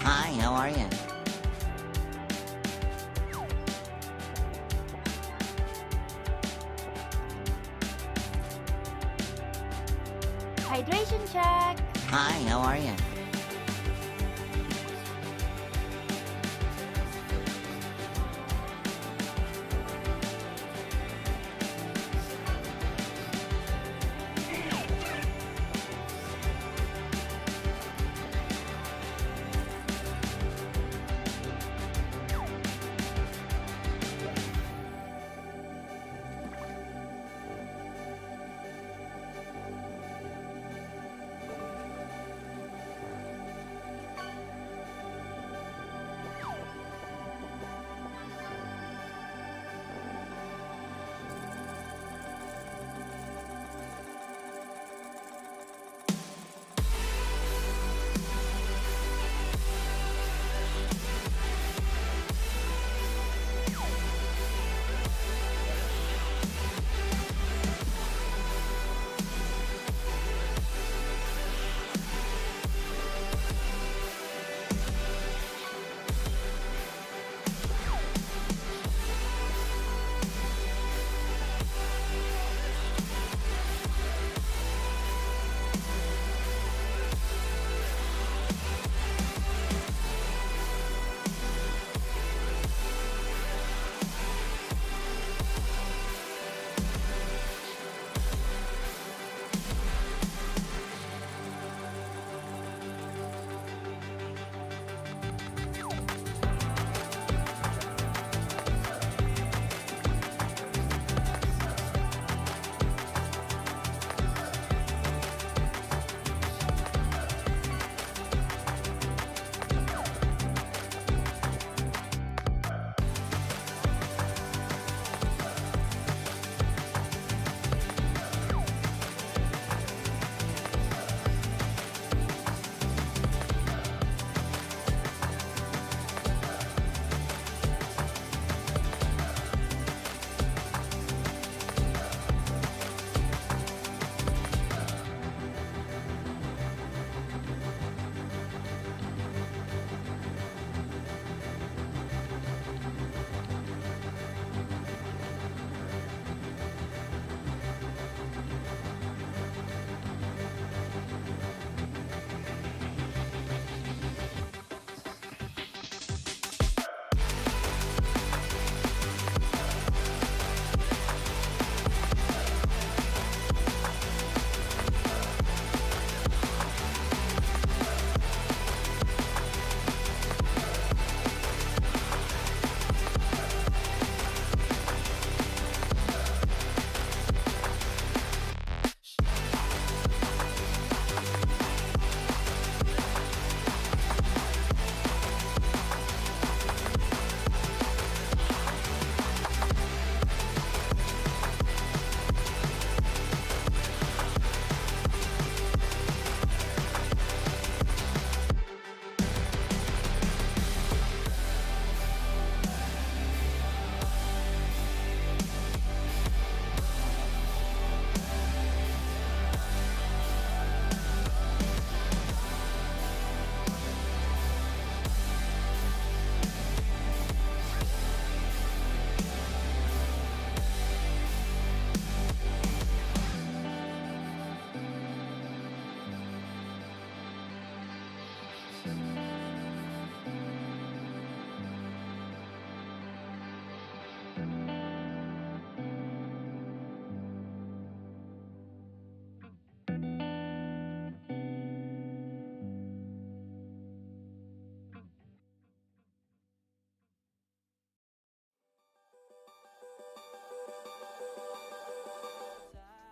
Hi, how are you? Hydration check. Hi, how are you?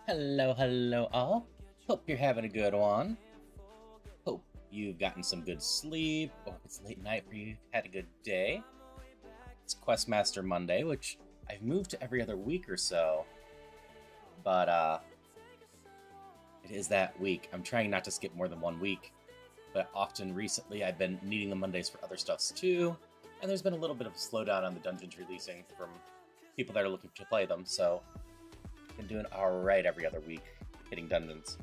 Hello, all. Hope you're having a good one. Hope you've gotten some good sleep. Hope it's late night for you. Had a good day. It's Questmaster Monday, which I've moved to every other week or so. But, it is that week. I'm trying not to skip more than 1 week. But often recently I've been needing the Mondays for other stuffs too. And there's been a little bit of a slowdown on the dungeons releasing from people that are looking to play them, so been doing alright every other week, hitting dungeons.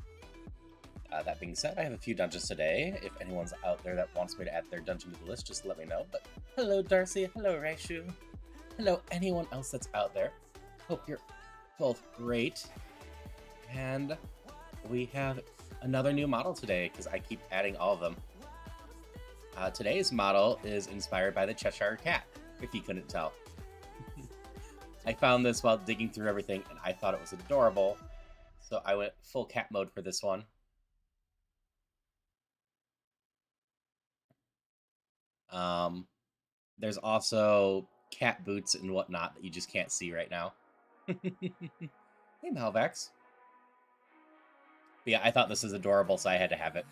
That being said, I have a few dungeons today. If anyone's out there that wants me to add their dungeon to the list, just let me know. But hello, Darcy. Hello, Raishu. Hello, anyone else that's out there. Hope you're both great. And we have another new model today, because I keep adding all of them. Today's model is inspired by the Cheshire Cat, if you couldn't tell. I found this while digging through everything, and I thought it was adorable. So I went full cat mode for this one. There's also cat boots and whatnot that you just can't see right now. Hey, Malvex. But yeah, I thought this was adorable, so I had to have it.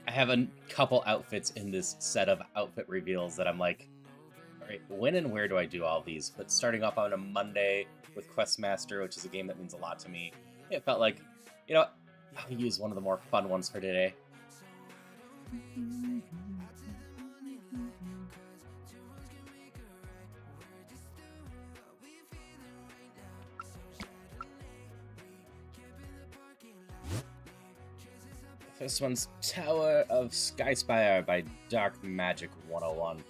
I have a couple outfits in this set of outfit reveals that I'm like, all right, when and where do I do all these? But starting off on a Monday with Questmaster, which is a game that means a lot to me, it felt like, you know, I'll use one of the more fun ones for today. This one's Tower of Skyspire by Dark Magic 101.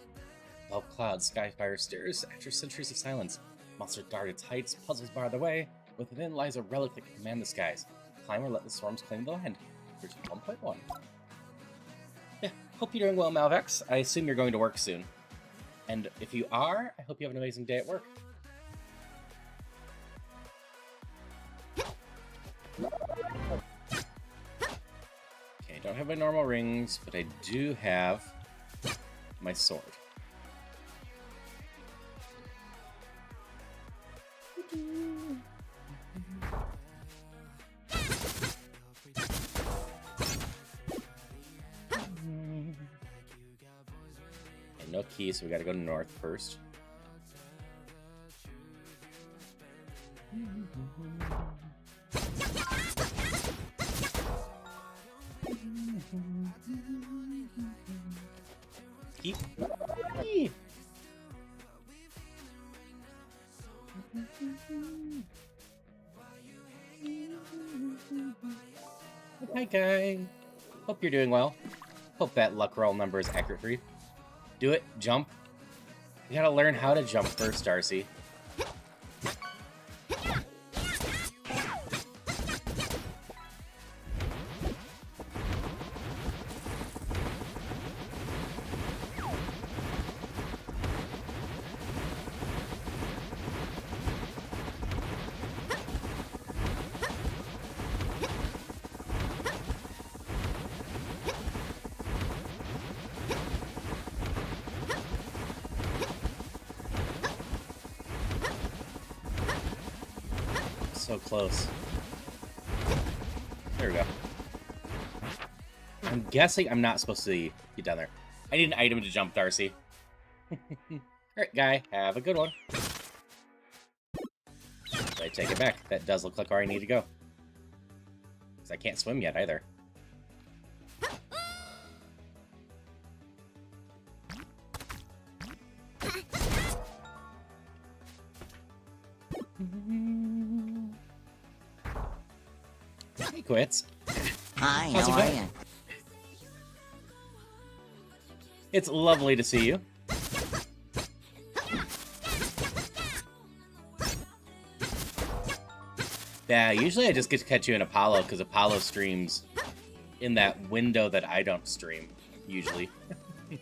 Above clouds, Skyspire stares after centuries of silence. Monsters guard its heights, puzzles bar the way. Within lies a relic that can command the skies. Climb or let the storms claim the land. Version 1.1. Yeah, hope you're doing well, Malvex. I assume you're going to work soon. And if you are, I hope you have an amazing day at work. I don't have my normal rings, but I do have my sword. And no key, so we gotta go north first. Keep. Hi, guy. Hope you're doing well. Hope that luck roll number is accurate for you. Do it. Jump. You gotta learn how to jump first, Darcy. So close. There we go. I'm guessing I'm not supposed to get down there. I need an item to jump, Darcy. Alright, guy. Have a good one. I take it back. That does look like where I need to go. Because I can't swim yet, either. He quits. Hi, How's it how are going? you? It's lovely to see you. Yeah, usually I just get to catch you in Apollo, because Apollo streams in that window that I don't stream, usually. I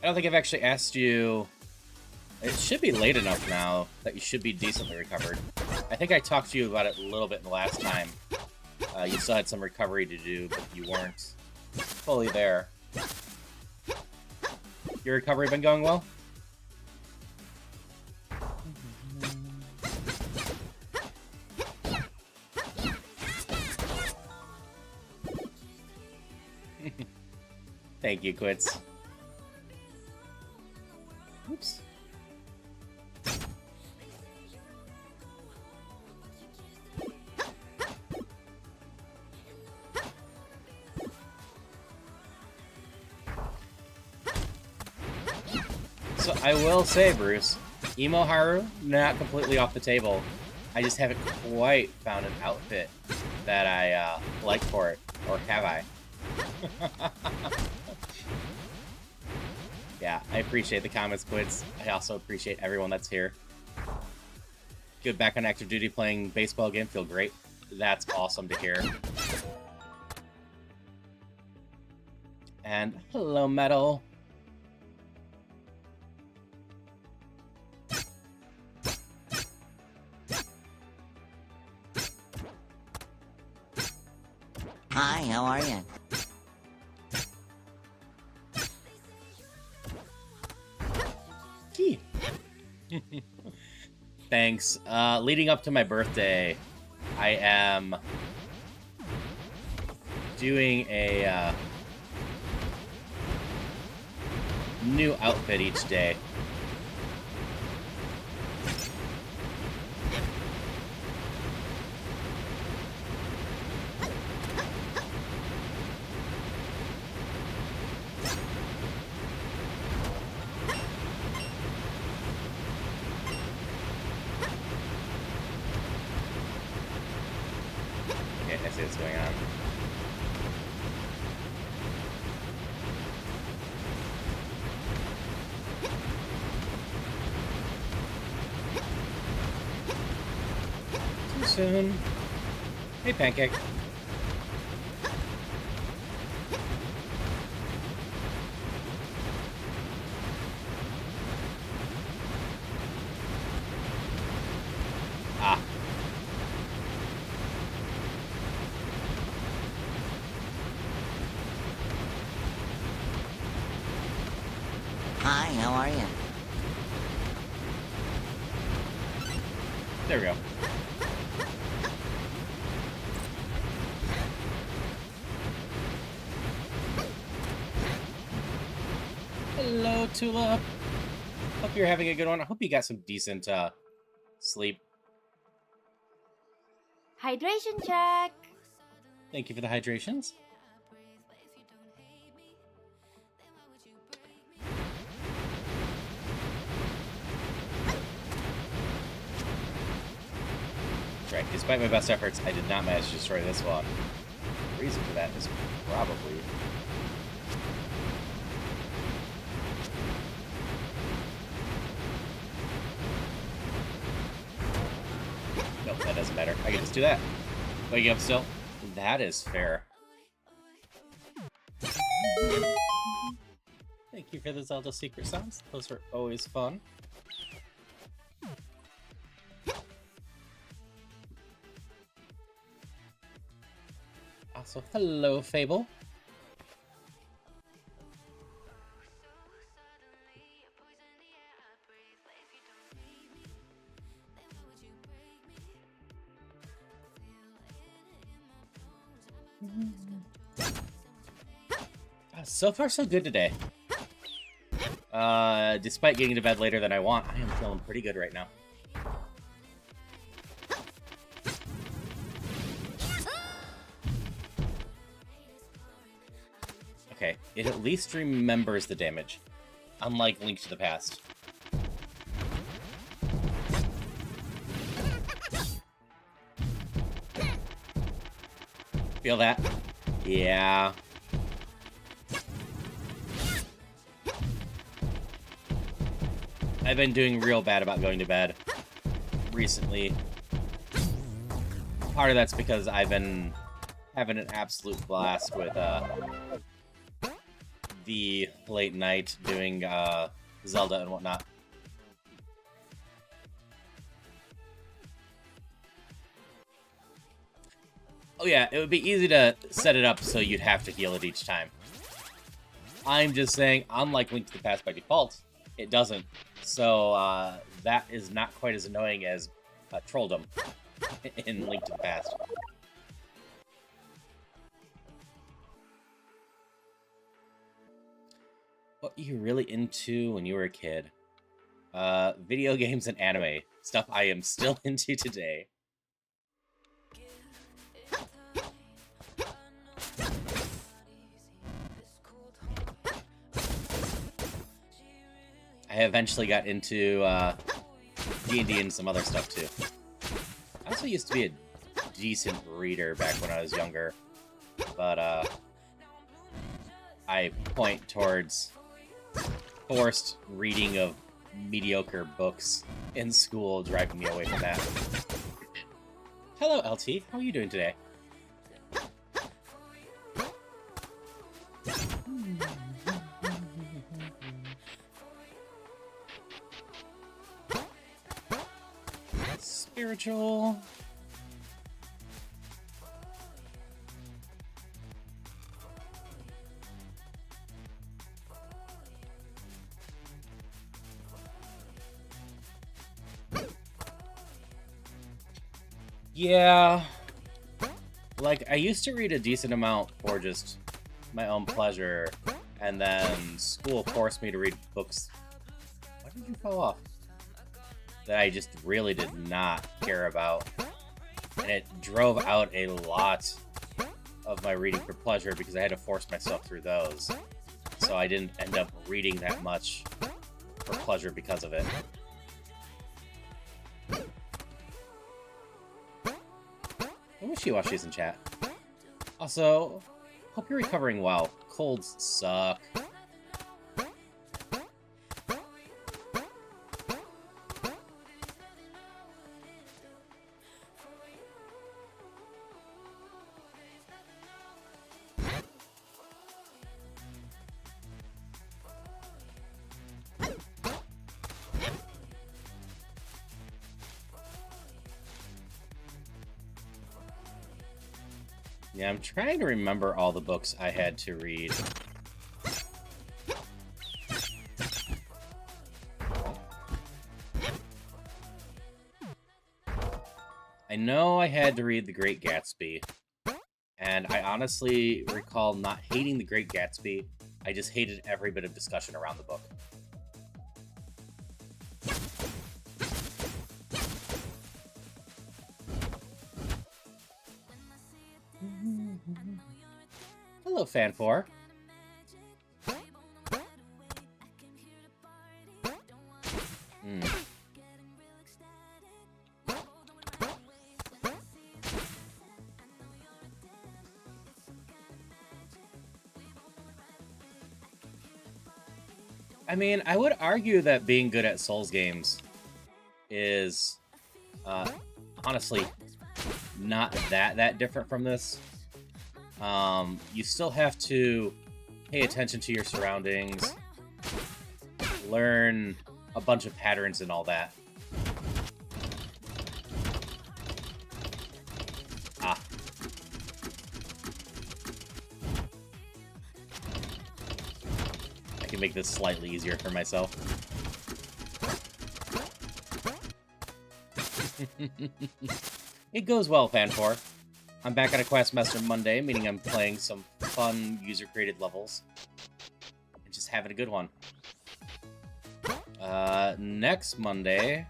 don't think I've actually asked you... It should be late enough now that you should be decently recovered. I think I talked to you about it a little bit the last time. You still had some recovery to do, but you weren't fully there. Your recovery been going well? Thank you, Quits. Oops. So I will say, Bruce, Emo Haru, not completely off the table. I just haven't quite found an outfit that I like for it. Or have I? Yeah, I appreciate the comments, Quits. I also appreciate everyone that's here. Good back on active duty playing baseball again. Feel great. That's awesome to hear. And hello, Metal. Hi, how are you? Key. Thanks. Leading up to my birthday, I am doing a new outfit each day. Okay, I see what's going on. Too soon. Hey, Pancake. Ah. Hi, how are you? There we go. Hello, Tulip. Hope you're having a good one. I hope you got some decent sleep. Hydration check. Thank you for the hydrations. Right, despite my best efforts, I did not manage to destroy this one. The reason for that is probably... Nope, that doesn't matter. I can just do that. Waking up still? That is fair. Thank you for the Zelda secret sounds. Those are always fun. Also, hello, Fable. So far, so good today. Despite getting to bed later than I want, I am feeling pretty good right now. Okay, it at least remembers the damage, unlike Link to the Past. Feel that? Yeah. I've been doing real bad about going to bed recently. Part of that's because I've been having an absolute blast with the late night doing Zelda and whatnot. Oh yeah, it would be easy to set it up so you'd have to heal it each time. I'm just saying, unlike Link to the Past by default, it doesn't. So that is not quite as annoying as Trolldom in Link to the Past. What were you really into when you were a kid? Video games and anime. Stuff I am still into today. I eventually got into D&D and some other stuff too. also used to be a decent reader back when I was younger, but I point towards forced reading of mediocre books in school driving me away from that. Hello, LT. How are you doing today? Spiritual. Yeah, like, I used to read a decent amount for just my own pleasure, and then school forced me to read books. Why did you fall off? That I just really did not care about. And it drove out a lot of my reading for pleasure because I had to force myself through those. So I didn't end up reading that much for pleasure because of it. Wishy-washi's in chat. Also, hope you're recovering well. Colds suck. Yeah, I'm trying to remember all the books I had to read. I know I had to read The Great Gatsby, and I honestly recall not hating The Great Gatsby. I just hated every bit of discussion around the book. Hello, Fan4. I mean, I would argue that being good at Souls games is, honestly, not that different from this. You still have to pay attention to your surroundings, learn a bunch of patterns and all that. Ah. I can make this slightly easier for myself. It goes well, Fan4. I'm back on a Questmaster Monday, meaning I'm playing some fun user-created levels. And just having a good one. Next Monday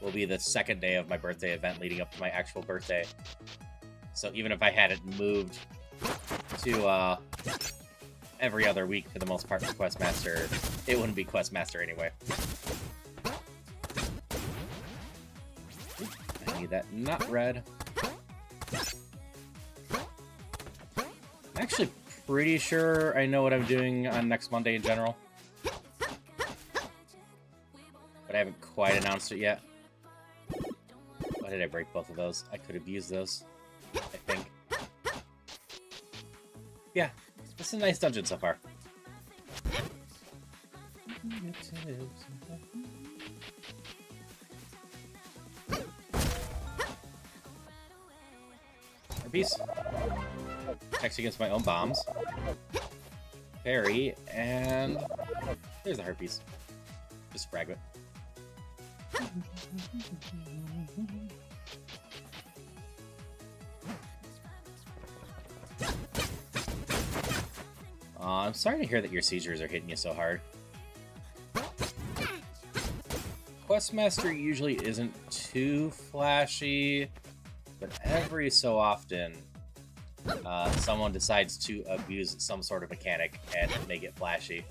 will be the second day of my birthday event leading up to my actual birthday. So even if I had it moved to, every other week for the most part for Questmaster, it wouldn't be Questmaster anyway. I need that nut red. I'm actually pretty sure I know what I'm doing on next Monday in general. But I haven't quite announced it yet. Why did I break both of those? I could have used those, I think. Yeah, it's a nice dungeon so far. Harpies. Checks against my own bombs. Fairy, and there's the Harpies. Just fragment. I'm sorry to hear that your seizures are hitting you so hard. Questmaster usually isn't too flashy, but every so often, someone decides to abuse some sort of mechanic and make it flashy.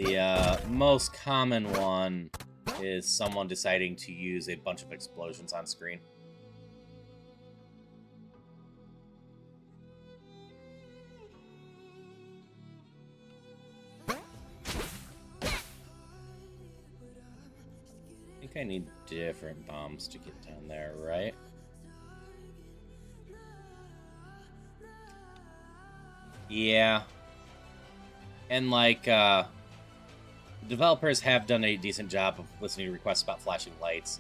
The most common one is someone deciding to use a bunch of explosions on screen. I think I need different bombs to get down there, right? Yeah. And like, developers have done a decent job of listening to requests about flashing lights.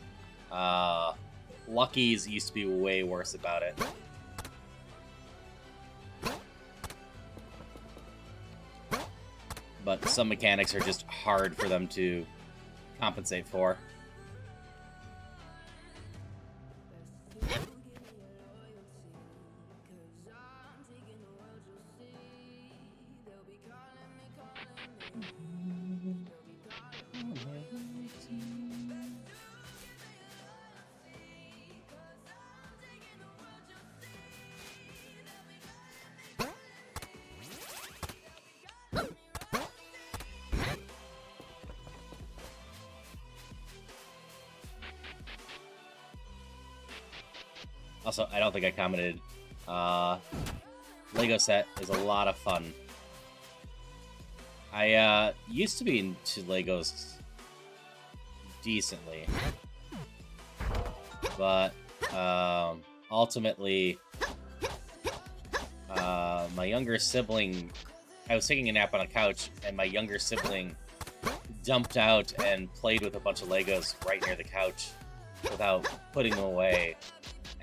Lucky's used to be way worse about it. But some mechanics are just hard for them to compensate for. Also, I don't think I commented. Lego set is a lot of fun. I used to be into Legos decently, but ultimately, my younger sibling, I was taking a nap on a couch, and my younger sibling dumped out and played with a bunch of Legos right near the couch without putting them away.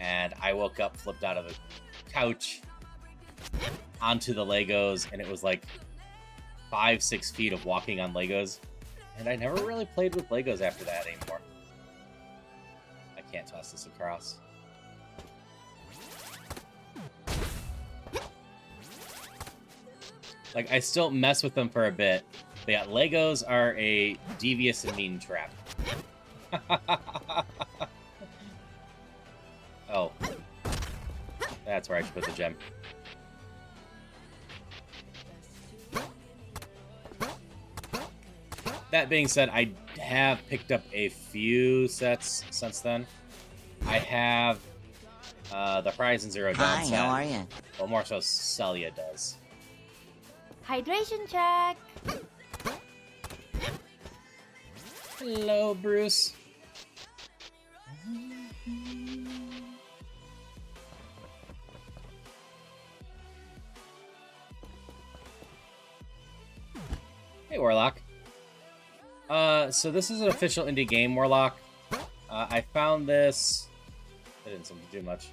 And I woke up, flipped out of the couch onto the Legos, and it was like 5-6 feet of walking on Legos. And I never really played with Legos after that anymore. I can't toss this across. Like, I still mess with them for a bit. But yeah, Legos are a devious and mean trap. Oh. That's where I should put the gem. That being said, I have picked up a few sets since then. I have the Horizon Zero Dawn set. Hi, how are you? Well, more so Celia does. Hydration check. Hello, Bruce. Hey, Warlock. So this is an official indie game, Warlock. I found this... It didn't seem to do much.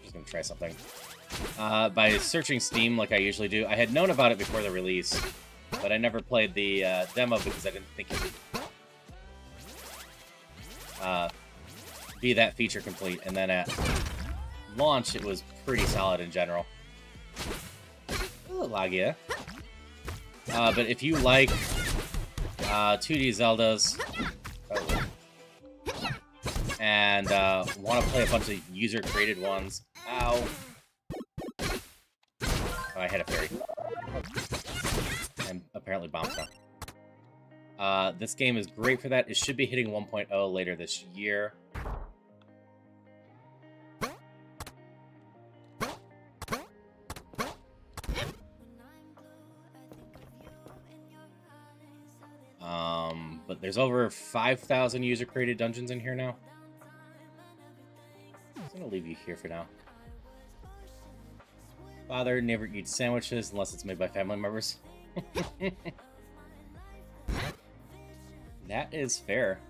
Just gonna try something. By searching Steam like I usually do. I had known about it before the release, but I never played the demo because I didn't think it would be that feature complete. And then at launch, it was pretty solid in general. Ooh, Lagia. But if you like 2D Zeldas and want to play a bunch of user-created ones, ow! Oh, I had a fairy. And apparently bombs now. This game is great for that. It should be hitting 1.0 later this year. But there's over 5,000 user-created dungeons in here now. I'm just gonna leave you here for now. Father never eats sandwiches unless it's made by family members. That is fair.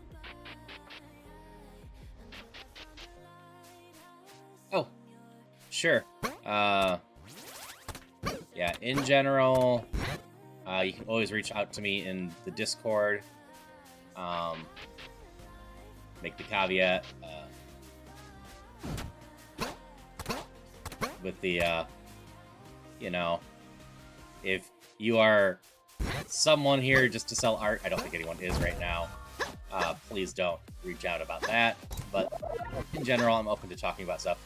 Oh, sure. Yeah, in general, you can always reach out to me in the Discord. Make the caveat with the, you know, if you are someone here just to sell art, I don't think anyone is right now, please don't reach out about that. But in general, I'm open to talking about stuff.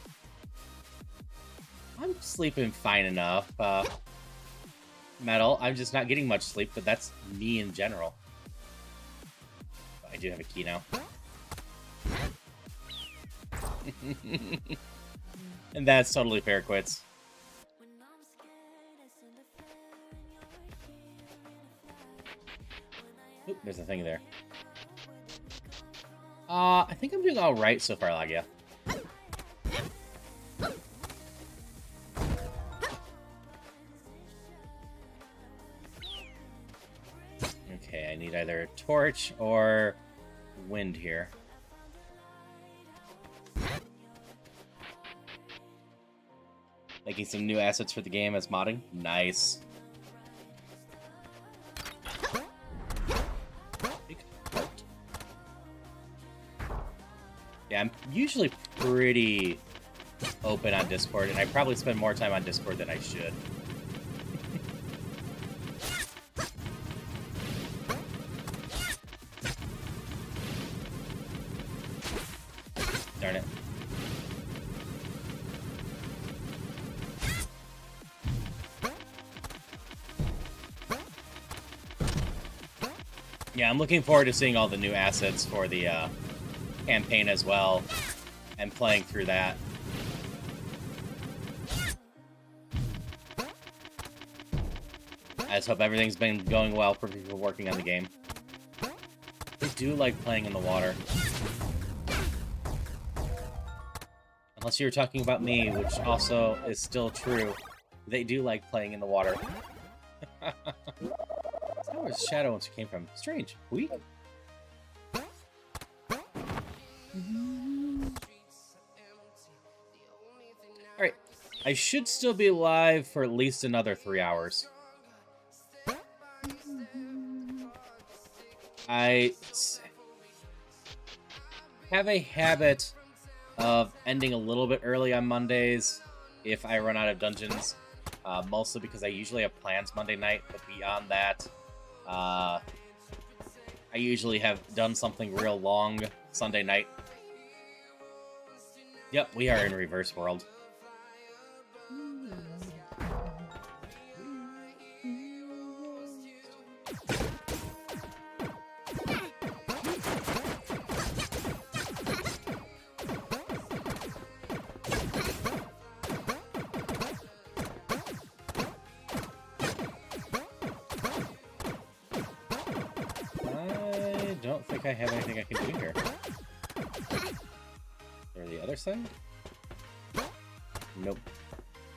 I'm sleeping fine enough. Metal. I'm just not getting much sleep, but that's me in general. I do have a key now. And that's totally fair, Quits. Oop, there's a thing there. I think I'm doing alright so far, Lagia. Okay, I need either a torch or wind here. Making some new assets for the game as modding. Nice. Yeah, I'm usually pretty open on Discord, and I probably spend more time on Discord than I should. Darn it. Yeah, I'm looking forward to seeing all the new assets for the campaign as well, and playing through that. I just hope everything's been going well for people working on the game. They do like playing in the water. Unless you're talking about me, which also is still true. They do like playing in the water. That's not where Shadow Monster came from. Strange. Weak? Alright. I should still be alive for at least another 3 hours. I have a habit of ending a little bit early on Mondays if I run out of dungeons. Mostly because I usually have plans Monday night, but beyond that, I usually have done something real long Sunday night. Yep, we are in reverse world. I don't think I have anything I can do here. Or the other side? Nope.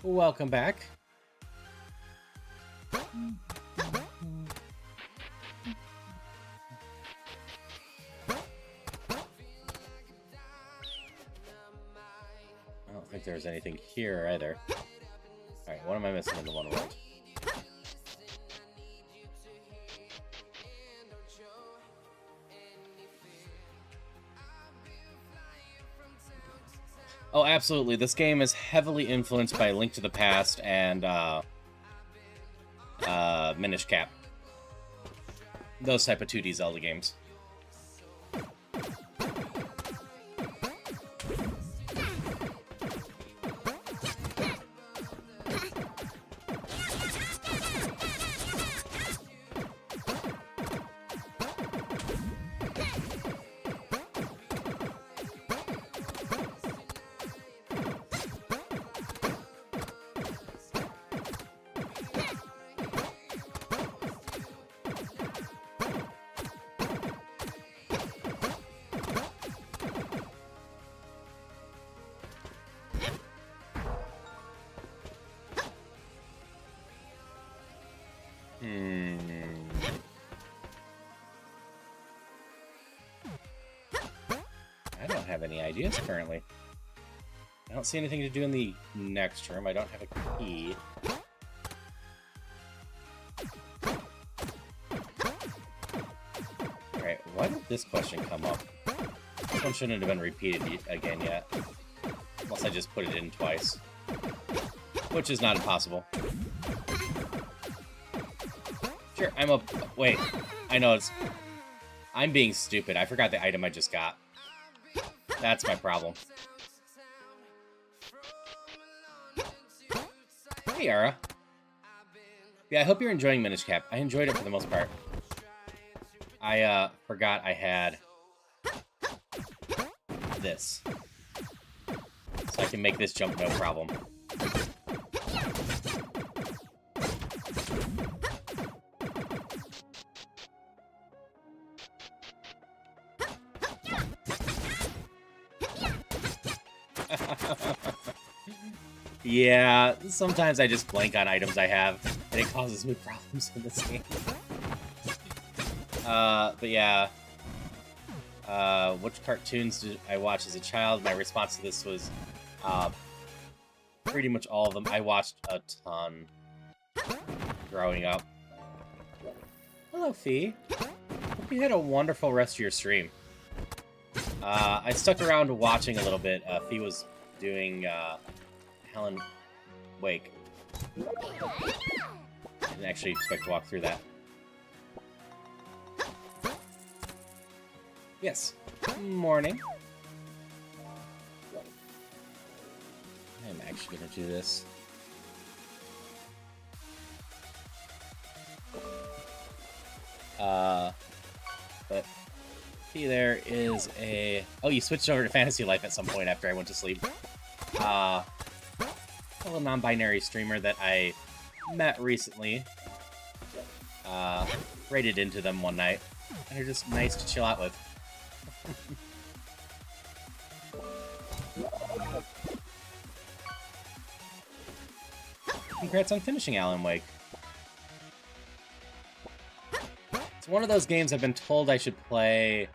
Welcome back. I don't think there's anything here either. Alright, what am I missing in the one world? Oh, absolutely. This game is heavily influenced by Link to the Past and Minish Cap. Those type of 2D Zelda games. I don't have any ideas currently. I don't see anything to do in the next room. I don't have a key. Alright, why did this question come up? This one shouldn't have been repeated again yet. Unless I just put it in twice. Which is not impossible. Sure, I'm a... Wait. I know it's... I'm being stupid. I forgot the item I just got. That's my problem. Hey, Yara. Yeah, I hope you're enjoying Minish Cap. I enjoyed it for the most part. I forgot I had this. So I can make this jump no problem. Yeah, sometimes I just blank on items I have, and it causes me problems in this game. But yeah. Which cartoons did I watch as a child? My response to this was, pretty much all of them. I watched a ton growing up. Hello, Fee. Hope you had a wonderful rest of your stream. I stuck around watching a little bit. Fee was doing, Helen Wake. Didn't actually expect to walk through that. Yes. Morning. I'm actually gonna do this. But see, there is a... Oh, you switched over to Fantasy Life at some point after I went to sleep. A little non-binary streamer that I met recently. Raided into them one night. And they're just nice to chill out with. Congrats on finishing Alan Wake. It's one of those games I've been told I should play,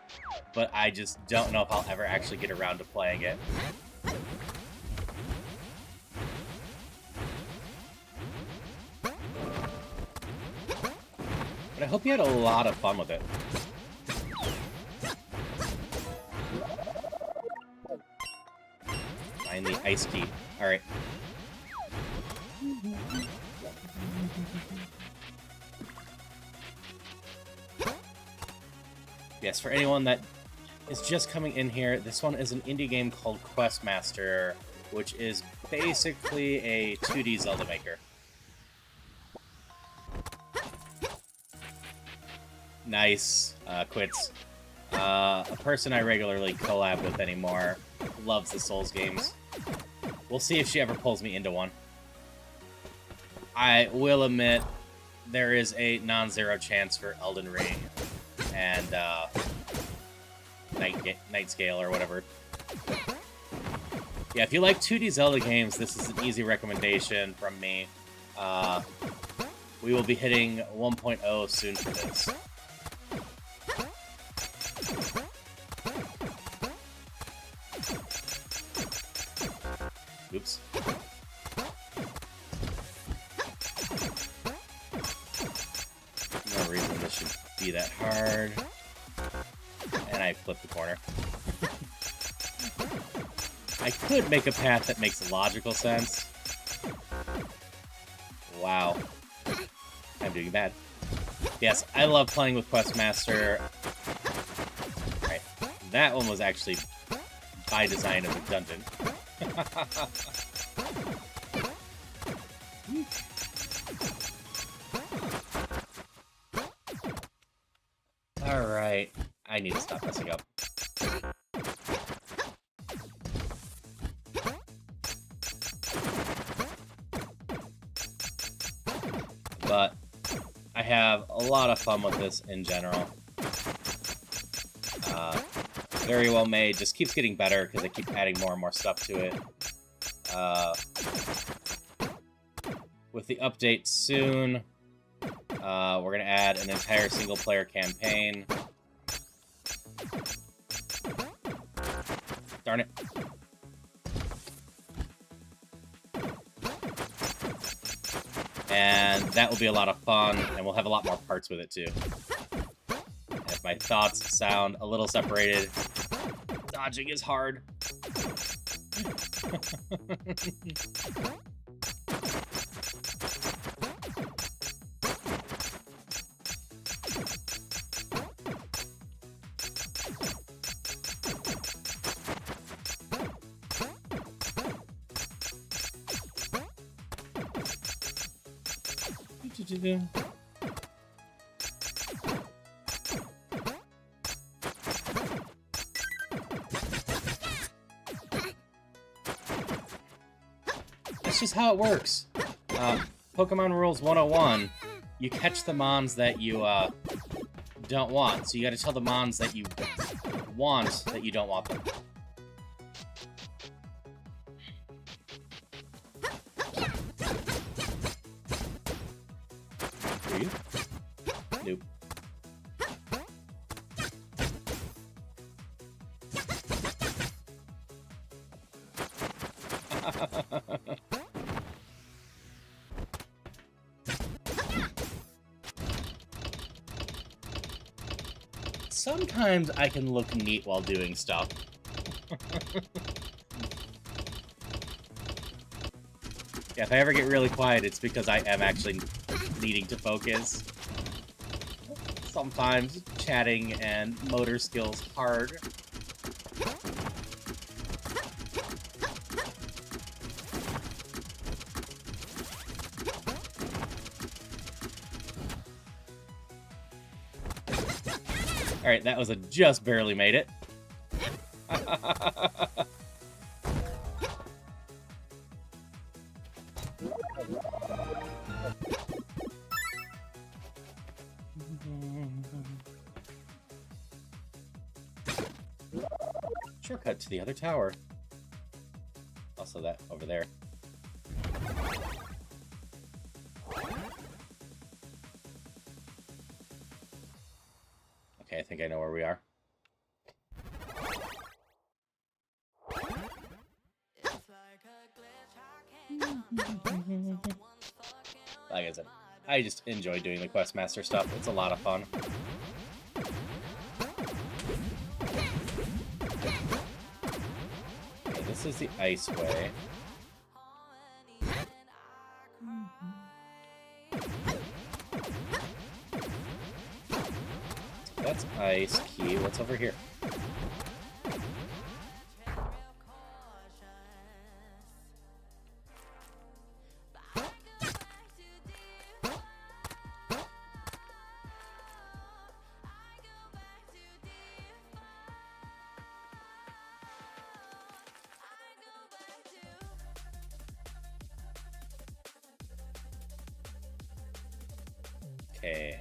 but I just don't know if I'll ever actually get around to playing it. But I hope you had a lot of fun with it. Find the ice key. Alright. Yes, for anyone that is just coming in here, this one is an indie game called Questmaster, which is basically a 2D Zelda maker. Nice. Quits. A person I regularly collab with anymore loves the Souls games. We'll see if she ever pulls me into one. I will admit, there is a non-zero chance for Elden Ring and Night Scale or whatever. Yeah, if you like 2D Zelda games, this is an easy recommendation from me. We will be hitting 1.0 soon for this. Oops. No reason this should be that hard. And I flipped the corner. I could make a path that makes logical sense. Wow. I'm doing bad. Yes, I love playing with Questmaster. Right. That one was actually by design of the dungeon. Alright. I need to stop messing up. But I have a lot of fun with this in general. Very well made, just keeps getting better because they keep adding more and more stuff to it. With the update soon, we're going to add an entire single-player campaign. Darn it. And that will be a lot of fun, and we'll have a lot more parts with it, too. And if my thoughts sound a little separated, dodging is hard. do. That's just how it works. Pokemon Rules 101. You catch the mons that you don't want, so you gotta tell the mons that you want that you don't want them. Are you? Nope. Sometimes I can look neat while doing stuff. Yeah, if I ever get really quiet, it's because I am actually needing to focus. Sometimes chatting and motor skills hard. Alright, that was a just barely made it. Shortcut to the other tower. Also that over there. Okay, I think I know where we are. Like I said, I just enjoy doing the Questmaster stuff. It's a lot of fun. Okay, this is the ice way. That's ice key. What's over here? Okay.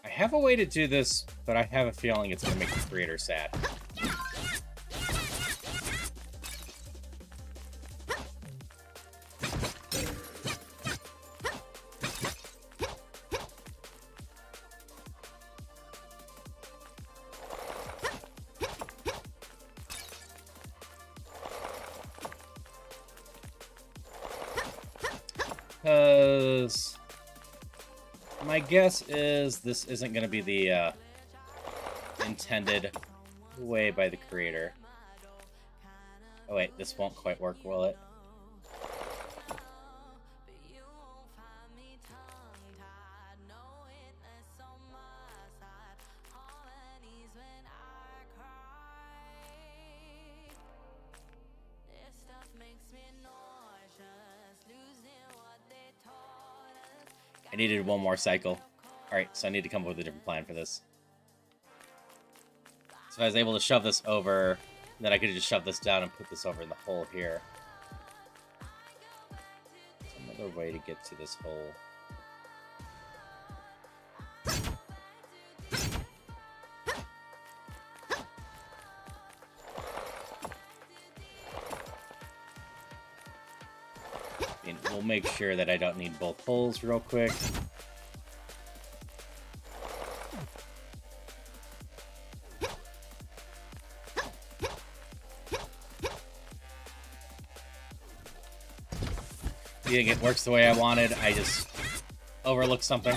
I have a way to do this, but I have a feeling it's going to make the creator sad. Because my guess is this isn't going to be the intended way by the creator. Oh wait, this won't quite work, will it? I needed one more cycle. Alright, so I need to come up with a different plan for this. So if I was able to shove this over, then I could just shove this down and put this over in the hole here. There's another way to get to this hole. And we'll make sure that I don't need both holes real quick. You think it works the way I wanted? I just overlooked something.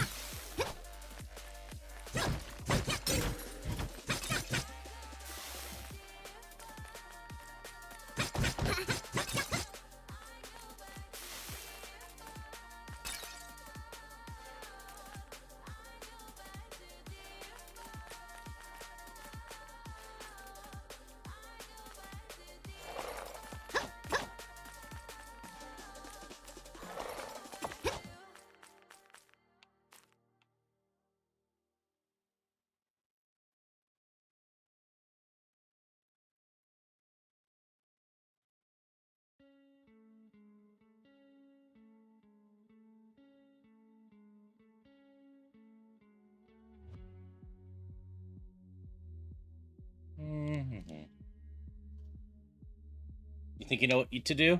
think you know what to do?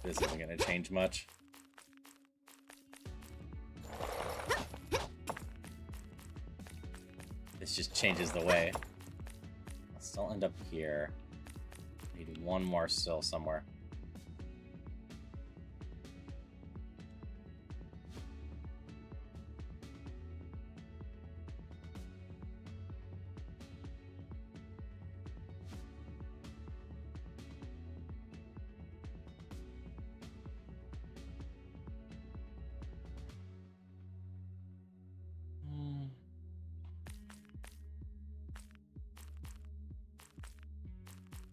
This isn't going to change much. This just changes the way. I'll still end up here. Maybe one more still somewhere.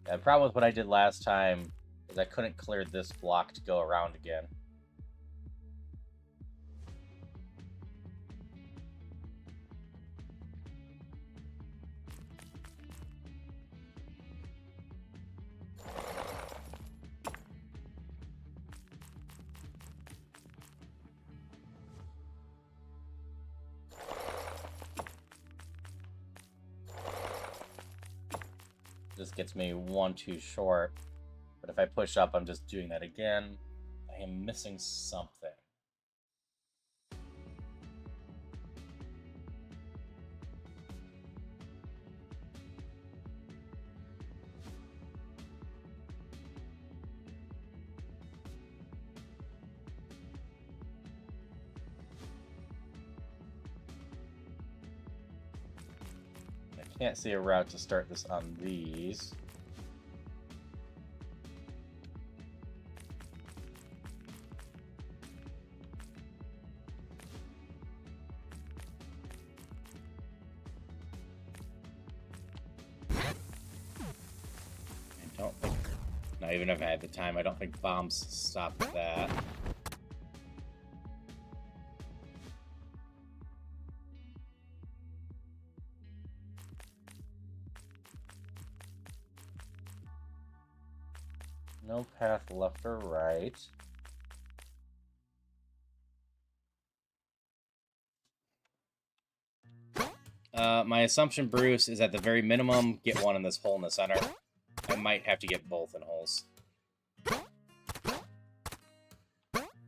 The problem with what I did last time is I couldn't clear this block to go around again. This gets me one too short, but if I push up, I'm just doing that again. I am missing something. Can't see a route to start this on these. I don't think, not even if I had the time, I don't think bombs stop that. No path left or right. My assumption, Bruce, is at the very minimum, get one in this hole in the center. I might have to get both in holes. But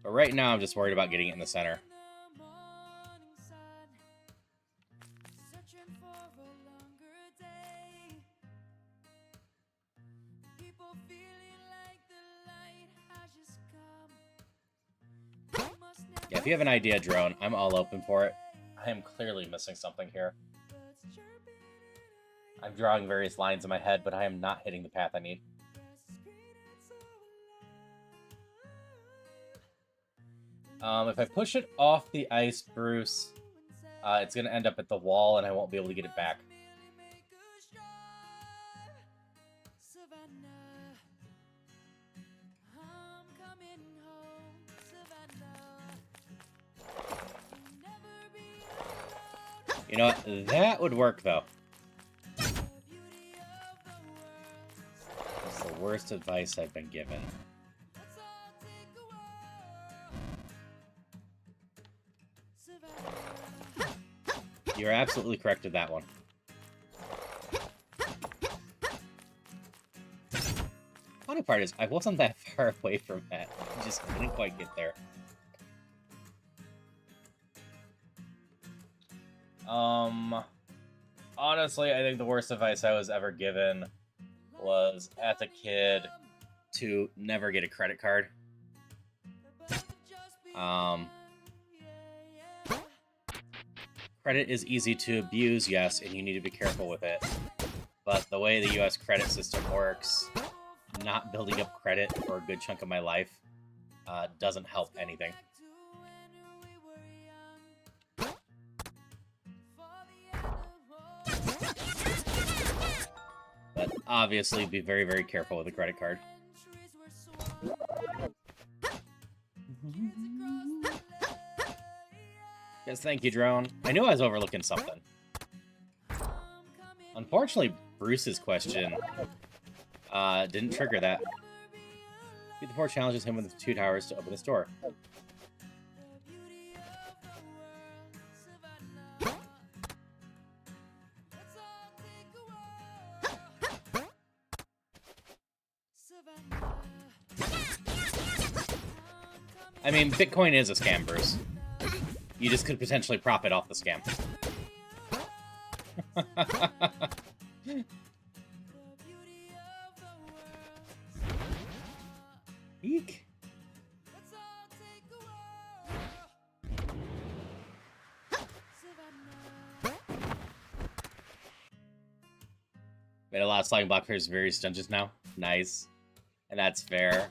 right now, I'm just worried about getting it in the center. Yeah, if you have an idea, Drone, I'm all open for it. I am clearly missing something here. I'm drawing various lines in my head, but I am not hitting the path I need. If I push it off the ice, Bruce, it's going to end up at the wall, and I won't be able to get it back. You know what? That would work, though. That's the worst advice I've been given. You're absolutely correct with that one. Funny part is, I wasn't that far away from that. I just couldn't quite get there. Honestly, I think the worst advice I was ever given was, as a kid, to never get a credit card. Credit is easy to abuse, yes, and you need to be careful with it. But the way the US credit system works, not building up credit for a good chunk of my life doesn't help anything. But obviously be very, very careful with a credit card. Yes, thank you, drone. I knew I was overlooking something. Unfortunately, Bruce's question didn't trigger that. Beat the 4 challenges him with the 2 towers to open this door. I mean, Bitcoin is a scam, Bruce. You just could potentially profit off the scam. Eek. Made a lot of sliding block for various dungeons now. Nice. And that's fair.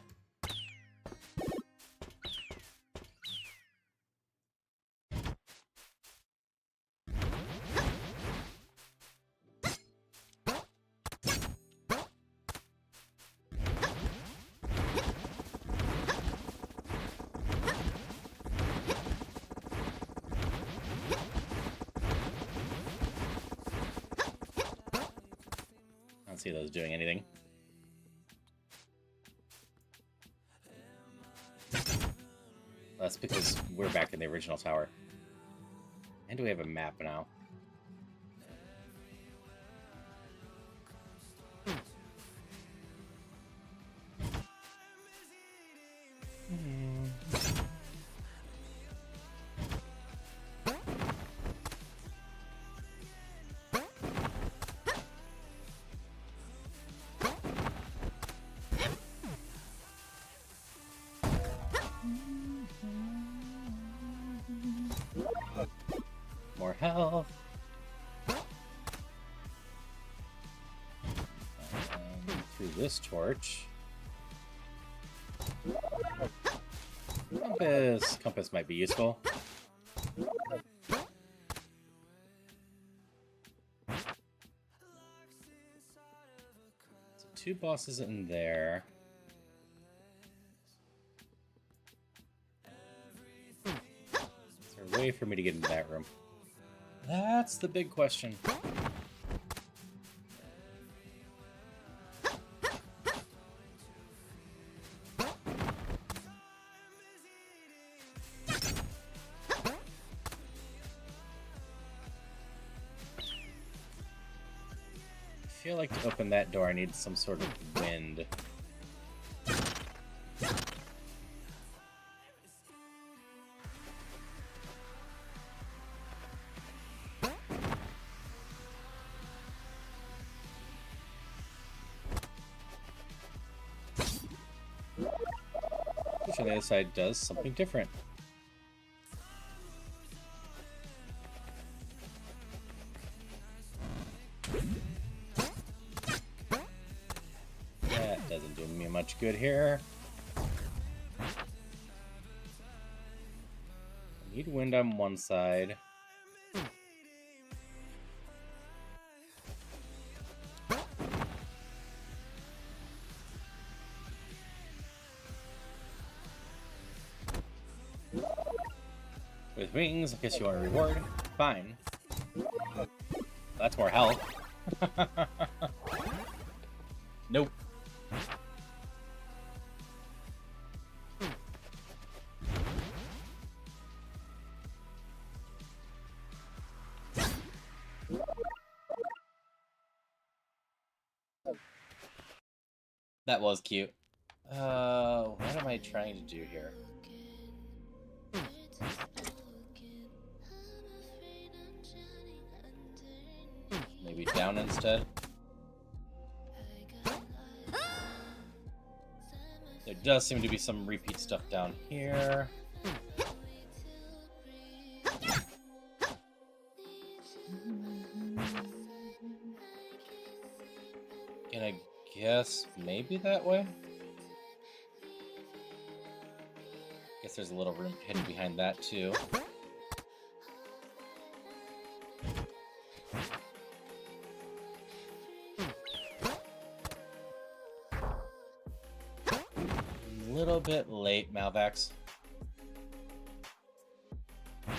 I don't see those doing anything. That's because we're back in the original tower. And do we have a map now? More health. To this torch. Compass. Compass might be useful. So 2 bosses in there. Is there a way for me to get into that room? That's the big question. I feel like to open that door I need some sort of wind. Which on the other side does something different. That doesn't do me much good here. I need wind on one side. With wings, I guess you want a reward. Fine. That's more health. Nope. That was cute. What am I trying to do here? Maybe down instead? There does seem to be some repeat stuff down here. And I guess maybe that way? Guess there's a little room hidden behind that too. little bit late, Malvax. I'm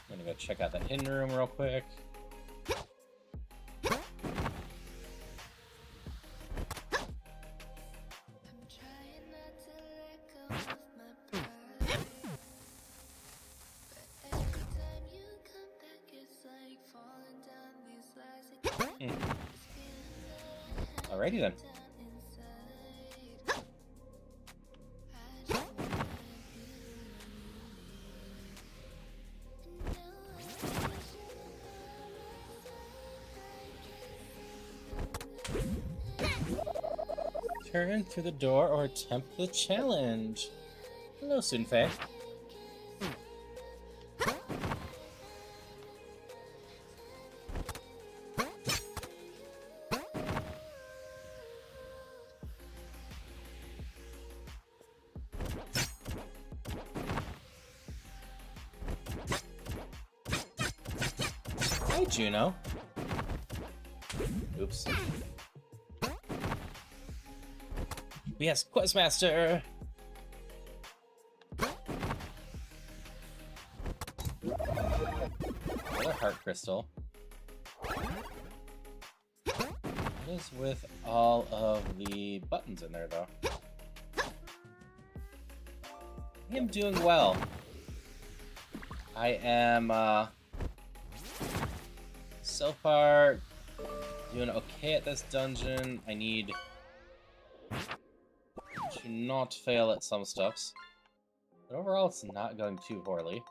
gonna go check out that hidden room real quick. Alrighty then. Turn through the door or attempt the challenge. Hello, Sunfei. Hi, Juno. Oops. Yes, Questmaster! Another heart crystal. What is with all of the buttons in there, though? I am doing well. I am, so far doing okay at this dungeon. I need to not fail at some stuffs. But overall, it's not going too poorly.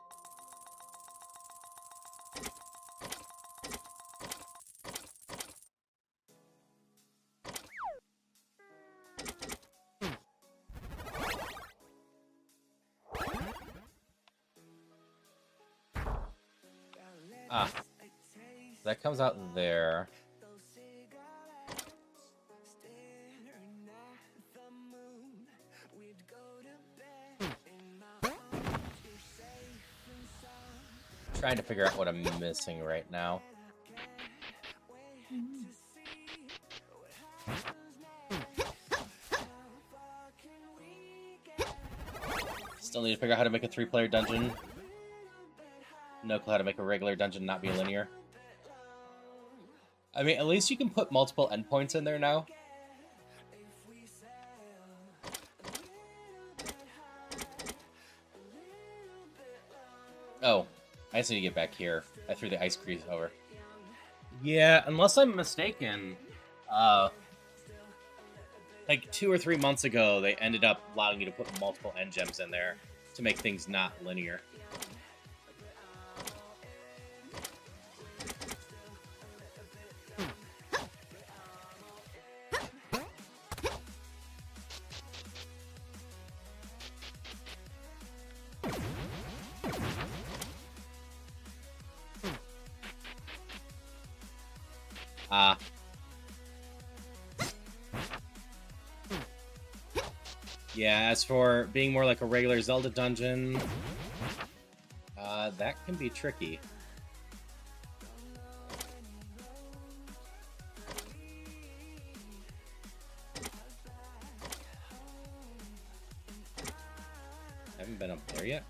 Ah. That comes out there. Trying to figure out what I'm missing right now. Still need to figure out how to make a 3-player dungeon. No clue how to make a regular dungeon not be linear. I mean, at least you can put multiple endpoints in there now. Oh, I just need to get back here. I threw the ice cream over. Yeah, unless I'm mistaken, like 2 or 3 months ago, they ended up allowing you to put multiple end gems in there to make things not linear. Yeah, as for being more like a regular Zelda dungeon, that can be tricky. Haven't been up there yet.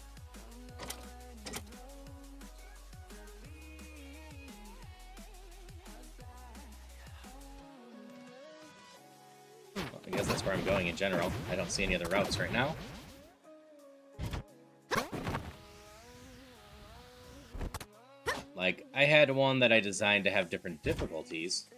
I guess that's where I'm going in general. I don't see any other routes right now. Like, I had one that I designed to have different difficulties.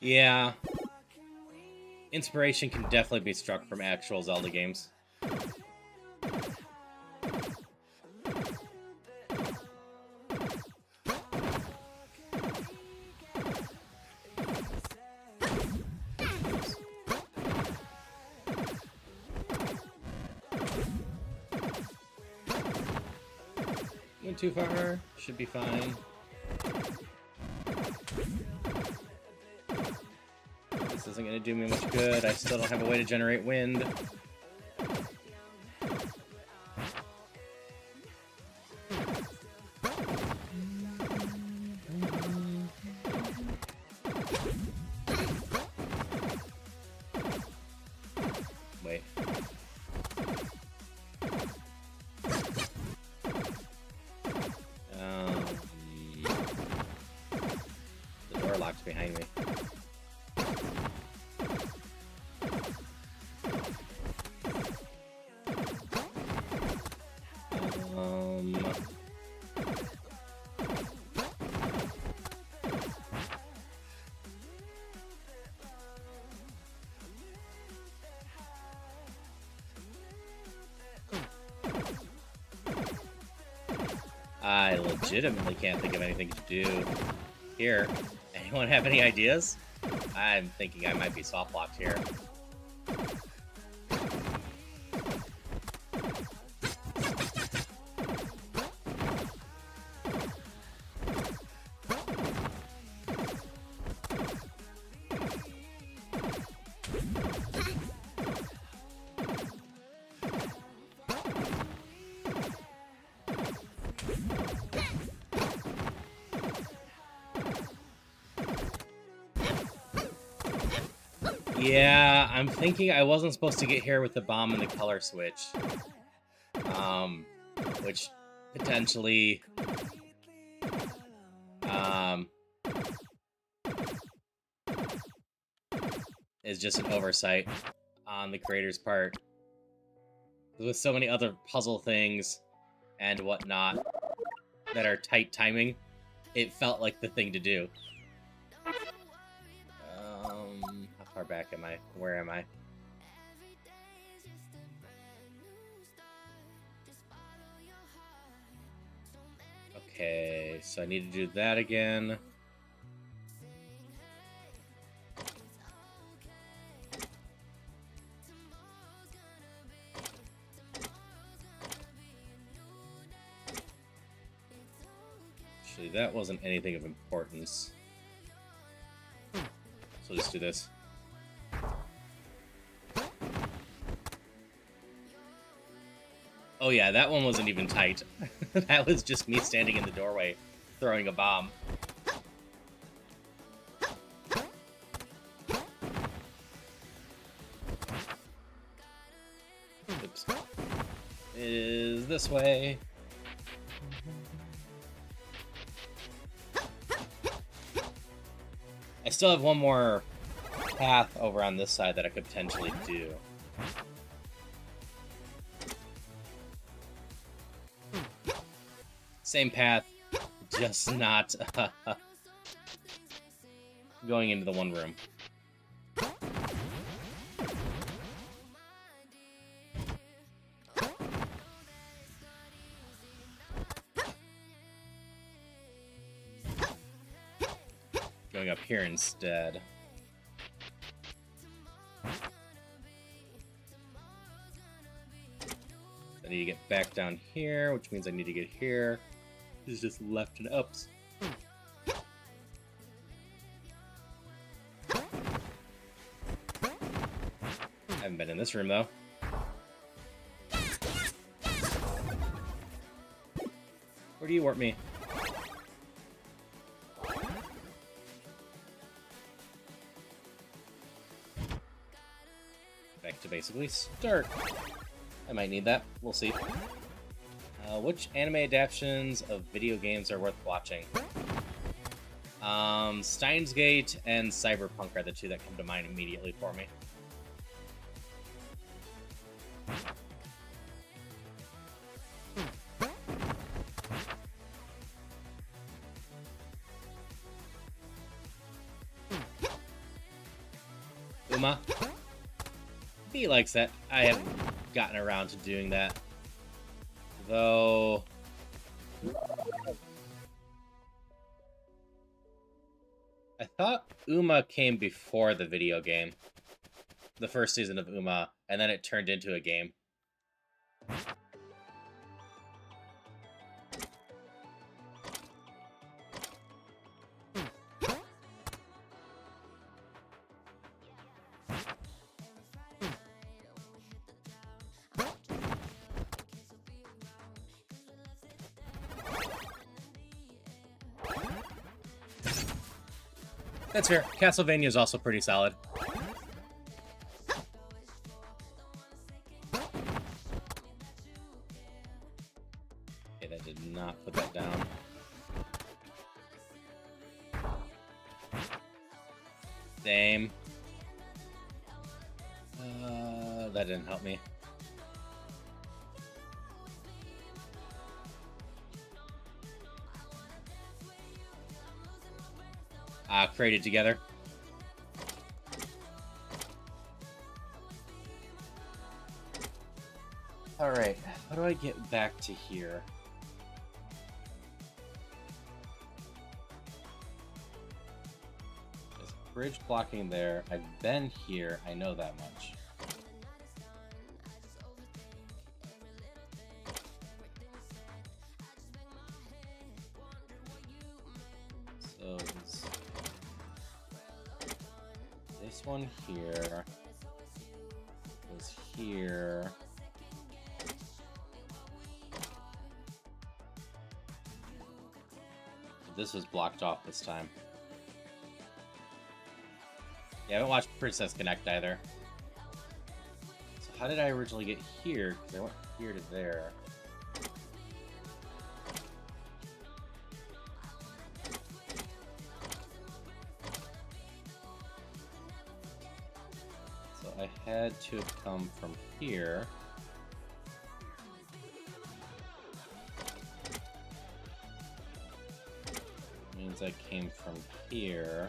Yeah. Inspiration can definitely be struck from actual Zelda games. Went too far. Should be fine. This isn't going to do me much good. I still don't have a way to generate wind. Wait. The door locked behind me. I legitimately can't think of anything to do here. Anyone have any ideas? I'm thinking I might be soft locked here. Yeah, I'm thinking I wasn't supposed to get here with the bomb and the color switch. Which potentially is just an oversight on the creator's part. With so many other puzzle things and whatnot that are tight timing, it felt like the thing to do. How far back am I? Where am I? Okay, so I need to do that again. Actually, that wasn't anything of importance. So let's do this. Oh yeah, that one wasn't even tight. That was just me standing in the doorway, throwing a bomb. Oops. It is this way. I still have one more path over on this side that I could potentially do. Same path, just not going into the one room. Going up here instead. I need to get back down here, which means I need to get here. This is just left and ups. I haven't been in this room, though. Where do you warp me? Back to basically start. I might need that. We'll see. Which anime adaptations of video games are worth watching? Steins Gate and Cyberpunk are the two that come to mind immediately for me. Uma? He likes that. I haven't gotten around to doing that. Though... I thought Uma came before the video game. The first season of Uma, and then it turned into a game. That's fair. Castlevania is also pretty solid. Okay, that did not put that down. Same. That didn't help me. Created together. Alright, how do I get back to here? There's a bridge blocking there. I've been here, I know that much. So this one here goes here. This was blocked off this time. Yeah, I haven't watched Princess Connect either. So how did I originally get here? Because I went here to there. So I had to have come from here. Means I came from here.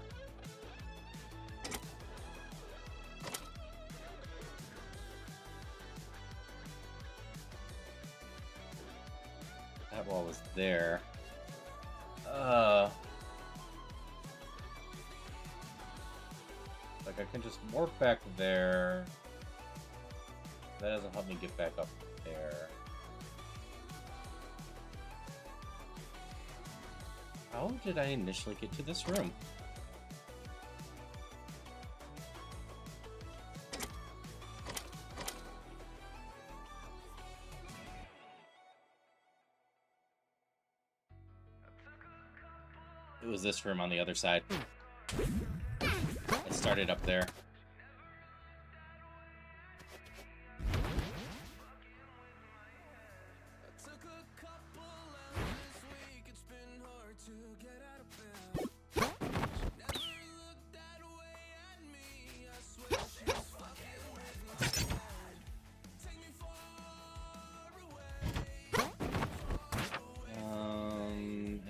That wall was there. Like I can just warp back there. That doesn't help me get back up there. How did I initially get to this room? It was this room on the other side. I started up there.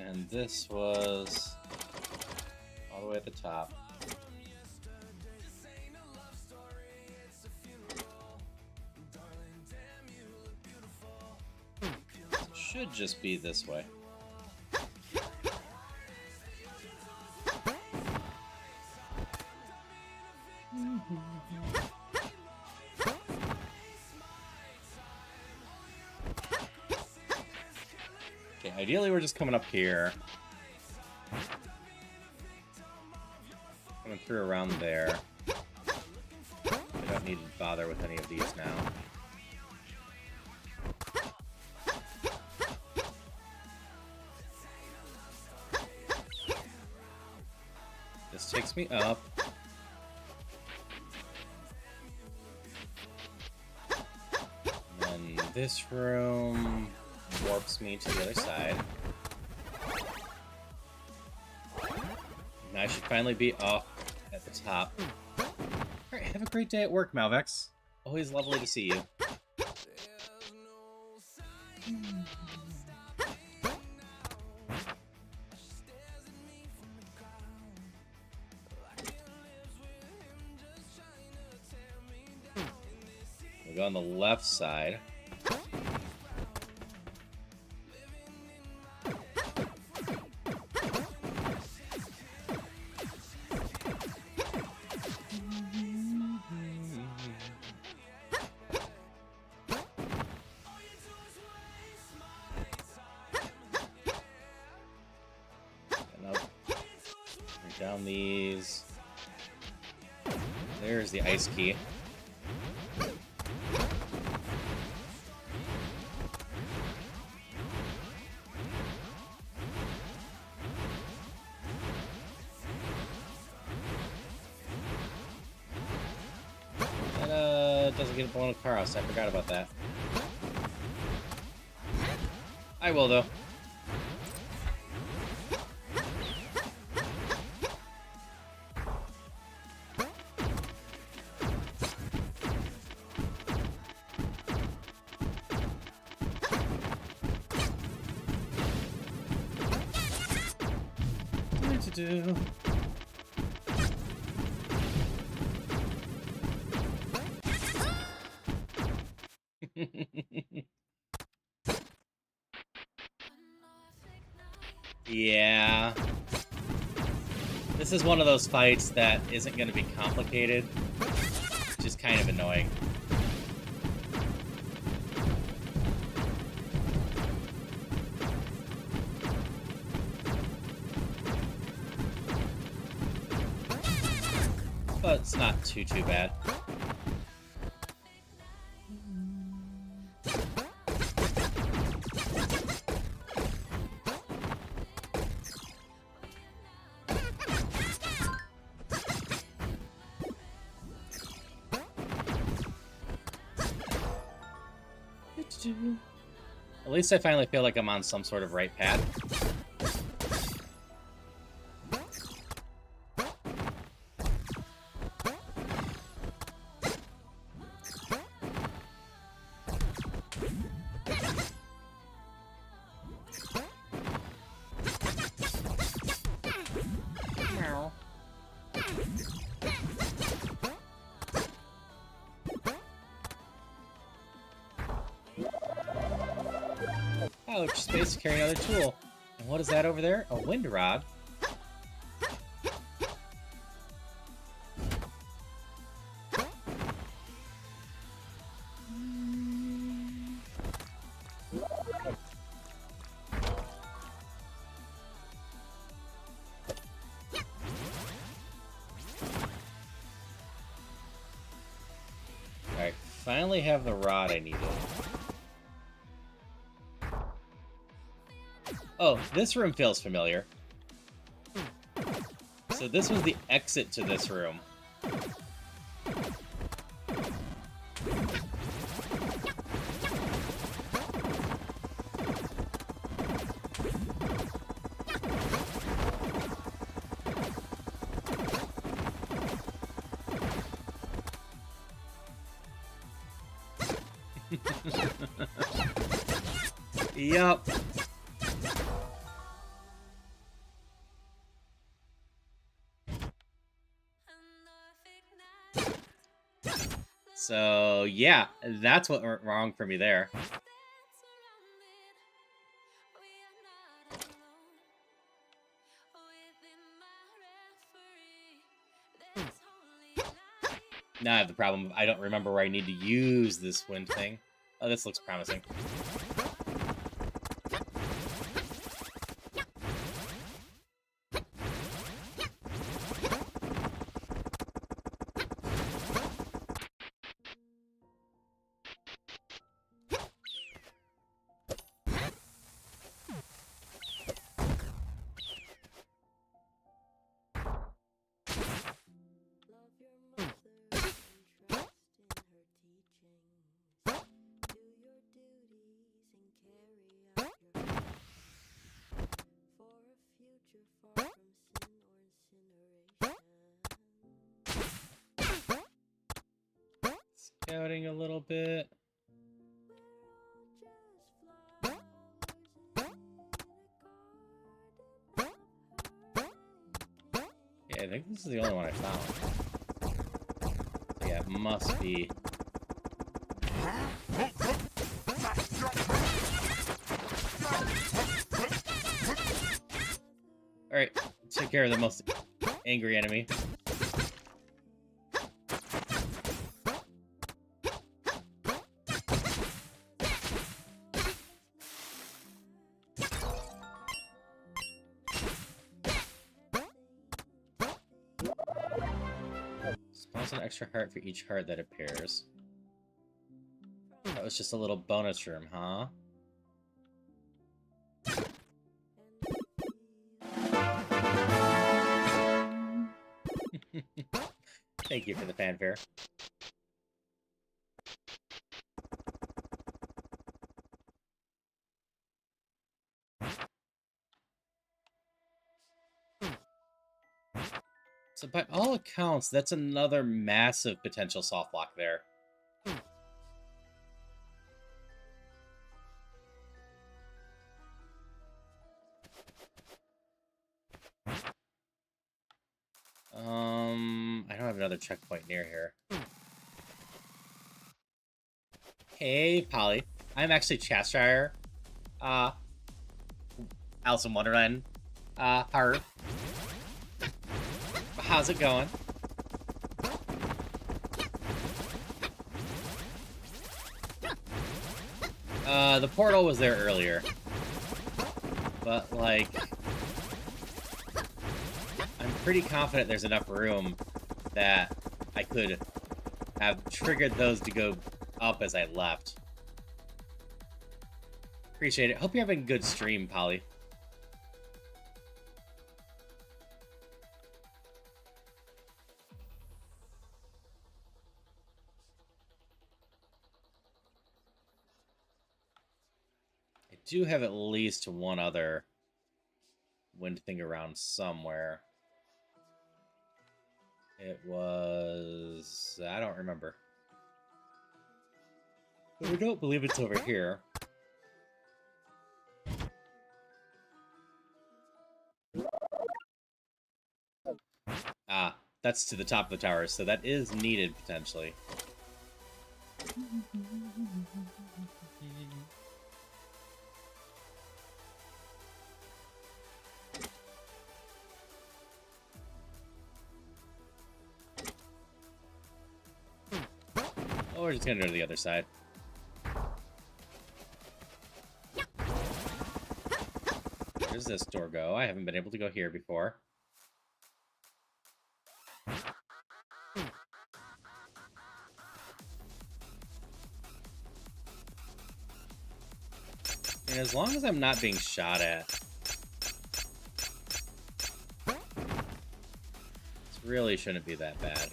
And this was all the way at the top. It should just be this way. Okay, ideally we're just coming up here. Coming through around there. I don't need to bother with any of these now. This takes me up. And then this room warps me to the other side. And I should finally be off at the top. Alright, have a great day at work, Malvex. Always lovely to see you. We'll go on the left side. Down these. There's the ice key. get blown in the car house. I forgot about that. I will, though. What to do? Yeah. This is one of those fights that isn't going to be complicated. It's just kind of annoying. But it's not too bad. At least I finally feel like I'm on some sort of right path. Ouch, space to carry another tool. And what is that over there? A wind rod? Alright, finally have the rod I needed. Oh, this room feels familiar. So this was the exit to this room. Yup. So, yeah, that's what went wrong for me there. Now I have the problem. I don't remember where I need to use this wind thing. Oh, this looks promising. Scouting a little bit. Yeah, I think this is the only one I found. Yeah, it must be. Alright, take care of the most angry enemy. Spawns an extra heart for each heart that appears. That was just a little bonus room, huh? Thank you for the fanfare. So by all accounts, that's another massive potential soft block there. I don't have another checkpoint near here. Hey, Polly. I'm actually Cheshire. Alice in Wonderland. Her. How's it going? The portal was there earlier. But, like... I'm pretty confident there's enough room that I could have triggered those to go up as I left. Appreciate it. Hope you're having a good stream, Polly. I do have at least one other wind thing around somewhere. It was... I don't remember. But I don't believe it's over here. Ah, that's to the top of the tower, so that is needed, potentially. Oh, we're just gonna go to the other side. Where does this door go? I haven't been able to go here before. And as long as I'm not being shot at, this really shouldn't be that bad.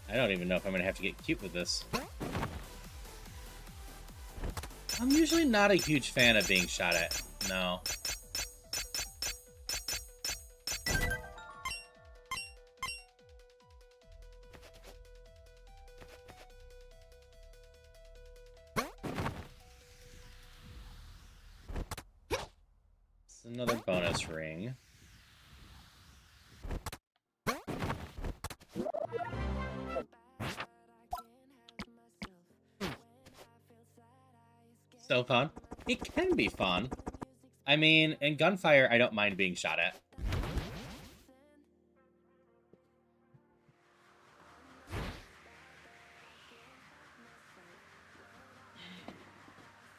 I don't even know if I'm going to have to get cute with this. I'm usually not a huge fan of being shot at. No. It's another bonus ring. So fun. It can be fun. I mean, in gunfire, I don't mind being shot at.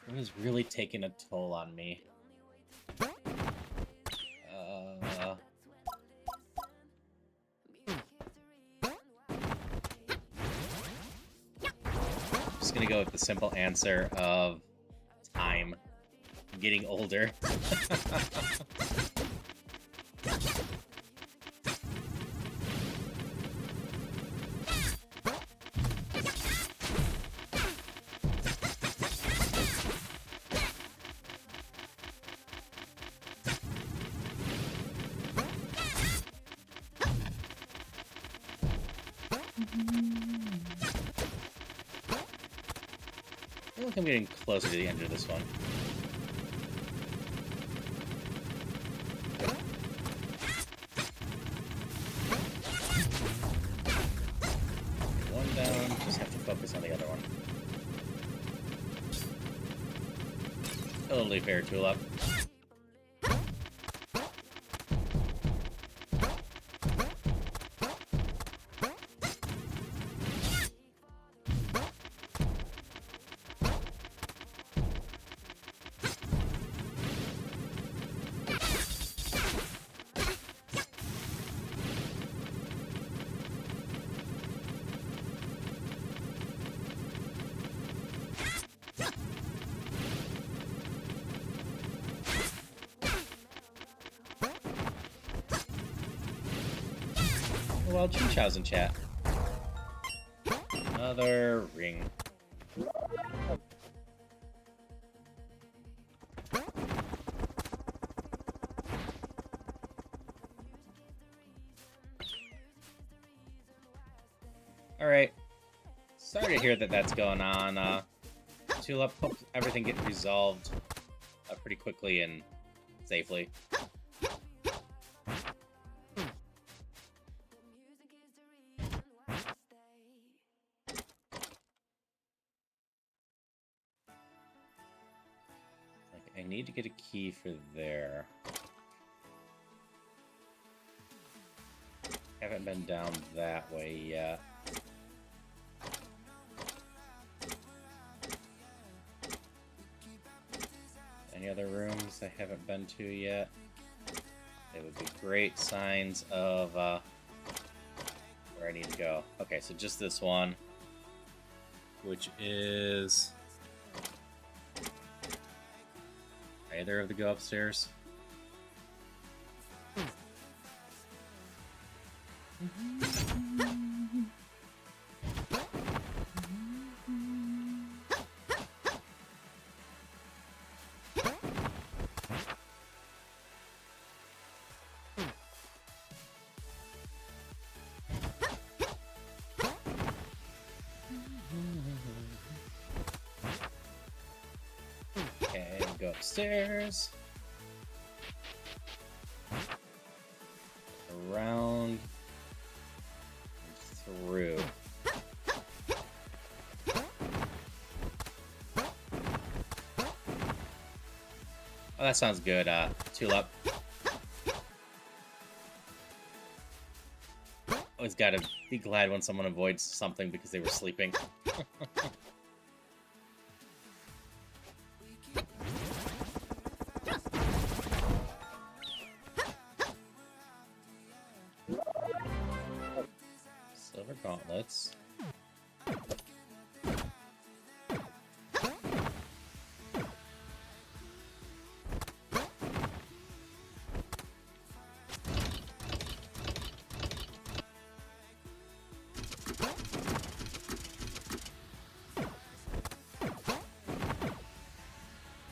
It was really taking a toll on me. Just gonna go with the simple answer of time. I'm getting older. I feel like I'm getting closer to the end of this one. One down, just have to focus on the other one. Totally fair, Tulip. well, Chinchow's in chat. Another ring. Alright. Sorry to hear that that's going on. Tulip, hope everything gets resolved pretty quickly and safely. I need to get a key for there. Haven't been down that way yet. Any other rooms I haven't been to yet? They would be great signs of where I need to go. Okay, so just this one, which is either of the go upstairs. Okay, go upstairs. Around. Through. Oh, that sounds good, Tulip. Always gotta be glad when someone avoids something because they were sleeping. Silver gauntlets.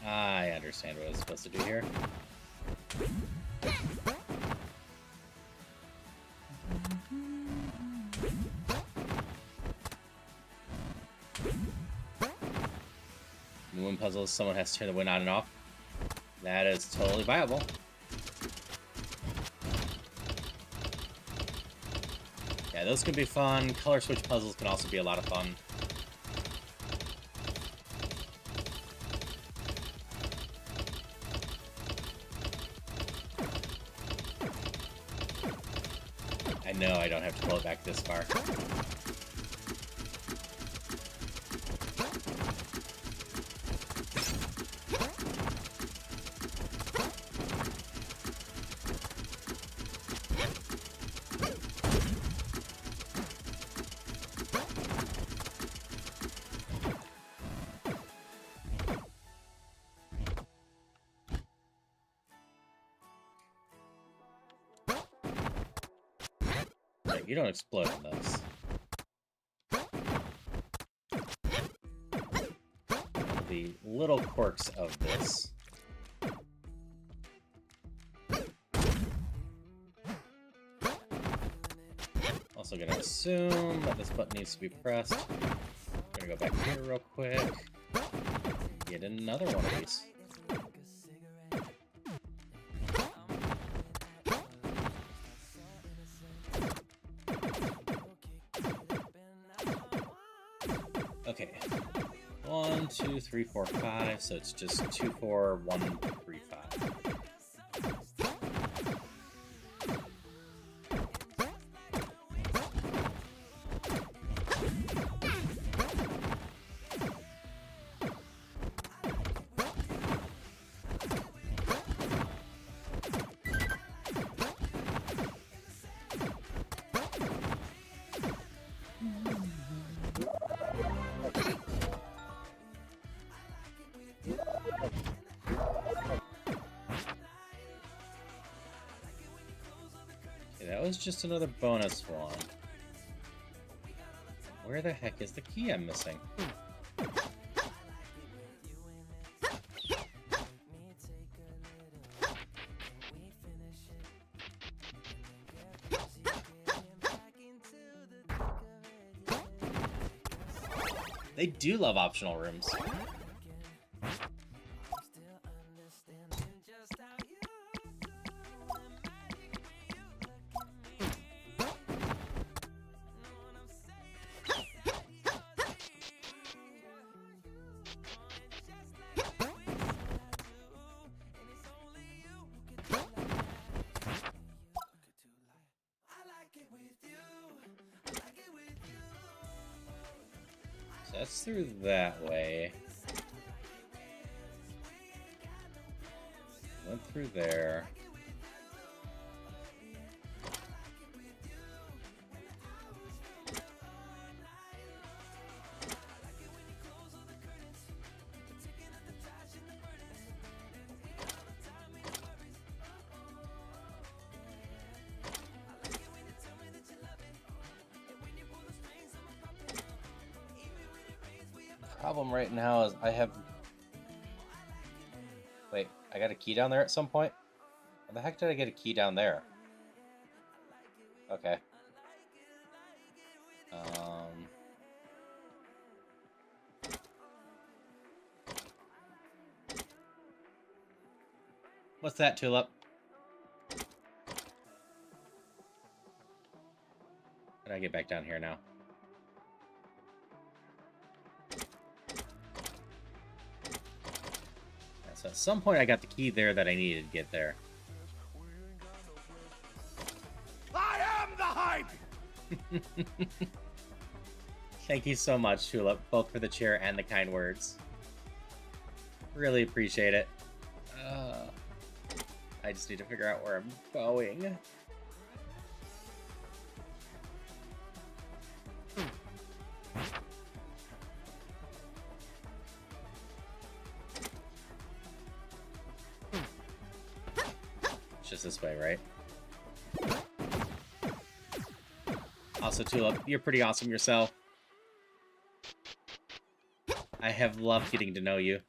I understand what I was supposed to do here. Moon puzzles, someone has to turn the wind on and off. That is totally viable. Yeah, those can be fun. Color switch puzzles can also be a lot of fun. I know I don't have to pull it back this far. You don't explode in those. The little quirks of this. Also gonna assume that this button needs to be pressed. Gonna go back here real quick. Get another one of these. Okay, 1, 2, 3, 4, 5. So it's just 2, 4, 1, 3, 5. was just another bonus one. Where the heck is the key I'm missing? They do love optional rooms. That's through that way. Went through there. Problem right now is I have... Wait, I got a key down there at some point? How the heck did I get a key down there? Okay. What's that, Tulip? How do I get back down here now? So at some point I got the key there that I needed to get there. I am the hype! Thank you so much, Tulip, both for the chair and the kind words. Really appreciate it. I just need to figure out where I'm going. It's just this way, right? Also, Tulip, you're pretty awesome yourself. I have loved getting to know you.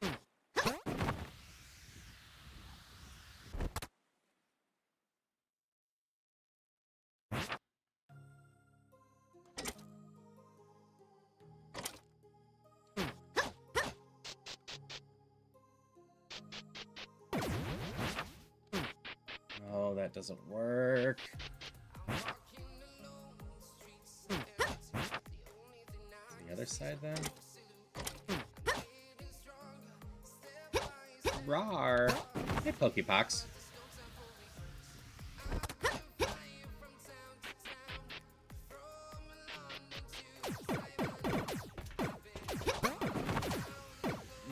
Oh, that doesn't work. The other side, then? Rawr! Hey, Pokepox.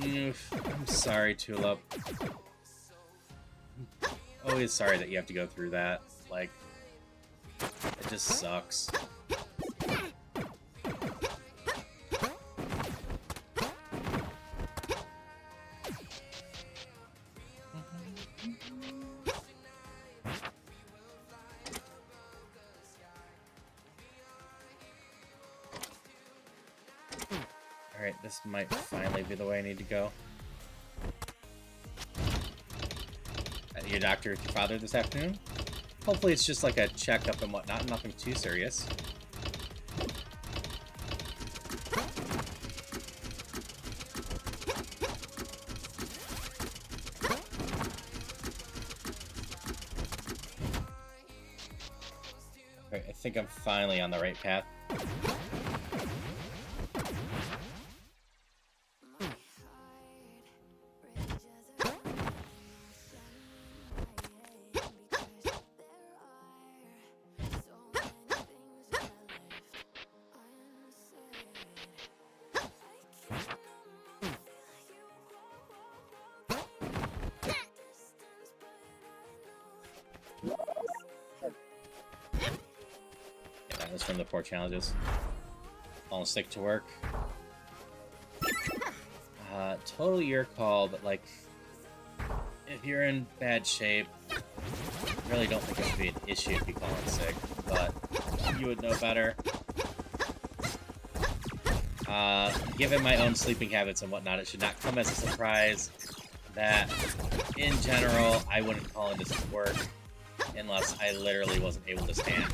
I'm sorry, Tulip. Always sorry that you have to go through that. Like, it just sucks. Alright, this might finally be the way I need to go. At your doctor with your father this afternoon? Hopefully it's just like a checkup and whatnot, nothing too serious. Alright, I think I'm finally on the right path. From the 4 challenges. I'll stick to work. Totally your call, but like, if you're in bad shape, I really don't think it would be an issue if you call in sick. but you would know better. Given my own sleeping habits and whatnot, it should not come as a surprise that, in general, I wouldn't call into work unless I literally wasn't able to stand.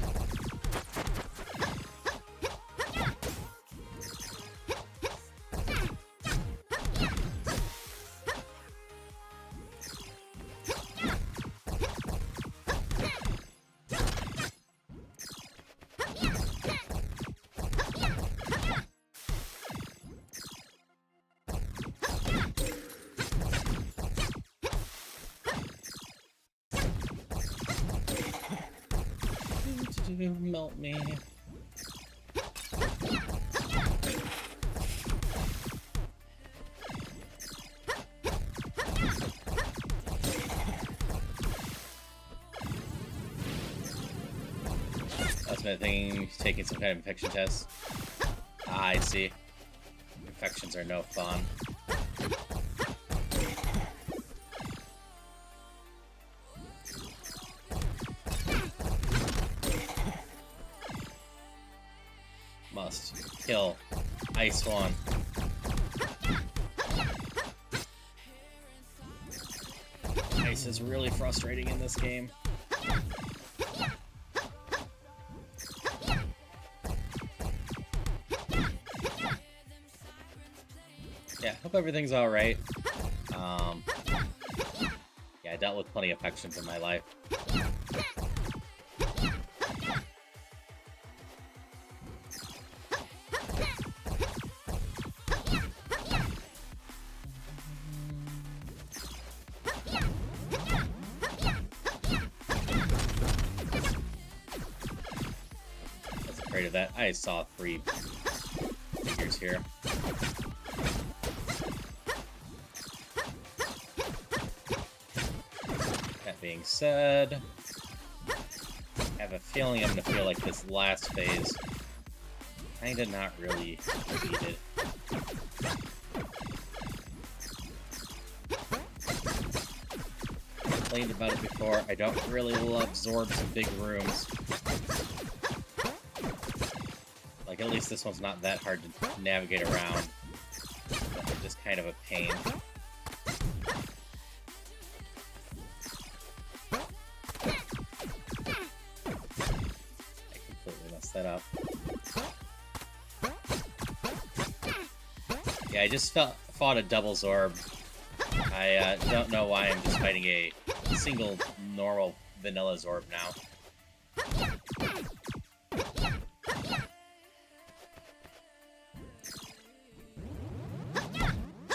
Melt me. That's my thing, taking some kind of infection test. Ah, I see. Infections are no fun. Must kill Ice One. Ice is really frustrating in this game. Yeah, hope everything's alright. Yeah, I dealt with plenty of infections in my life. Afraid of that. I saw 3 figures here. That being said, I have a feeling I'm gonna feel like this last phase kinda not really needed. I complained about it before. I don't really love Zorbs in big rooms. Like, at least this one's not that hard to navigate around. But they're just kind of a pain. I completely messed that up. Yeah, I just fought a double Zorb. I don't know why I'm just fighting a single normal vanilla Zorb now.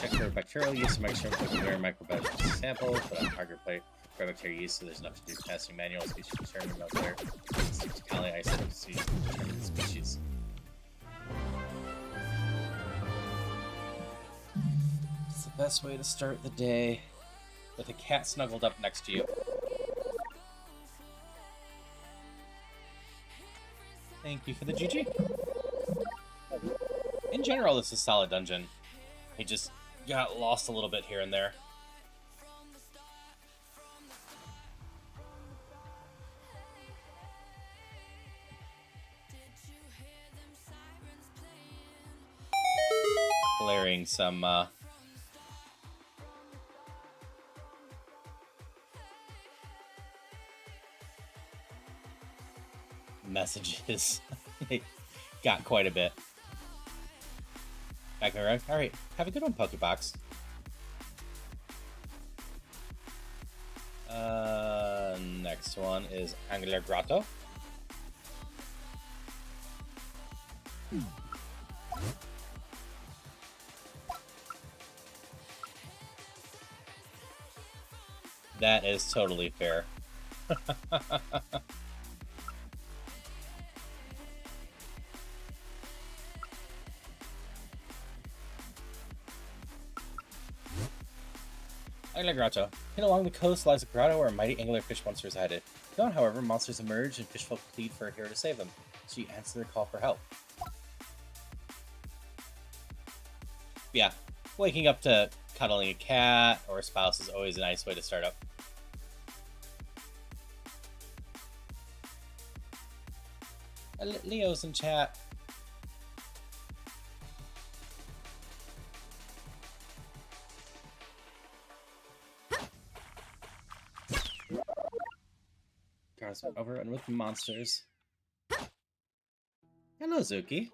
Check for bacterial use, make sure to compare microbiology samples, put on target plate for bacteria use, so there's enough to do testing manual species determine about where stick to Kali isolate to determine the species. It's the best way to start the day with a cat snuggled up next to you. Thank you for the GG. In general, this is a solid dungeon. I just got lost a little bit here and there. Clearing some messages. Got quite a bit. Back around. Alright, have a good one, Pokebox. Next one is Angular Grotto. That is totally fair. Angler Grotto. Hidden along the coast lies a grotto where a mighty anglerfish once resided. Gone, however, monsters emerge and fishfolk plead for a hero to save them, so you answer their call for help. Yeah, waking up to cuddling a cat or a spouse is always a nice way to start up. Leo's in chat. Cars overrun with monsters. Hello, Zuki.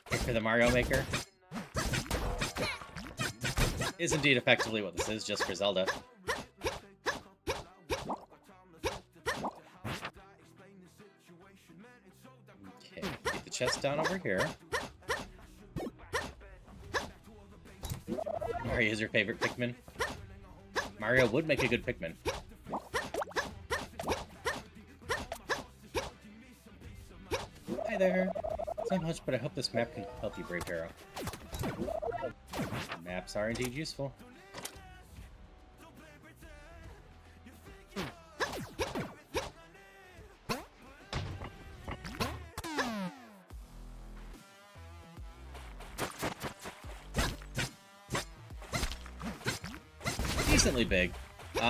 Here for the Mario Maker. Is indeed effectively what this is, just for Zelda. Okay, get the chest down over here. Mario is your favorite Pikmin? Mario would make a good Pikmin. Hi there. It's not much, but I hope this map can help you, Brave Hero. Maps are indeed useful. Decently big.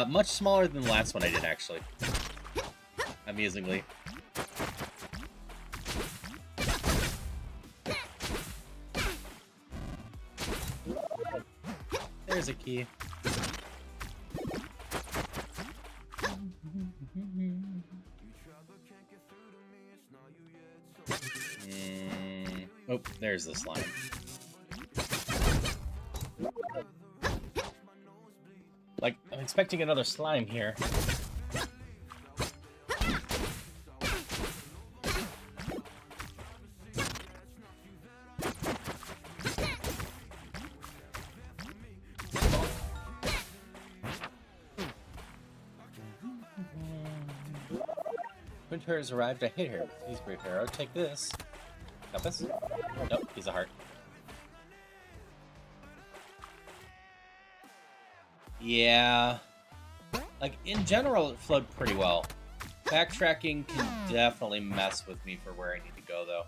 Much smaller than the last one I did, actually. Amusingly. There's a key. Oh, there's the slime. Like, I'm expecting another slime here. Winter has arrived. I hate her. Please, Brave Hero, take this. Compass? Nope, he's a heart. Yeah. Like, in general, it flowed pretty well. Backtracking can definitely mess with me for where I need to go, though.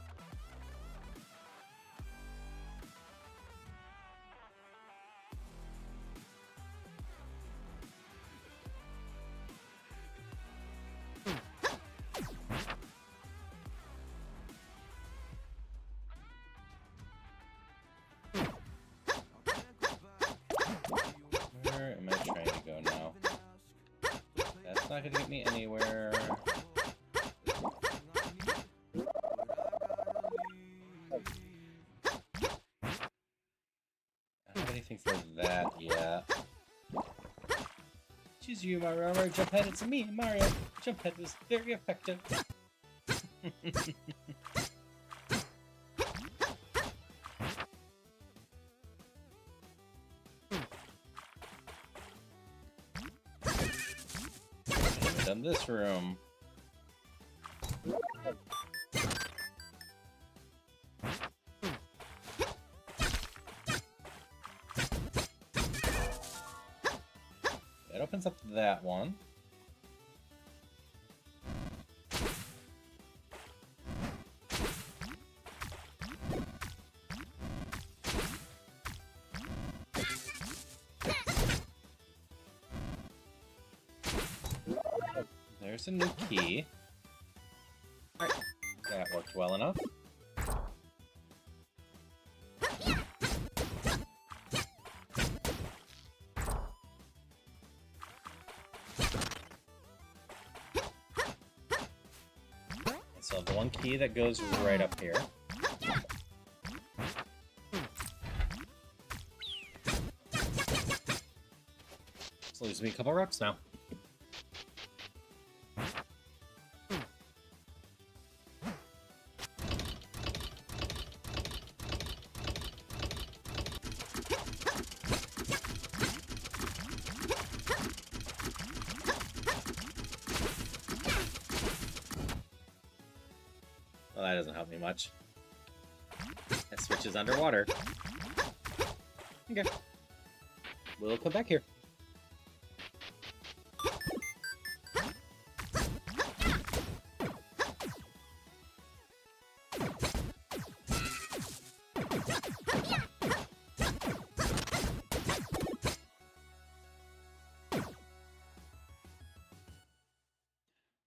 Where am I trying to go now? That's not going to get me anywhere. I don't have anything for that yet. Choose you, Mario. Jump head, it's me, Mario. Jump head was very effective. Done this room. That opens up that one. There's a new key. Alright, that worked well enough. So the one key that goes right up here. This leaves me a couple rocks now. Well, that doesn't help me much. That switch is underwater. Okay. We'll come back here.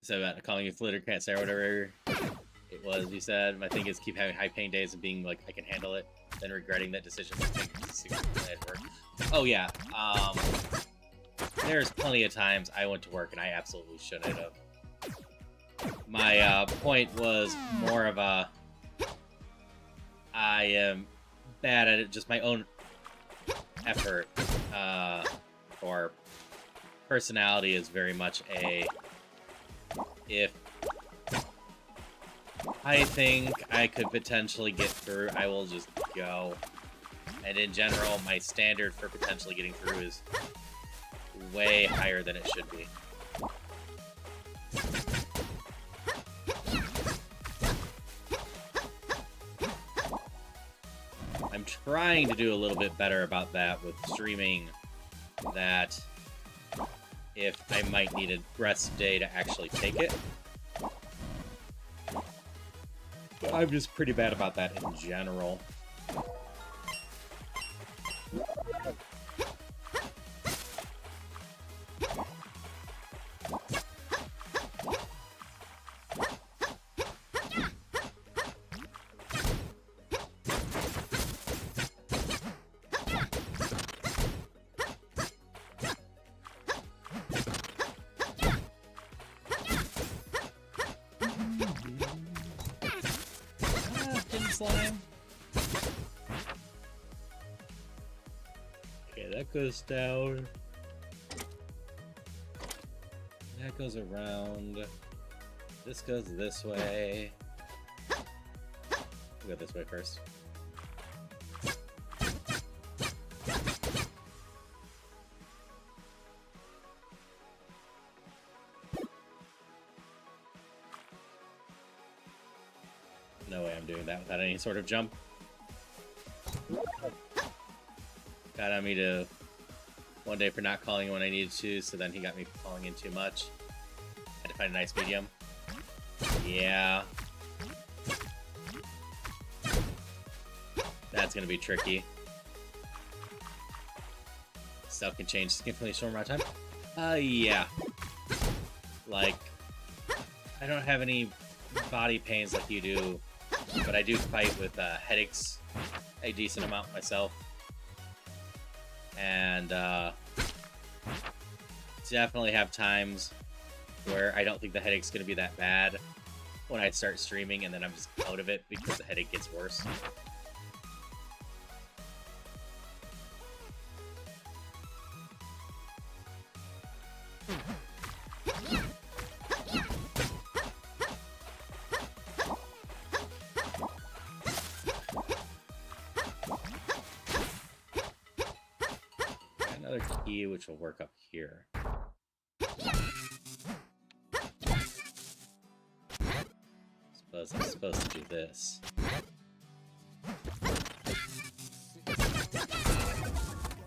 So about calling you flitter cancer or whatever it was you said. My thing is keep having high pain days and being like I can handle it, then regretting that decision. At work. Oh yeah. There's plenty of times I went to work and I absolutely shouldn't have. My point was more of a I am bad at it, just my own effort or personality is very much a if I think I could potentially get through, I will just go. And in general, my standard for potentially getting through is way higher than it should be. I'm trying to do a little bit better about that with streaming, that if I might need a rest day to actually take it. But I'm just pretty bad about that in general. Slime. Okay, that goes down. That goes around. This goes this way. We'll go this way first. No way I'm doing that without any sort of jump. Got on me to one day for not calling when I needed to, so then he got me calling in too much. Had to find a nice medium. Yeah. That's gonna be tricky. Stuff can change significantly short amount of time. Yeah. Like, I don't have any body pains like you do, but I do fight with headaches a decent amount myself. And definitely have times where I don't think the headache's going to be that bad when I start streaming, and then I'm just out of it because the headache gets worse. Another key which will work up here. Suppose I'm supposed to do this.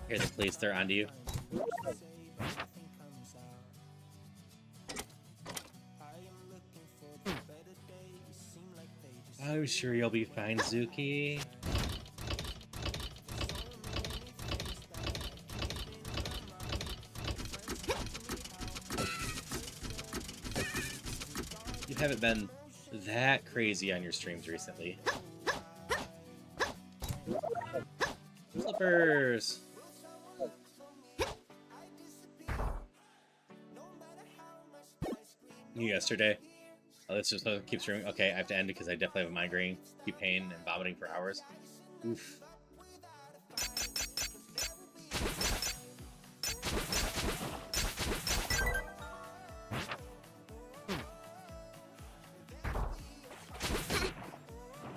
Here, the police, they're onto you. I'm sure you'll be fine, Zuki. You haven't been that crazy on your streams recently. Flippers! Yesterday. Oh, this just keeps streaming. Okay, I have to end it because I definitely have a migraine, deep pain, and vomiting for hours. Oof.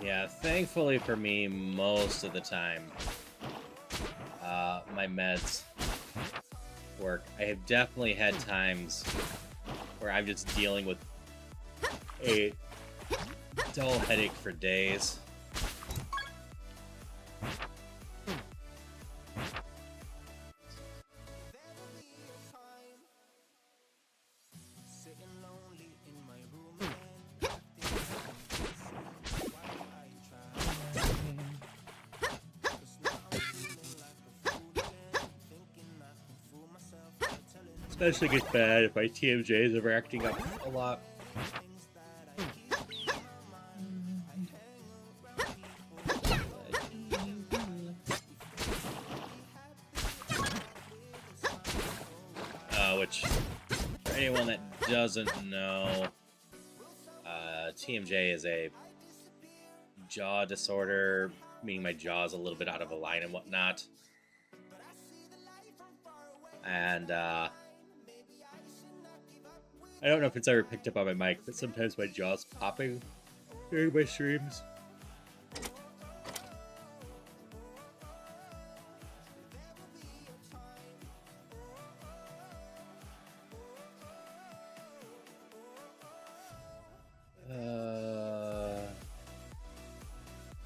Yeah, thankfully for me, most of the time, my meds work. I have definitely had times where I'm just dealing with a dull headache for days. Especially gets bad if my TMJs are acting up a lot. which, for anyone that doesn't know, TMJ is a jaw disorder, meaning my jaw is a little bit out of line and whatnot. And I don't know if it's ever picked up on my mic, but sometimes my jaw's popping during my streams.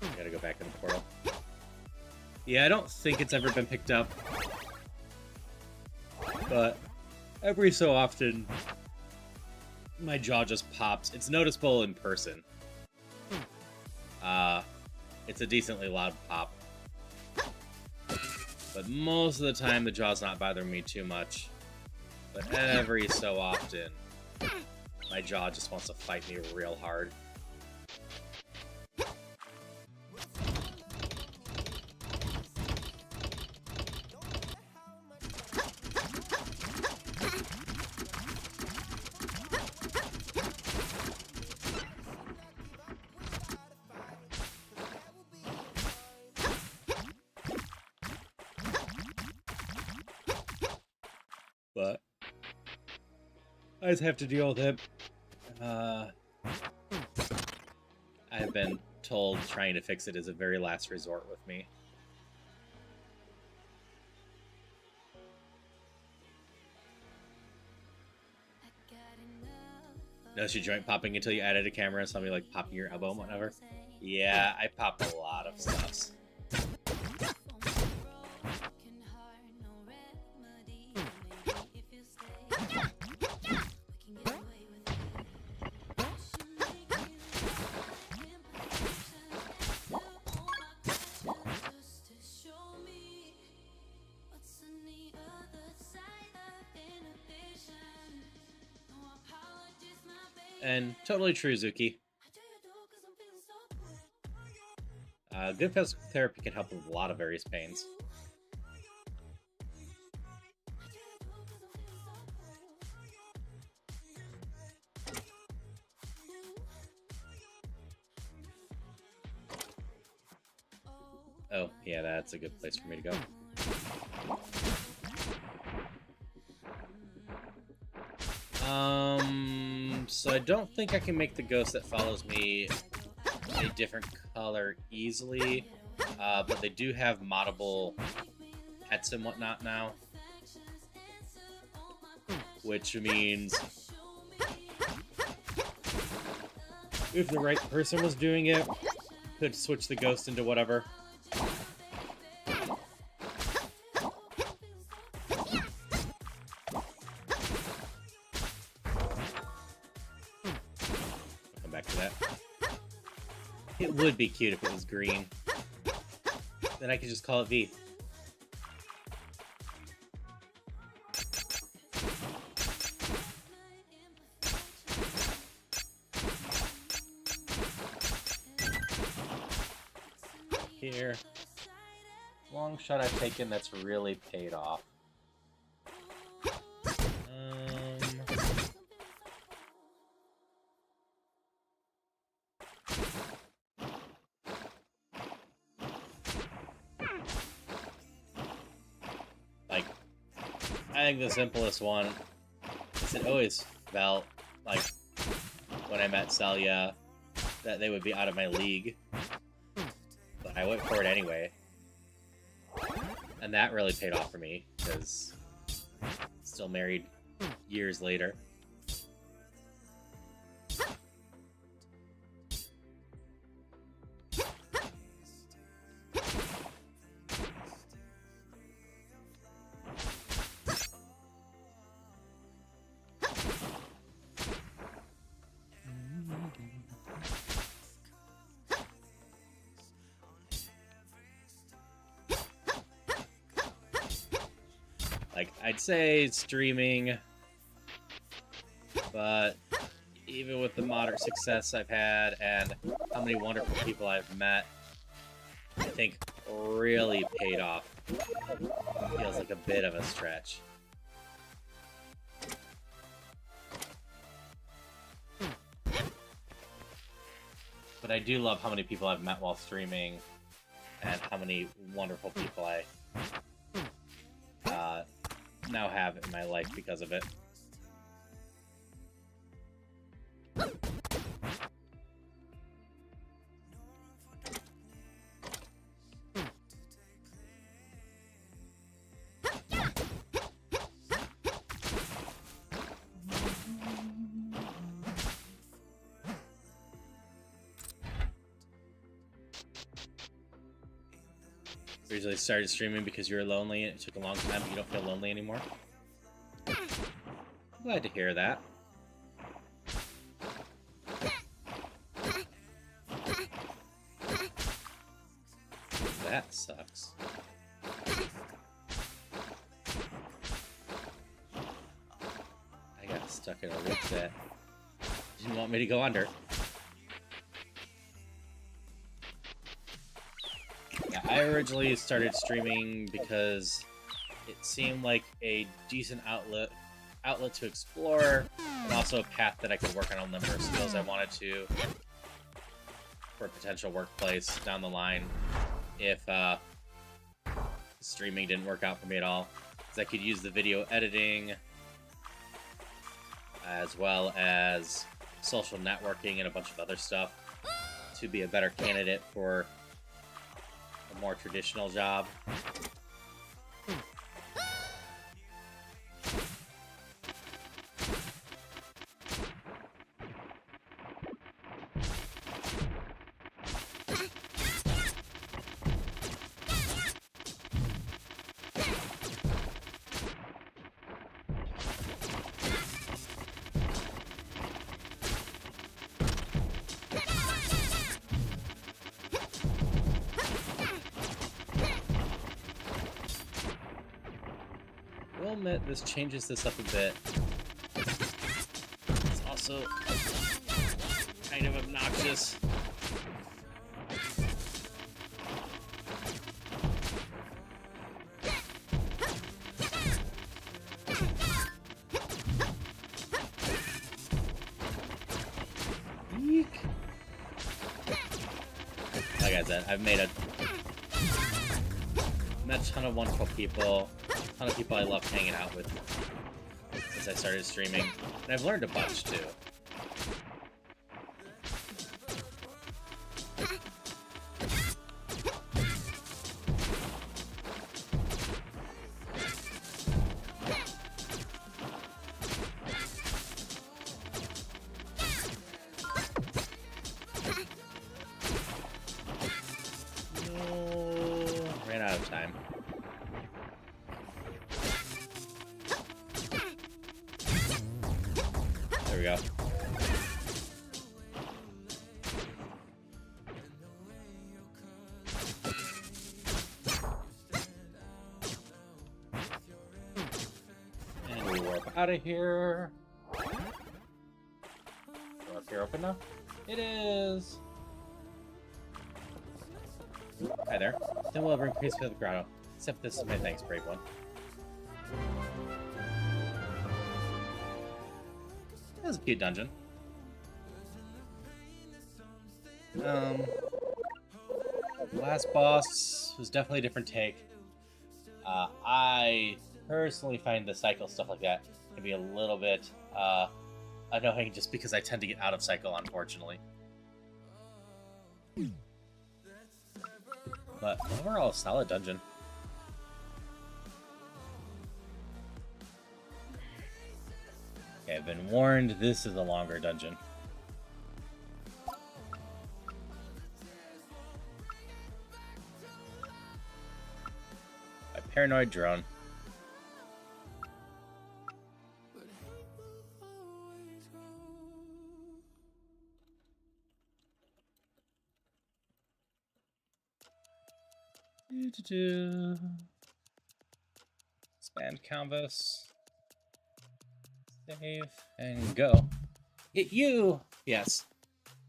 I gotta go back in the portal. Yeah, I don't think it's ever been picked up, but every so often my jaw just pops. It's noticeable in person. It's a decently loud pop, but most of the time the jaw's not bothering me too much. But every so often my jaw just wants to fight me real hard. But I just have to deal with it. I've been told trying to fix it is a very last resort with me. Notice your joint popping until you added a camera, something like popping your elbow and whatever. Yeah, I pop a lot of stuff. And totally true, Zuki. Good physical therapy can help with a lot of various pains. Oh, yeah, that's a good place for me to go. So I don't think I can make the ghost that follows me a different color easily, but they do have moddable pets and whatnot now, which means if the right person was doing it, could switch the ghost into whatever. It would be cute if it was green. Then I could just call it V. Here. Long shot I've taken that's really paid off. I think the simplest one is it always felt like when I met Celia that they would be out of my league, but I went for it anyway, and that really paid off for me because still married years later. Like, I'd say streaming, but even with the moderate success I've had and how many wonderful people I've met, I think really paid off. Feels like a bit of a stretch. But I do love how many people I've met while streaming, and how many wonderful people I now have in my life because of it. Originally started streaming because you were lonely and it took a long time, but you don't feel lonely anymore. Glad to hear that. That sucks. I got stuck in a loop that didn't want me to go under. Yeah, I originally started streaming because it seemed like a decent outlet to explore, and also a path that I could work on the number of skills I wanted to for a potential workplace down the line if streaming didn't work out for me at all. Because I could use the video editing as well as social networking and a bunch of other stuff to be a better candidate for a more traditional job. I will admit this changes this up a bit. It's also kind of obnoxious. Eek. Like I said, I've met a ton of wonderful people. A ton of people I love hanging out with since I started streaming, and I've learned a bunch too. No, ran out of time. There we go. And we warp out of here. Door up here open now? It is! Hi there. Then we'll have room increase for the grotto. Except this is my thanks, brave one. That was a cute dungeon. Last boss was definitely a different take. I personally find the cycle stuff like that can be a little bit annoying just because I tend to get out of cycle, unfortunately. But overall, solid dungeon. Okay, I've been warned, this is a longer dungeon. A paranoid drone. Expand canvas. Save and go. Hit you! Yes.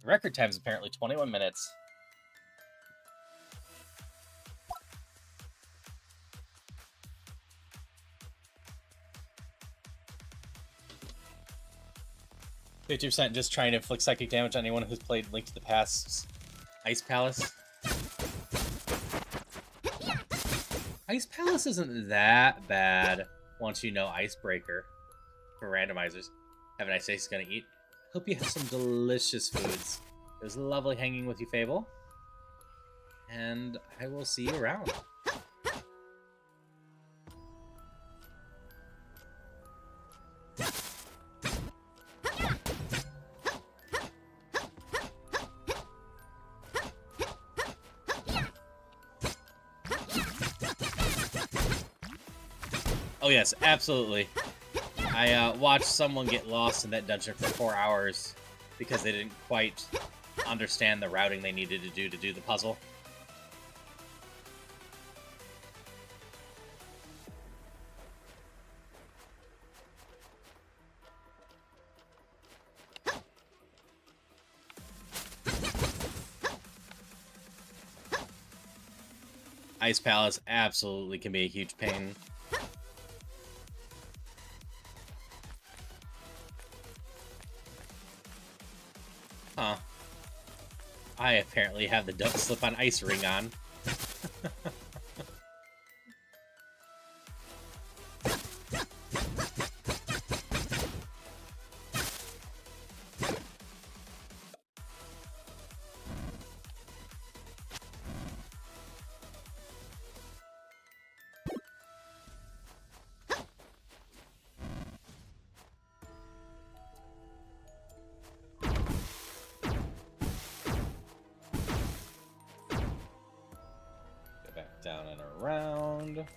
The record time is apparently 21 minutes. 50% just trying to inflict psychic damage on anyone who's played Link to the Past Ice Palace. Ice Palace isn't that bad once you know Icebreaker for randomizers. Have a nice day, he's gonna eat. Hope you have some delicious foods. It was lovely hanging with you, Fable. And I will see you around. Oh yes, absolutely. I watched someone get lost in that dungeon for 4 hours because they didn't quite understand the routing they needed to do the puzzle. Ice Palace absolutely can be a huge pain. Huh. I apparently have the Don't Slip on Ice ring on. Down and around.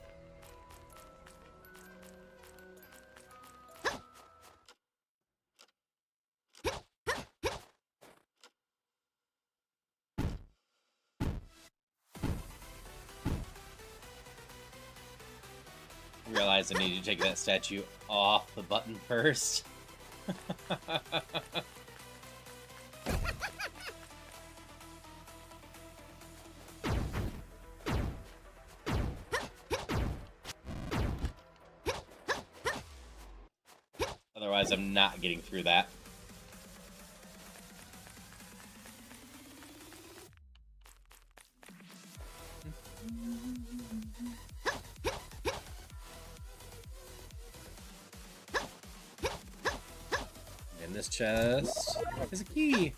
Realize I need to take that statue off the button first. Otherwise, I'm not getting through that. In this chest is a key.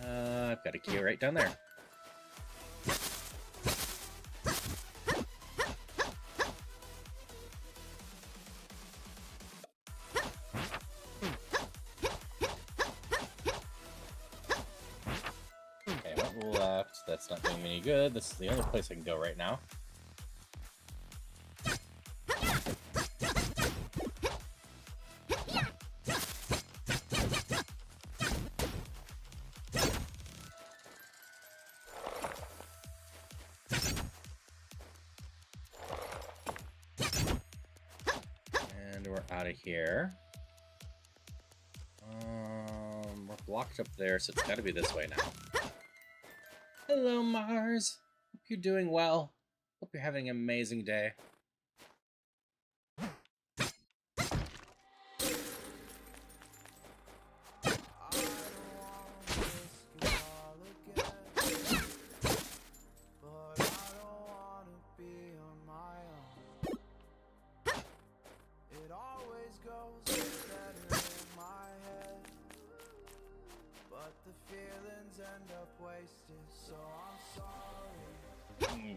I've got a key right down there. That's not doing me any good. This is the only place I can go right now. And we're out of here. We're blocked up there, so it's got to be this way now. Hello, Mars. Hope you're doing well. Hope you're having an amazing day.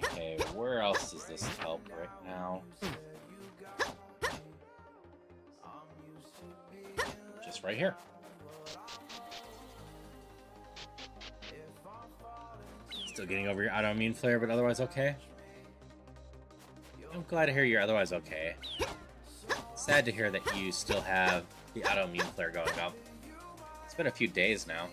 Okay, where else does this help right now? Just right here. Still getting over your autoimmune flare, but otherwise okay? I'm glad to hear you're otherwise okay. Sad to hear that you still have the autoimmune flare going up. It's been a few days now.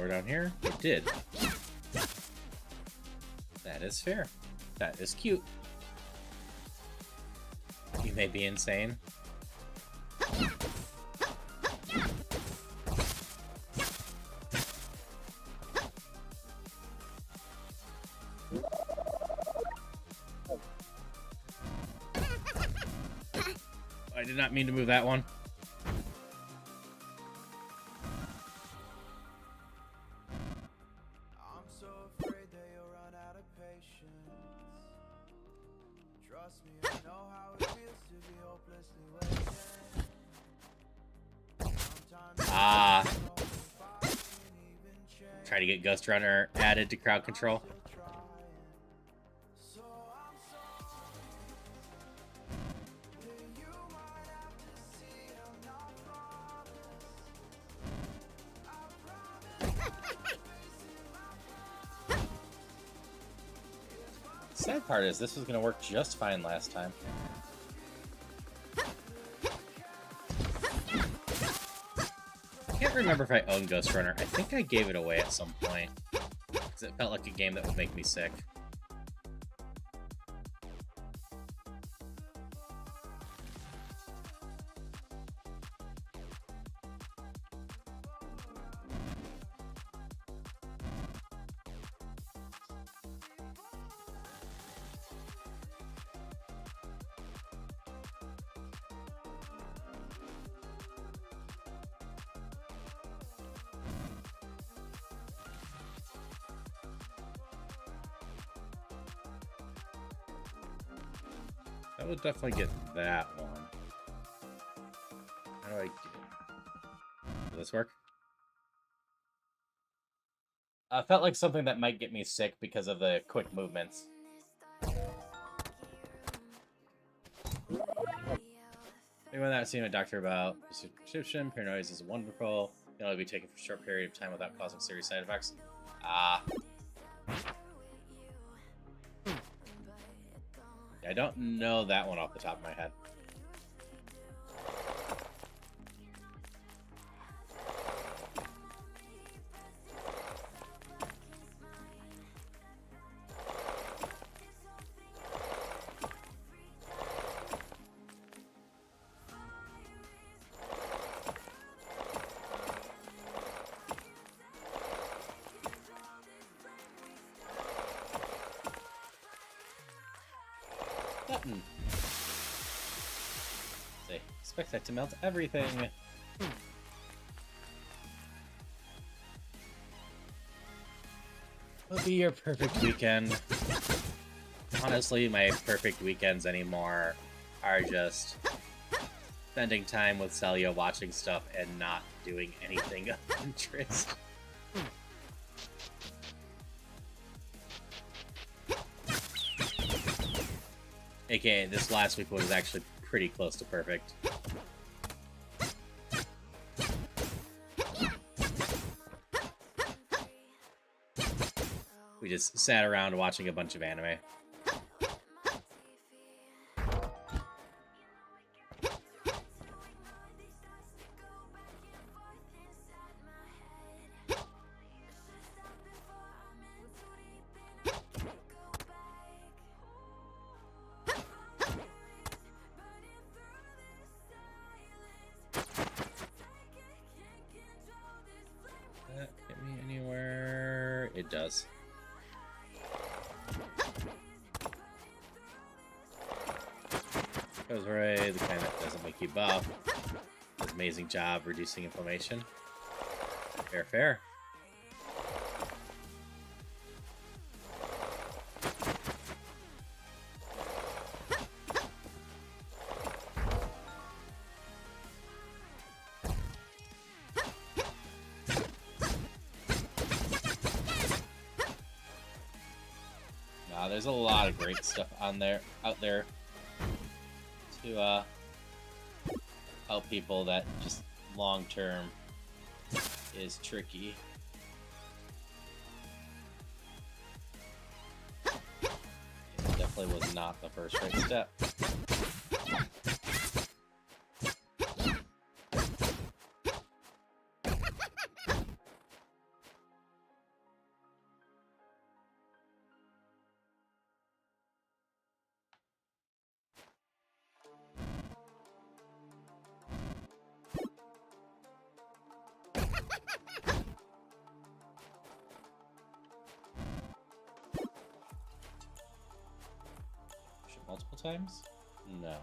over down here? It did. That is fair. That is cute. You may be insane. I did not mean to move that one. I'm so afraid that you'll run out of patience. Trust me, I know how it feels to be hopelessly waiting. Sometimes Try to get Ghost Runner added to crowd control. Sad part is this was going to work just fine last time. I can't remember if I own Ghost Runner. I think I gave it away at some point because it felt like a game that would make me sick. That would definitely get that one. How do I get it? Does this work? I felt like something that might get me sick because of the quick movements. Anyone that seen a doctor about prescription, paranoia is wonderful. It can only be taken for a short period of time without causing serious side effects. Ah. I don't know that one off the top of my head. Button. They expect that to melt everything. Will be your perfect weekend. Honestly, my perfect weekends anymore are just spending time with Celia, watching stuff, and not doing anything of interest. AKA, this last week was actually pretty close to perfect. We just sat around watching a bunch of anime. That get me anywhere? It does. Goes right, the kind that doesn't make you buff. Does an amazing job reducing inflammation. Fair, fair. There's a lot of great stuff out there to help people that just long term is tricky. It definitely was not the first right step. multiple times? No.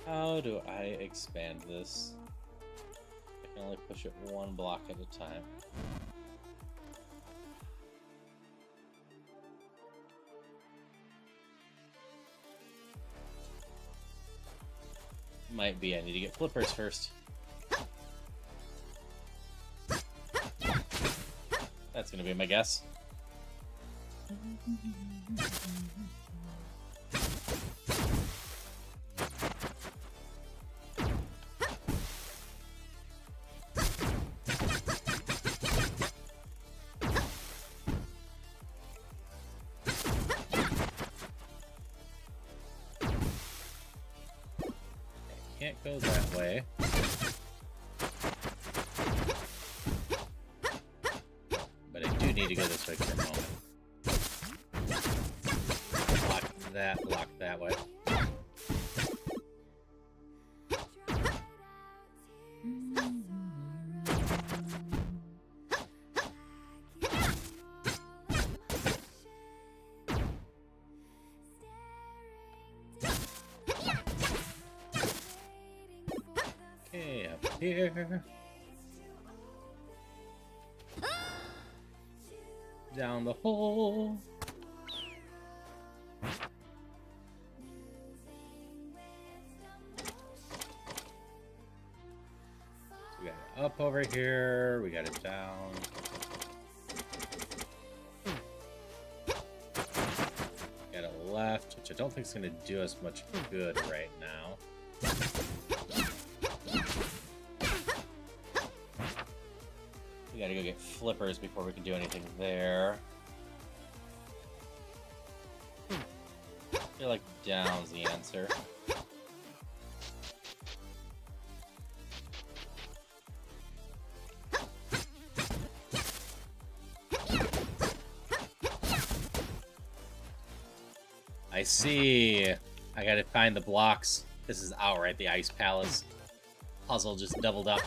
How do I expand this? I can only push it one block at a time. Might be I need to get flippers first. That's gonna be my guess. Can't go that way. But I do need to go this way for a moment. Block that way. Okay, up here. Down the hole. So we got it up over here, we got it down. Got it left, which I don't think is going to do us much good right now. We gotta go get flippers before we can do anything there. I feel like down's the answer. I see. I gotta find the blocks. This is outright the Ice Palace. Puzzle just doubled up.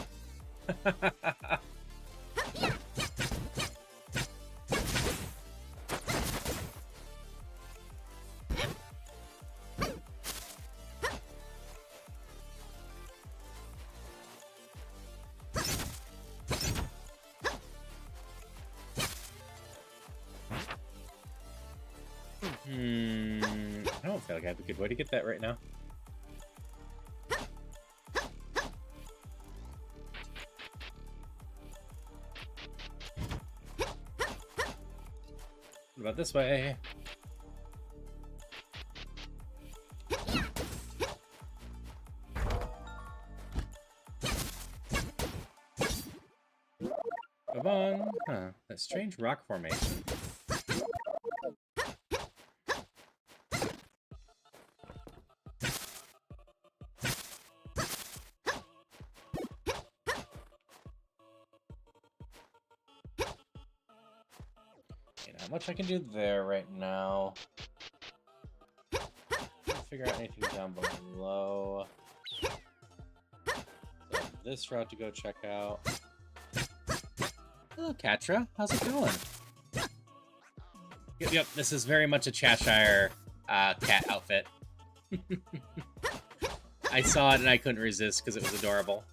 I don't feel like I have a good way to get that right now. What about this way? Come on. Huh. That strange rock formation. Not much I can do there right now. Can't figure out anything down below. So this route to go check out. Hello, Katra. How's it going? Yep, this is very much a Cheshire cat outfit. I saw it and I couldn't resist because it was adorable.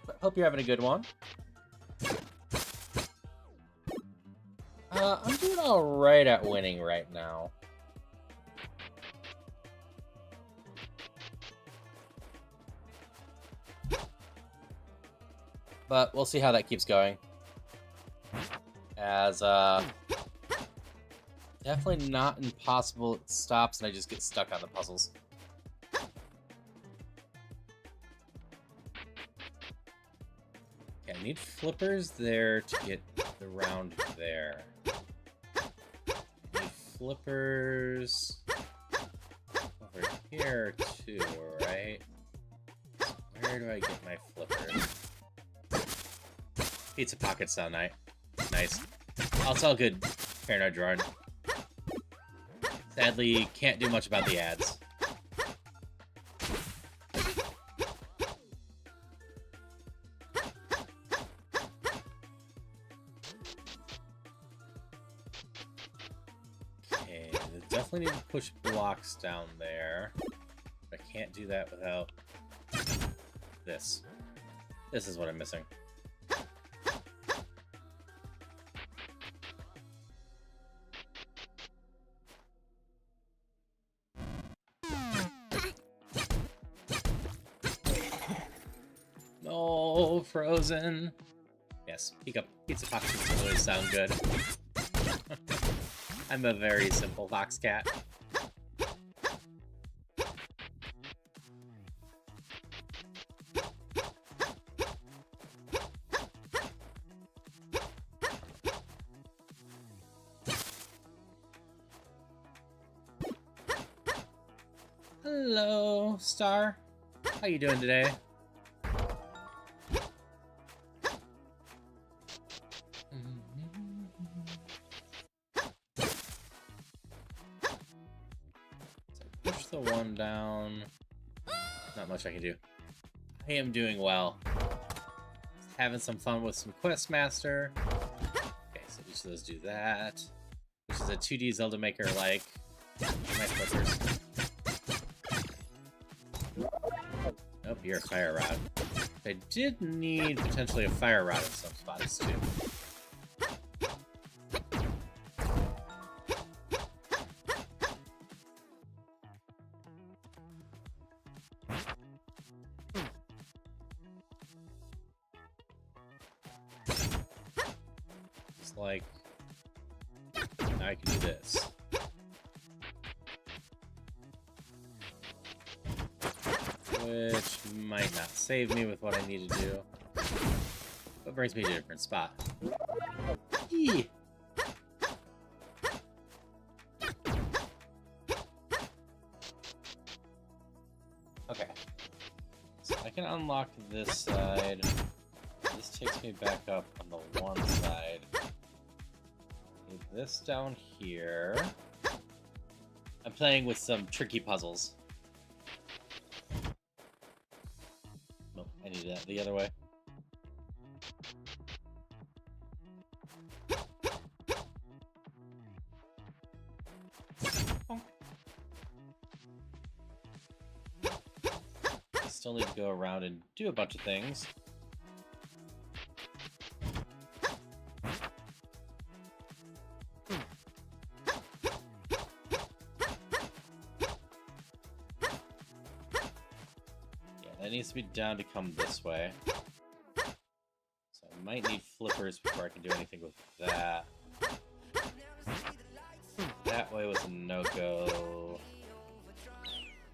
But hope you're having a good one. I'm doing alright at winning right now. But we'll see how that keeps going. As, definitely not impossible it stops and I just get stuck on the puzzles. Okay, I need flippers there to get the round there. Flippers over here too, right? Where do I get my flippers? Pizza pockets sound nice. Also, all good. Paranoid drawing. Sadly, can't do much about the ads. Okay, definitely need to push blocks down there. I can't do that without this. This is what I'm missing. No, Frozen. Yes, pizza pockets always sound good. I'm a very simple fox cat. Hello, Star. How you doing today? So push the one down. Not much I can do. I am doing well. Just having some fun with some Questmaster. Okay, so each of those do that. Which is a 2D Zelda maker like. My flippers. Nope, you're a fire rod. I did need potentially a fire rod in some spots too. It's like now I can do this. Which might not save me with what I need to do. But brings me to a different spot. Eee! Okay. So I can unlock this side. This takes me back up on the one side. Need this down here. I'm playing with some tricky puzzles. I need that the other way. I still need to go around and do a bunch of things. That needs to be down to come this way. So I might need flippers before I can do anything with that. That way was a no-go.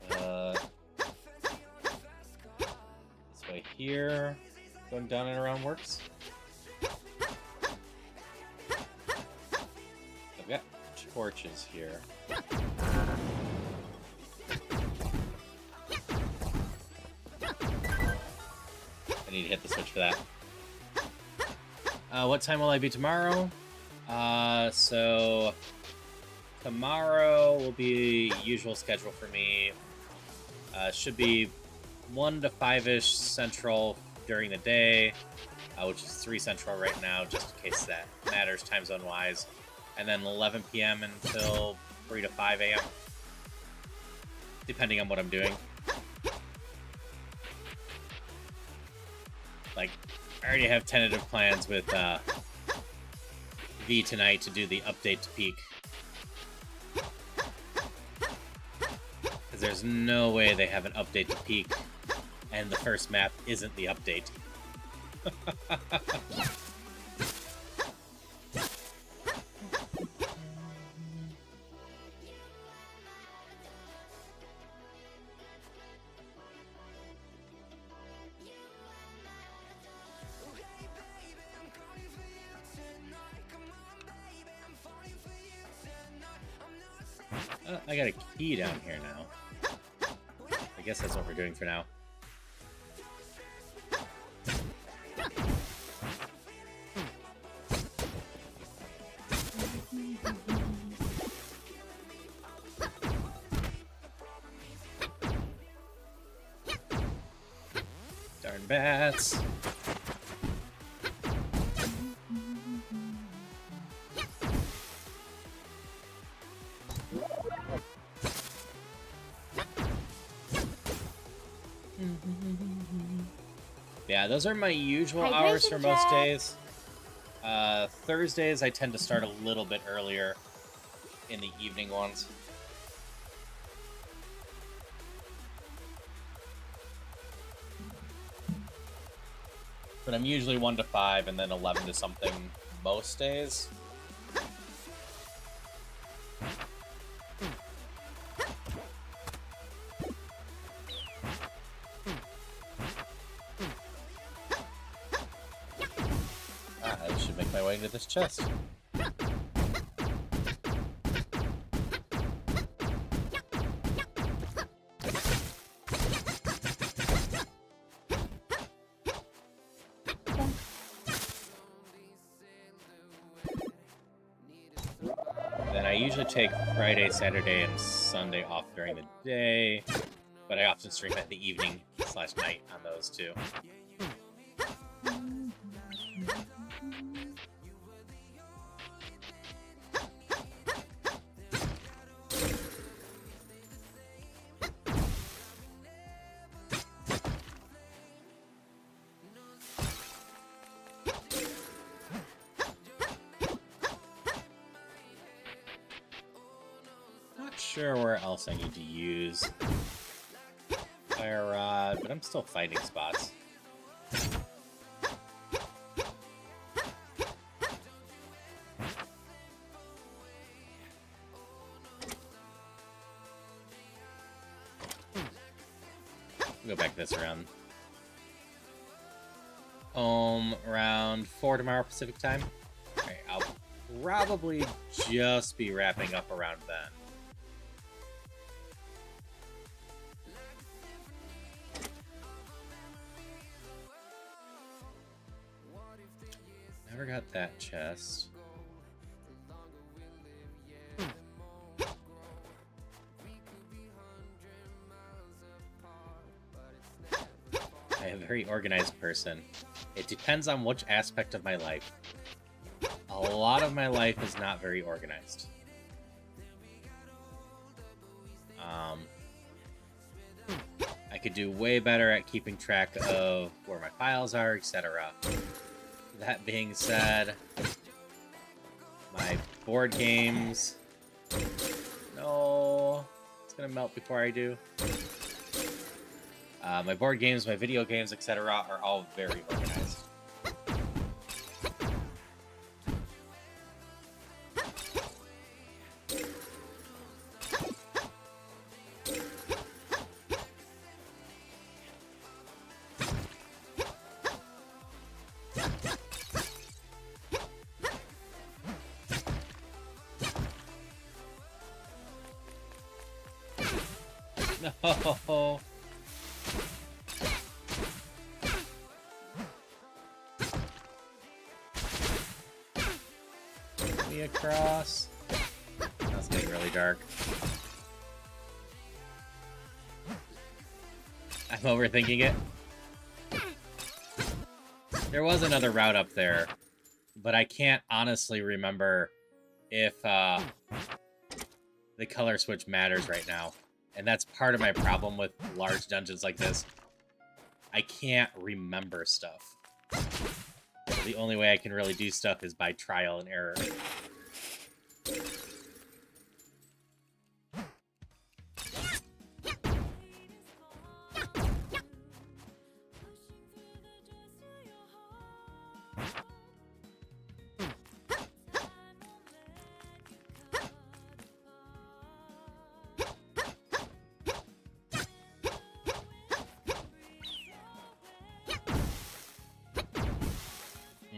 This way here. Going down and around works. I've got torches here. I need to hit the switch for that. What time will I be tomorrow? So tomorrow will be usual schedule for me. Should be 1 to 5-ish Central during the day, which is 3 Central right now, just in case that matters time zone wise. And then 11 p.m. until 3 to 5 a.m. depending on what I'm doing. Like, I already have tentative plans with V tonight to do the update to Peak. Because there's no way they have an update to Peak, and the first map isn't the update. I got a key down here now. I guess that's what we're doing for now. bats. Yeah, those are my usual hours for most days. Thursdays I tend to start a little bit earlier in the evening ones. But I'm usually 1 to 5 and then 11 to something most days. I should make my way into this chest. Then I usually take Friday, Saturday, and Sunday off during the day, but I often stream at the evening/night on those too. Sure where else I need to use Fire Rod, but I'm still fighting spots. Go back this round. Around 4 tomorrow Pacific time. Alright, I'll probably just be wrapping up around then. Never got that chest. I'm a very organized person. It depends on which aspect of my life. A lot of my life is not very organized. I could do way better at keeping track of where my files are, etc. That being said, my board games... No, it's gonna melt before I do. My board games, my video games, etc. are all very organized. No. Me across. That's getting really dark. I'm overthinking it. There was another route up there, but I can't honestly remember if the color switch matters right now. And that's part of my problem with large dungeons like this. I can't remember stuff. So the only way I can really do stuff is by trial and error.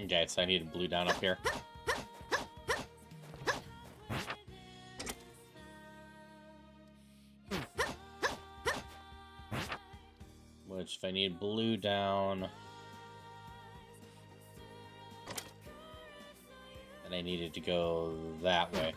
Okay, so I need a blue down up here. Which, if I need blue down, then I needed to go that way.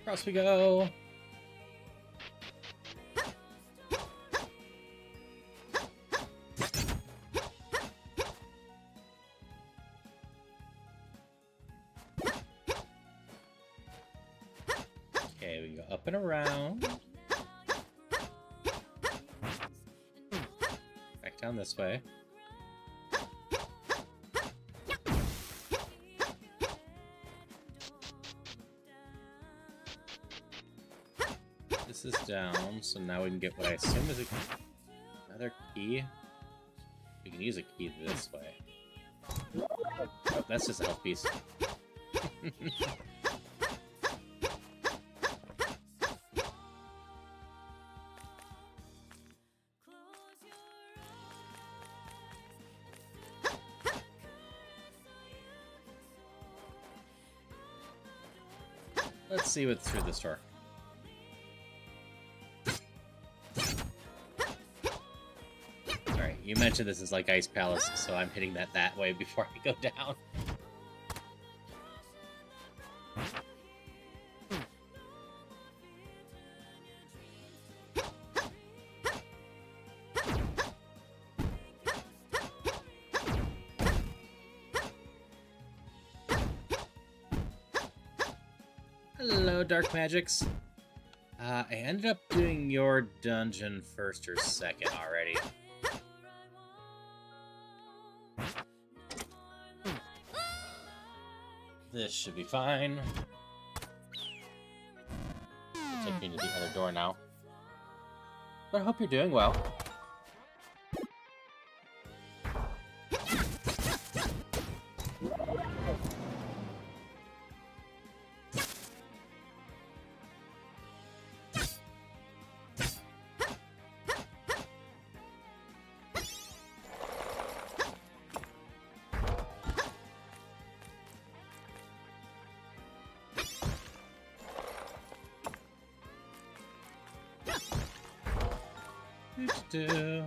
Across we go. Okay, we go up and around. Back down this way. This is down, so now we can get what I assume is another key. We can use a key this way. Oh, that's just a health piece. Let's see what's through this door. Alright, you mentioned this is like Ice Palace, so I'm hitting that way before I go down. Hello, Dark Magics. I ended up doing your dungeon first or second already. This should be fine. I'll take me to the other door now. But I hope you're doing well. So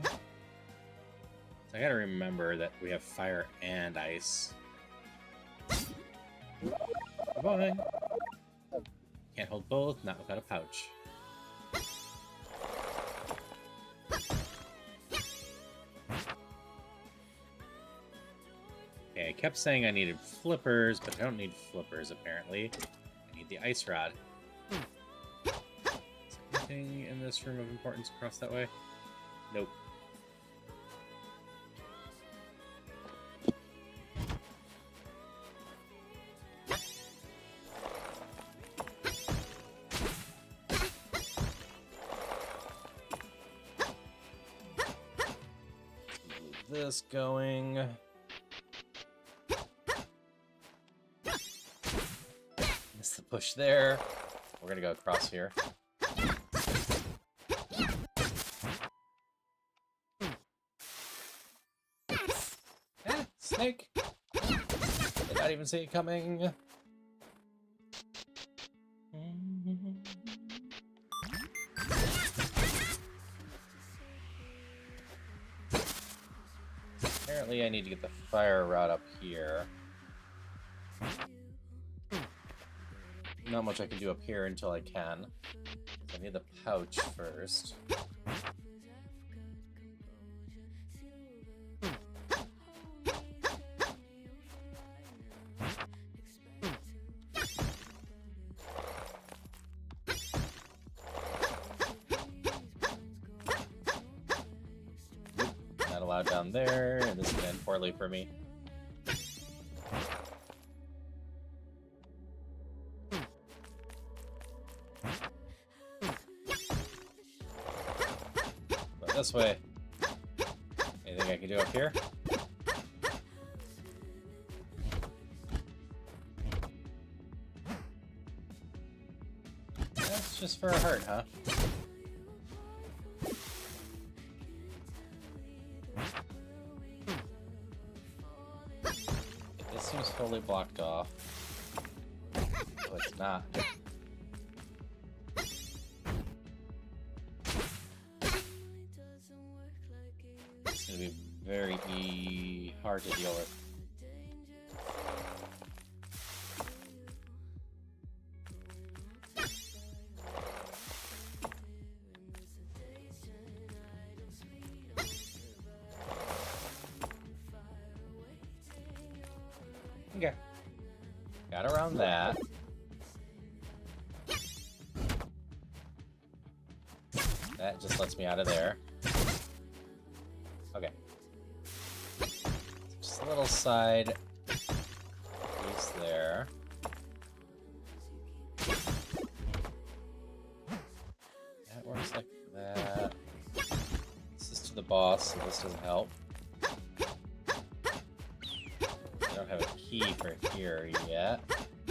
I gotta remember that we have fire and ice. Bye-bye. Can't hold both, not without a pouch. Okay, I kept saying I needed flippers, but I don't need flippers apparently. I need the ice rod. Is there anything in this room of importance across that way? Nope. Move this going. Miss the push there. We're gonna go across here. Snake! Did not even see it coming. Apparently I need to get the fire rod up here. Not much I can do up here until I can. I need the pouch first. Not allowed down there, and this is gonna end poorly for me. But this way. Anything I can do up here? That's just for a heart, huh? This seems fully blocked off. Oh, it's not. It's gonna be very hard to deal with. Okay. Got around that. That just lets me out of there. Okay. Just a little side piece there. That works like that. This is to the boss, so this doesn't help. I don't have a key for here yet. I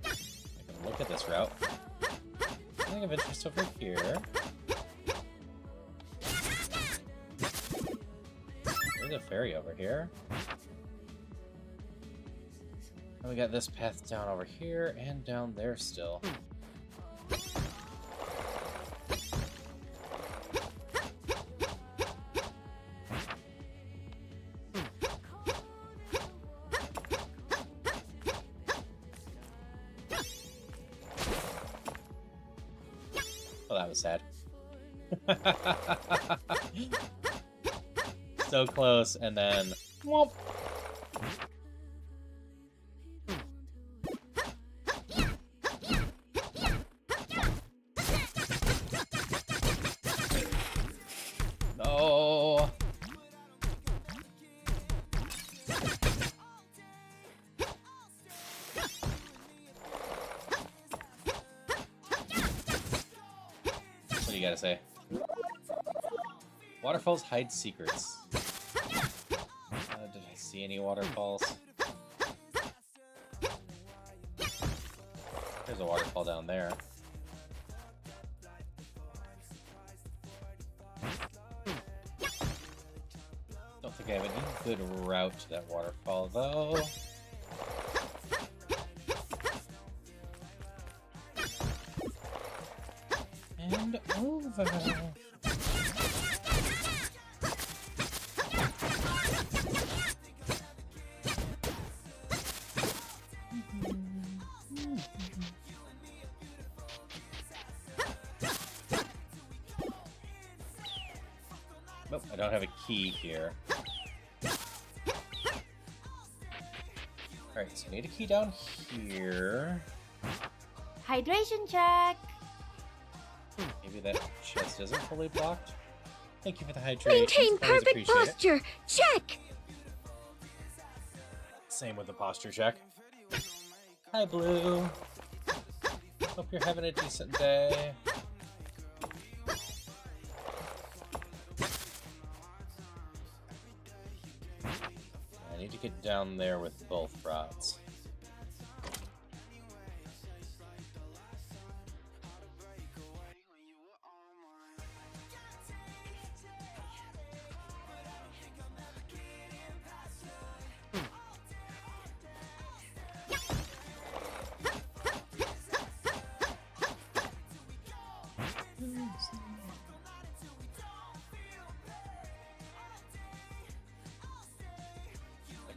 can look at this route. Something of interest over here. There's a ferry over here. And we got this path down over here and down there still. Oh, that was sad. So close, and then whoop. No. What do you gotta say? Waterfalls hide secrets. Did I see any waterfalls? There's a waterfall down there. Don't think I have any good route to that waterfall, though. And over. Nope, I don't have a key here. Alright, so I need a key down here. Hydration check. Maybe that chest isn't fully blocked. Thank you for the hydration. Maintain Always perfect appreciate it. posture. Check. Same with the posture check. Hi, Blue. Hope you're having a decent day. I need to get down there with both rods.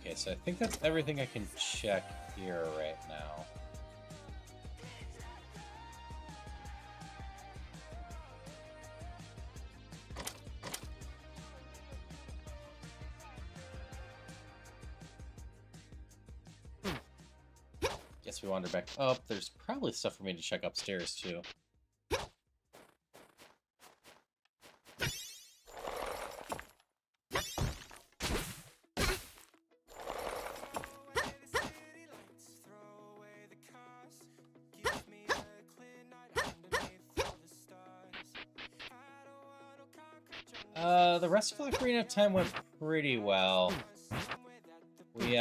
Okay, so I think that's everything I can check here right now. Guess we wander back up. There's probably stuff for me to check upstairs too. The rest of Ocarina of Time went pretty well. We,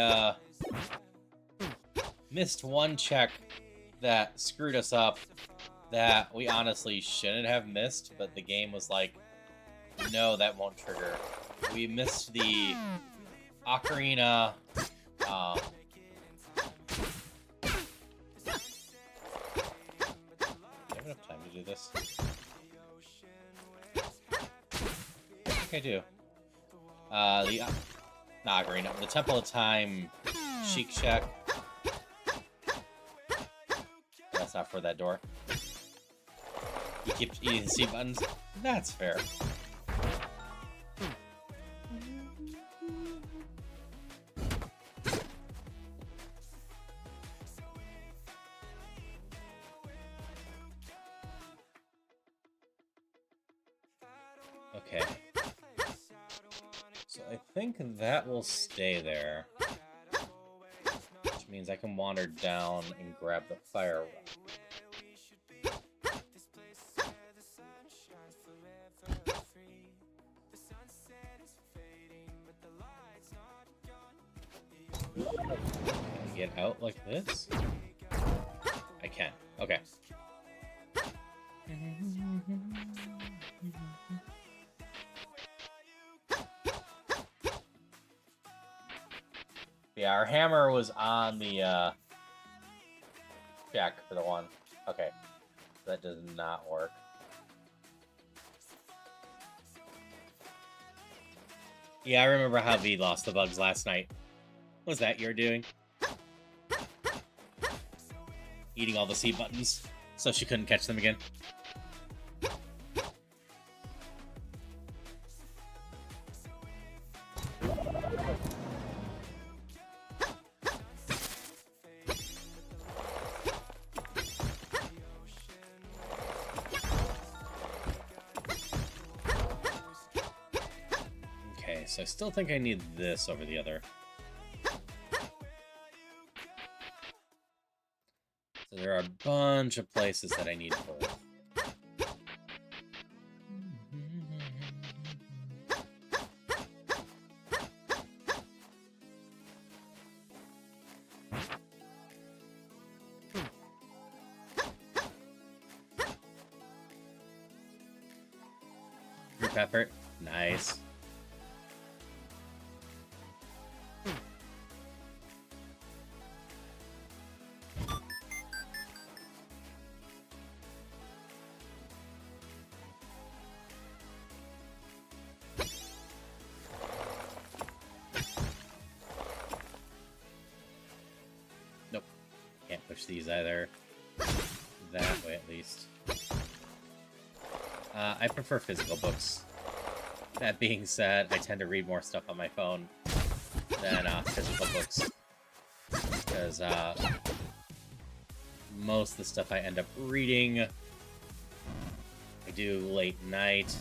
missed one check that screwed us up that we honestly shouldn't have missed, but the game was like, no, that won't trigger. We missed the Ocarina, I have enough time to do this. think I do. Not Ocarina. The Temple of Time Chic Shack. That's not for that door. You keep eating the C buttons. That's fair. Okay. So I think that will stay there. Which means I can wander down and grab the fire rock. Can I get out like this? I can. Okay. Yeah, our hammer was on the jack for the one. Okay. That does not work. Yeah, I remember how V lost the bugs last night. Was that your doing? Eating all the C buttons so she couldn't catch them again. Okay, so I still think I need this over the other. So there are a bunch of places that I need both. Group effort. Nice. Nope. Can't push these either. That way, at least. I prefer physical books. That being said, I tend to read more stuff on my phone than physical books. Because most of the stuff I end up reading, I do late night.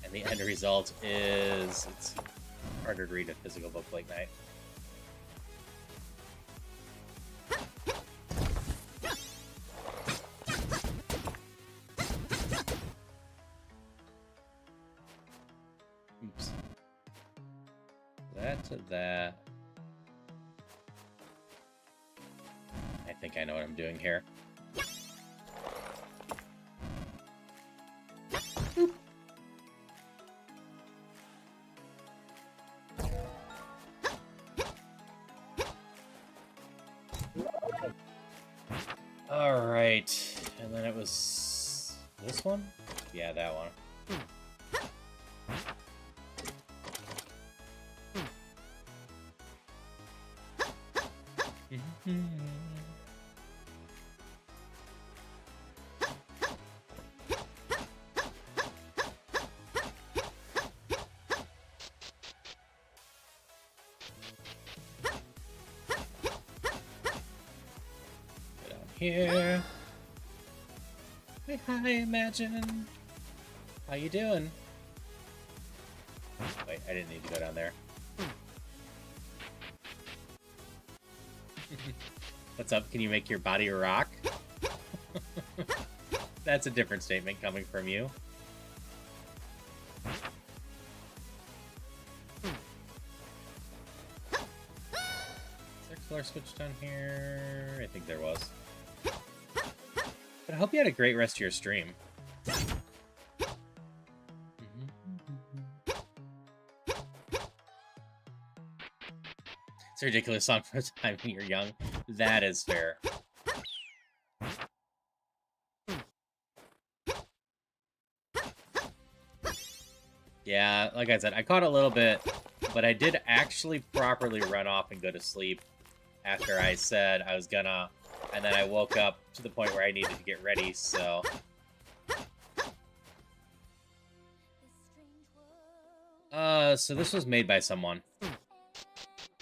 And the end result is it's harder to read a physical book late night. Oops. That to that. I think I know what I'm doing here. Boop. All right, and then it was this one? Yeah, that one. Here. Hey, hi, Imagine. How you doing? Wait, I didn't need to go down there. What's up? Can you make your body rock? That's a different statement coming from you. Is there a color switch down here? I think there was. But I hope you had a great rest of your stream. It's a ridiculous song for a time when you're young. That is fair. Yeah, like I said, I caught a little bit, but I did actually properly run off and go to sleep after I said I was gonna, and then I woke up to the point where I needed to get ready, so... So this was made by someone.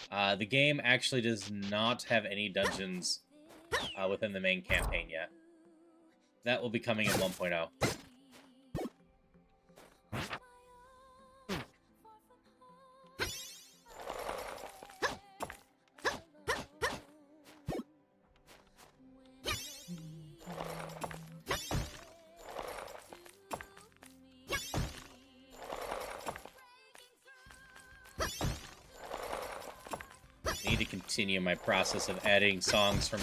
The game actually does not have any dungeons within the main campaign yet. That will be coming in 1.0. Need to continue my process of adding songs from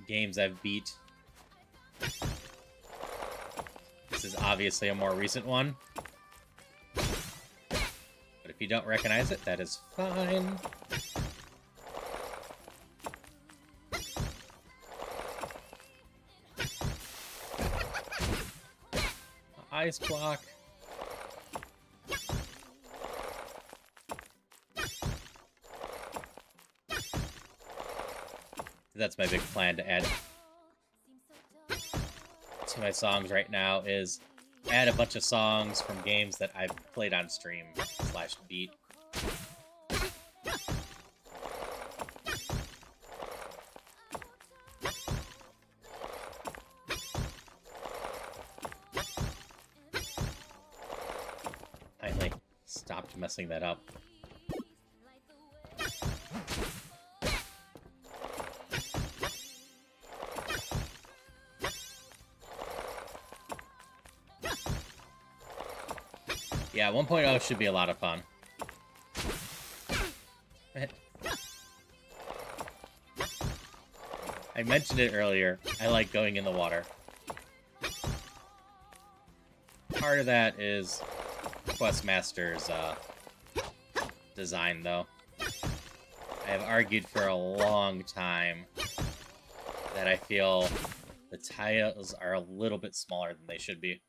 games I've beat. This is obviously a more recent one. But if you don't recognize it, that is fine. Ice block. That's my big plan to add to my songs right now, is add a bunch of songs from games that I've played on stream / beat. Finally stopped messing that up. Yeah, 1.0 should be a lot of fun. I mentioned it earlier. I like going in the water. Part of that is Questmaster's design, though. I have argued for a long time that I feel the tiles are a little bit smaller than they should be.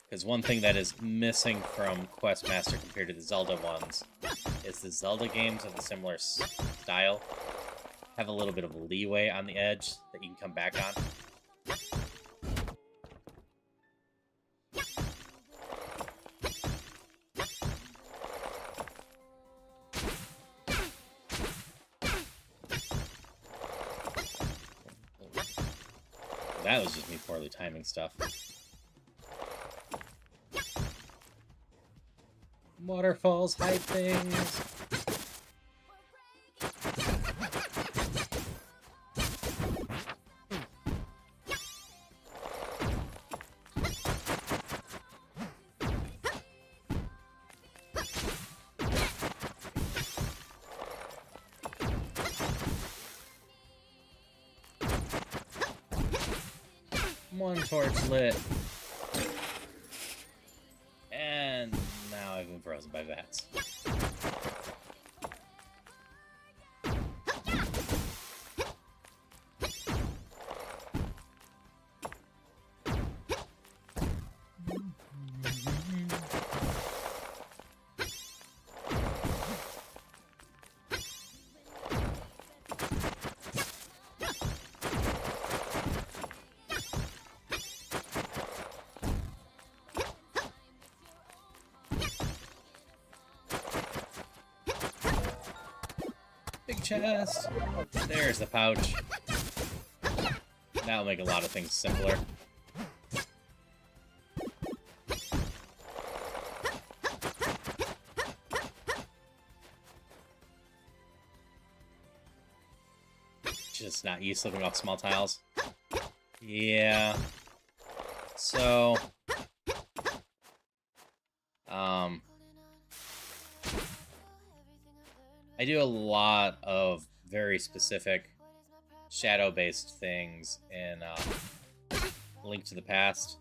Because one thing that is missing from Questmaster compared to the Zelda ones is the Zelda games of a similar style have a little bit of leeway on the edge that you can come back on. That was just me poorly timing stuff. Waterfalls, hide things. One torch lit. And now I've been frozen by bats. Big chest. There's the pouch. That'll make a lot of things simpler. Just not used to living off small tiles. Yeah. So... I do a lot of very specific shadow-based things in Link to the Past.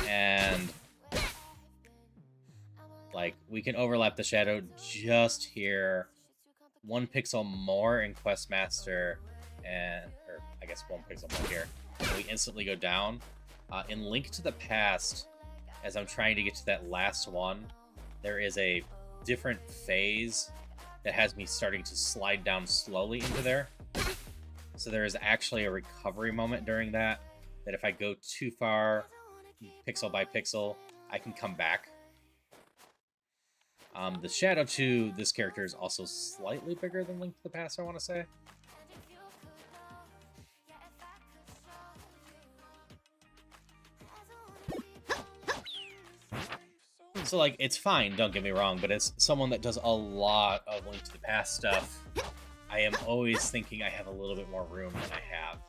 And, like, we can overlap the shadow just here 1 pixel more in Questmaster, or I guess 1 pixel more here, and we instantly go down. In Link to the Past, as I'm trying to get to that last one, there is a different phase that has me starting to slide down slowly into there. So there is actually a recovery moment during that if I go too far, pixel by pixel, I can come back. The shadow to this character is also slightly bigger than Link to the Past, I want to say. So, like, it's fine, don't get me wrong, but as someone that does a lot of Link to the Past stuff, I am always thinking I have a little bit more room than I have.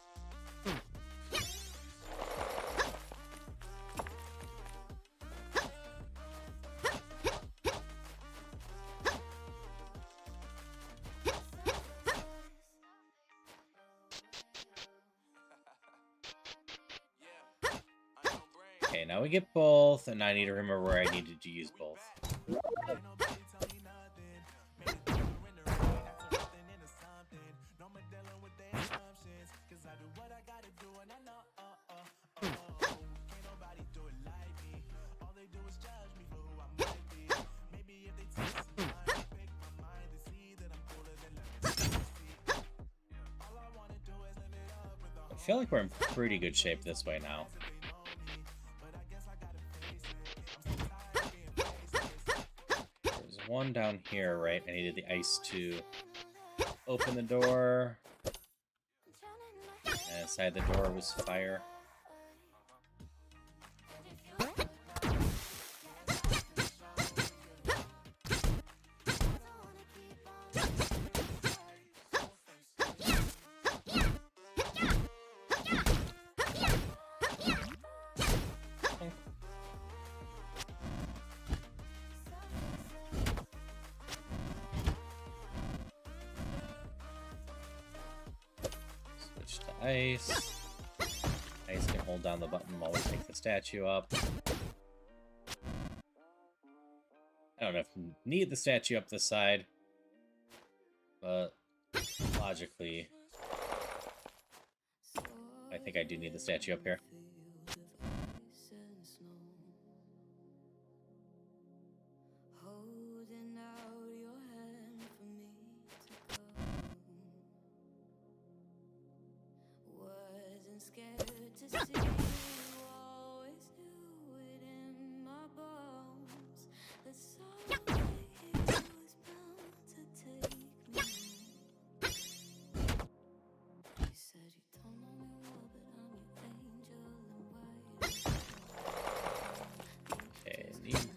Okay, now we get both, and I need to remember where I needed to use both. I feel like we're in pretty good shape this way now. There's one down here, right? I needed the ice to open the door. And inside the door was fire. Ice. Ice can hold down the button while we pick the statue up. I don't know if we need the statue up this side, but logically, I think I do need the statue up here.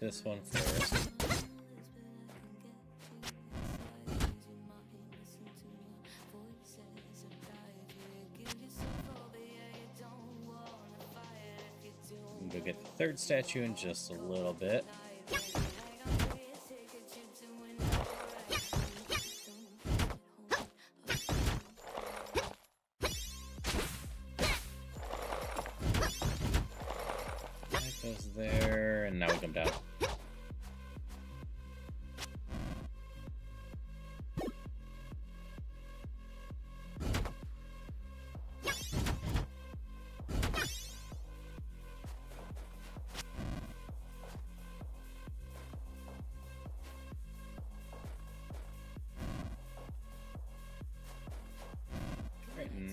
This one first. I'm gonna go get the third statue in just a little bit. That goes there, and now we come down.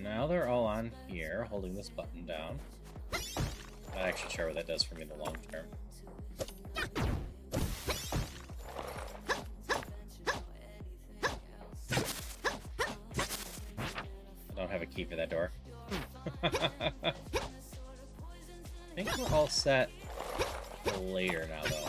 Now they're all on here, holding this button down. I'm not actually sure what that does for me in the long term. I don't have a key for that door. I think we're all set for later now, though.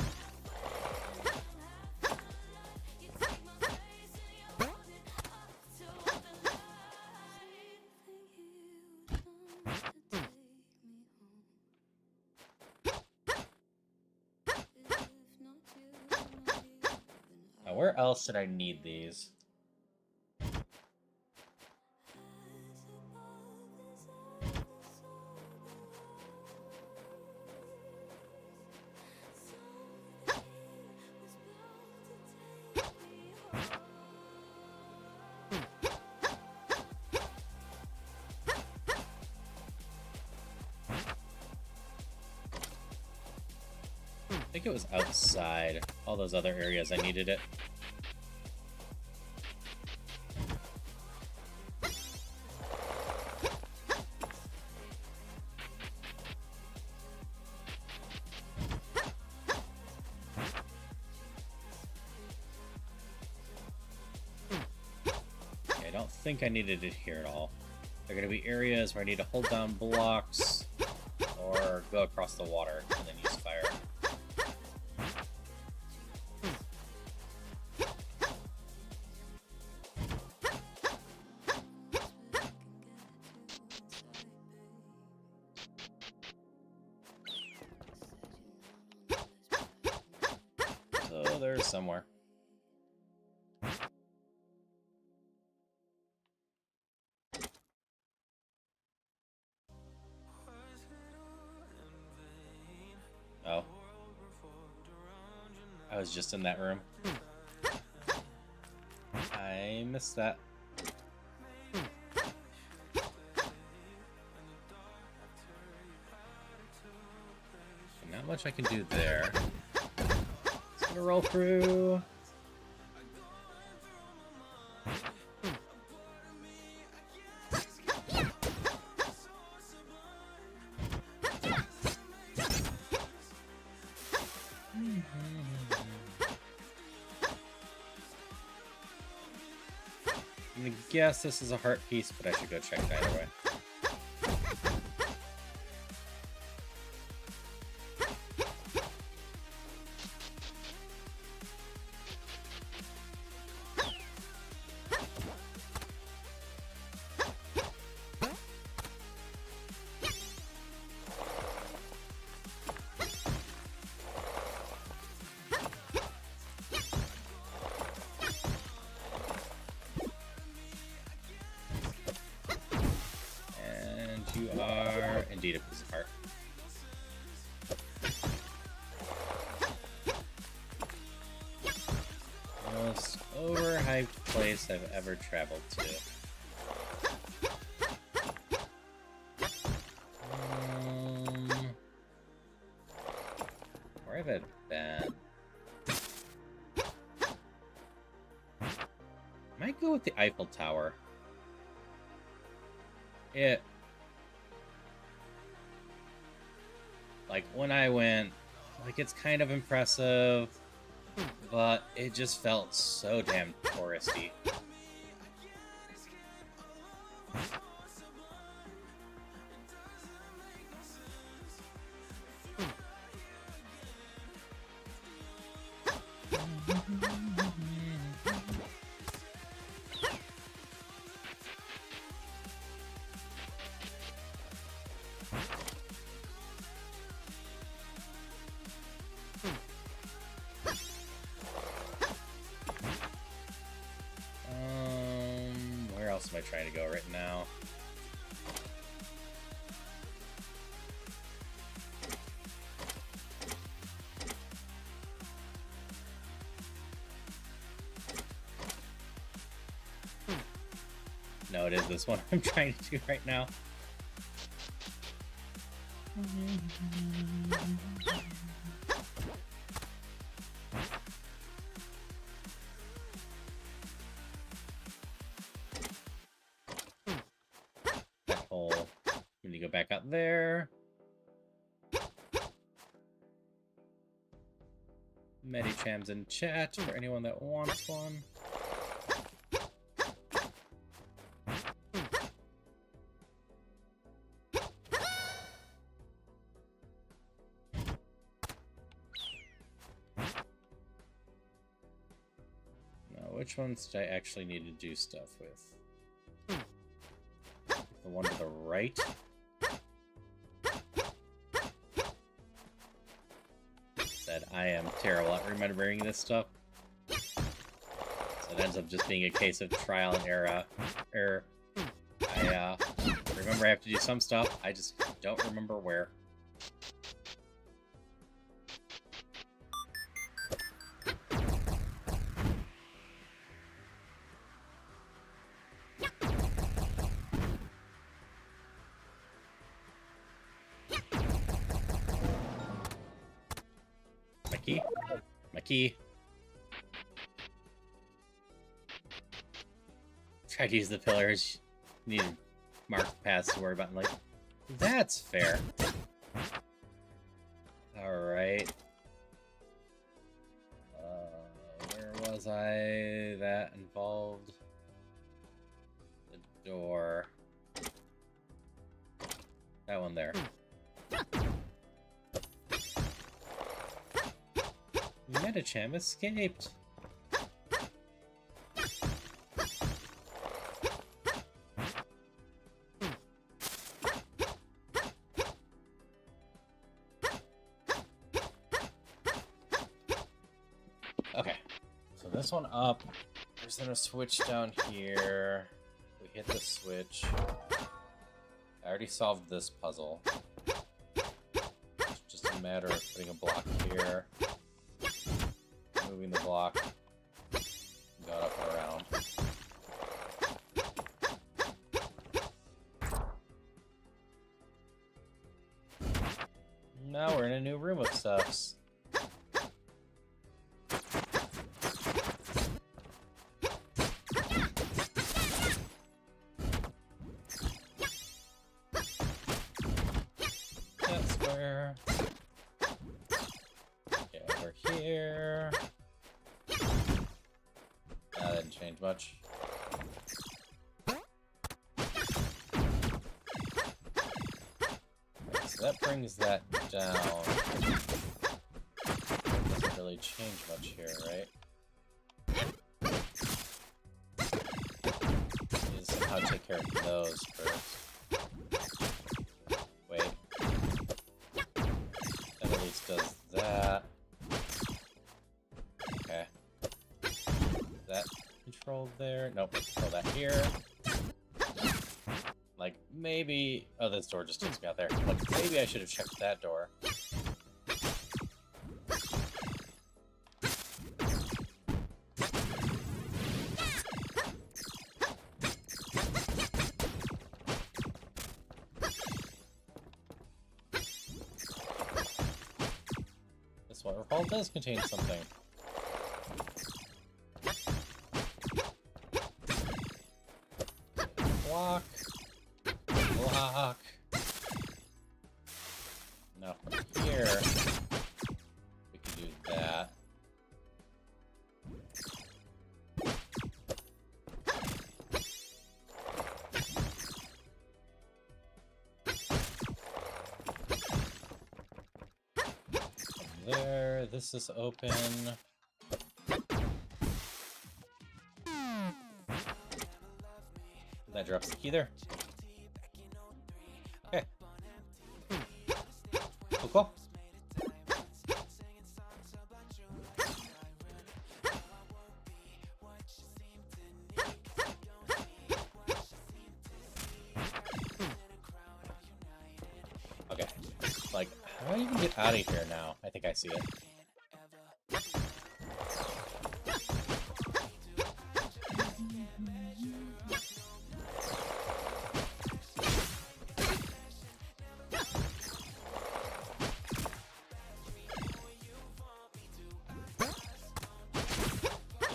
Where else did I need these? think it was outside. All those other areas I needed it. Okay, I don't think I needed it here at all. There are going to be areas where I need to hold down blocks or go across the water and then use fire. So there's somewhere. Oh. I was just in that room. I missed that. Not much I can do there. Just gonna roll through. I'm gonna guess this is a heart piece, but I should go check it either way. You are indeed a piece of heart. Most overhyped place I've ever traveled to. Where have I been? Might go with the Eiffel Tower. Like, when I went, like, it's kind of impressive, but it just felt so damn touristy. Where else am I trying to go right now? No, it is this one I'm trying to do right now. That hole. We need to go back out there. Medicham's in chat for anyone that wants one. Which ones did I actually need to do stuff with? The one to the right? Said I am terrible at remembering this stuff. So it ends up just being a case of trial and error. I remember I have to do some stuff, I just don't remember where. key? My key. Try to use the pillars. Need marked paths to worry about. Like, that's fair. Alright. Where was I? That involved the door. That one there. Metacham escaped. Okay, so this one up. There's then a switch down here. We hit the switch. I already solved this puzzle. It's just a matter of putting a block here, moving the block, got up and around. Now we're in a new room of stuffs. That's where. Okay, over here. That didn't change much. Okay, so that brings that down. Doesn't really change much here, right? Need to somehow take care of those first. Wait. That at least does that. Okay. Is that controlled there? Nope, control that here. Like, maybe... Oh, this door just takes me out there. Like, maybe I should have checked that door. This waterfall does contain something. Block. Block. Now from here, we can do that. There, this is open. That drops the key there. Okay. Cool, cool. Okay. Like, how do I even get out of here now? I think I see it.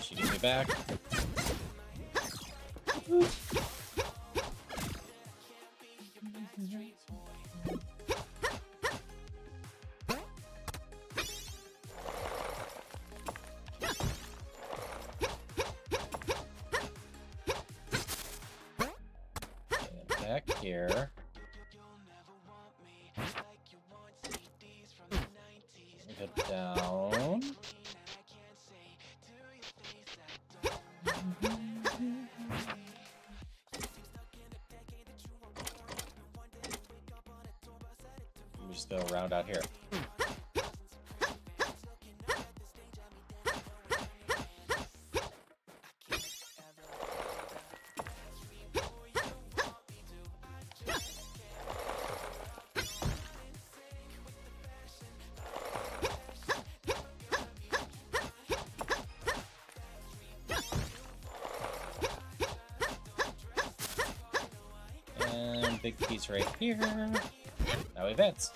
She gets me back. Back here. Go down. We just go around out here. And big piece right here. Now we advance.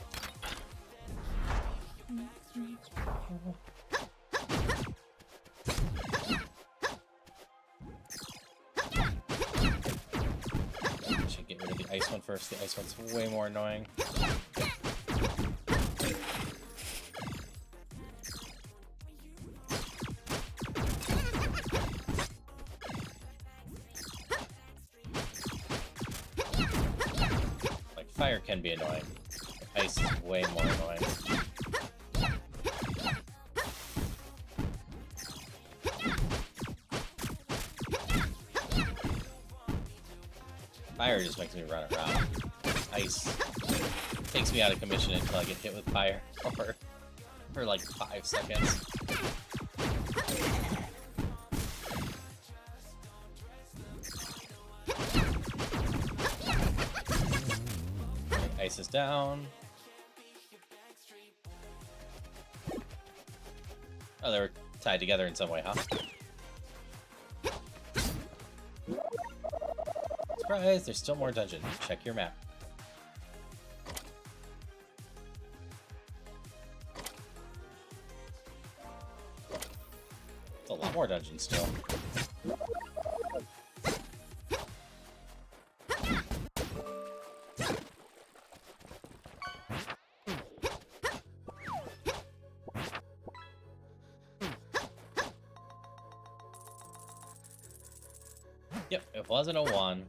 Should get rid of the ice one first. The ice one's way more annoying. Like, fire can be annoying. Ice is way more annoying. Fire just makes me run around. Ice takes me out of commission until I get hit with fire for like 5 seconds. Ice is down. Oh, they were tied together in some way, huh? Surprise, there's still more dungeon. Check your map. It's a lot more dungeons still. Yep, it wasn't a 1.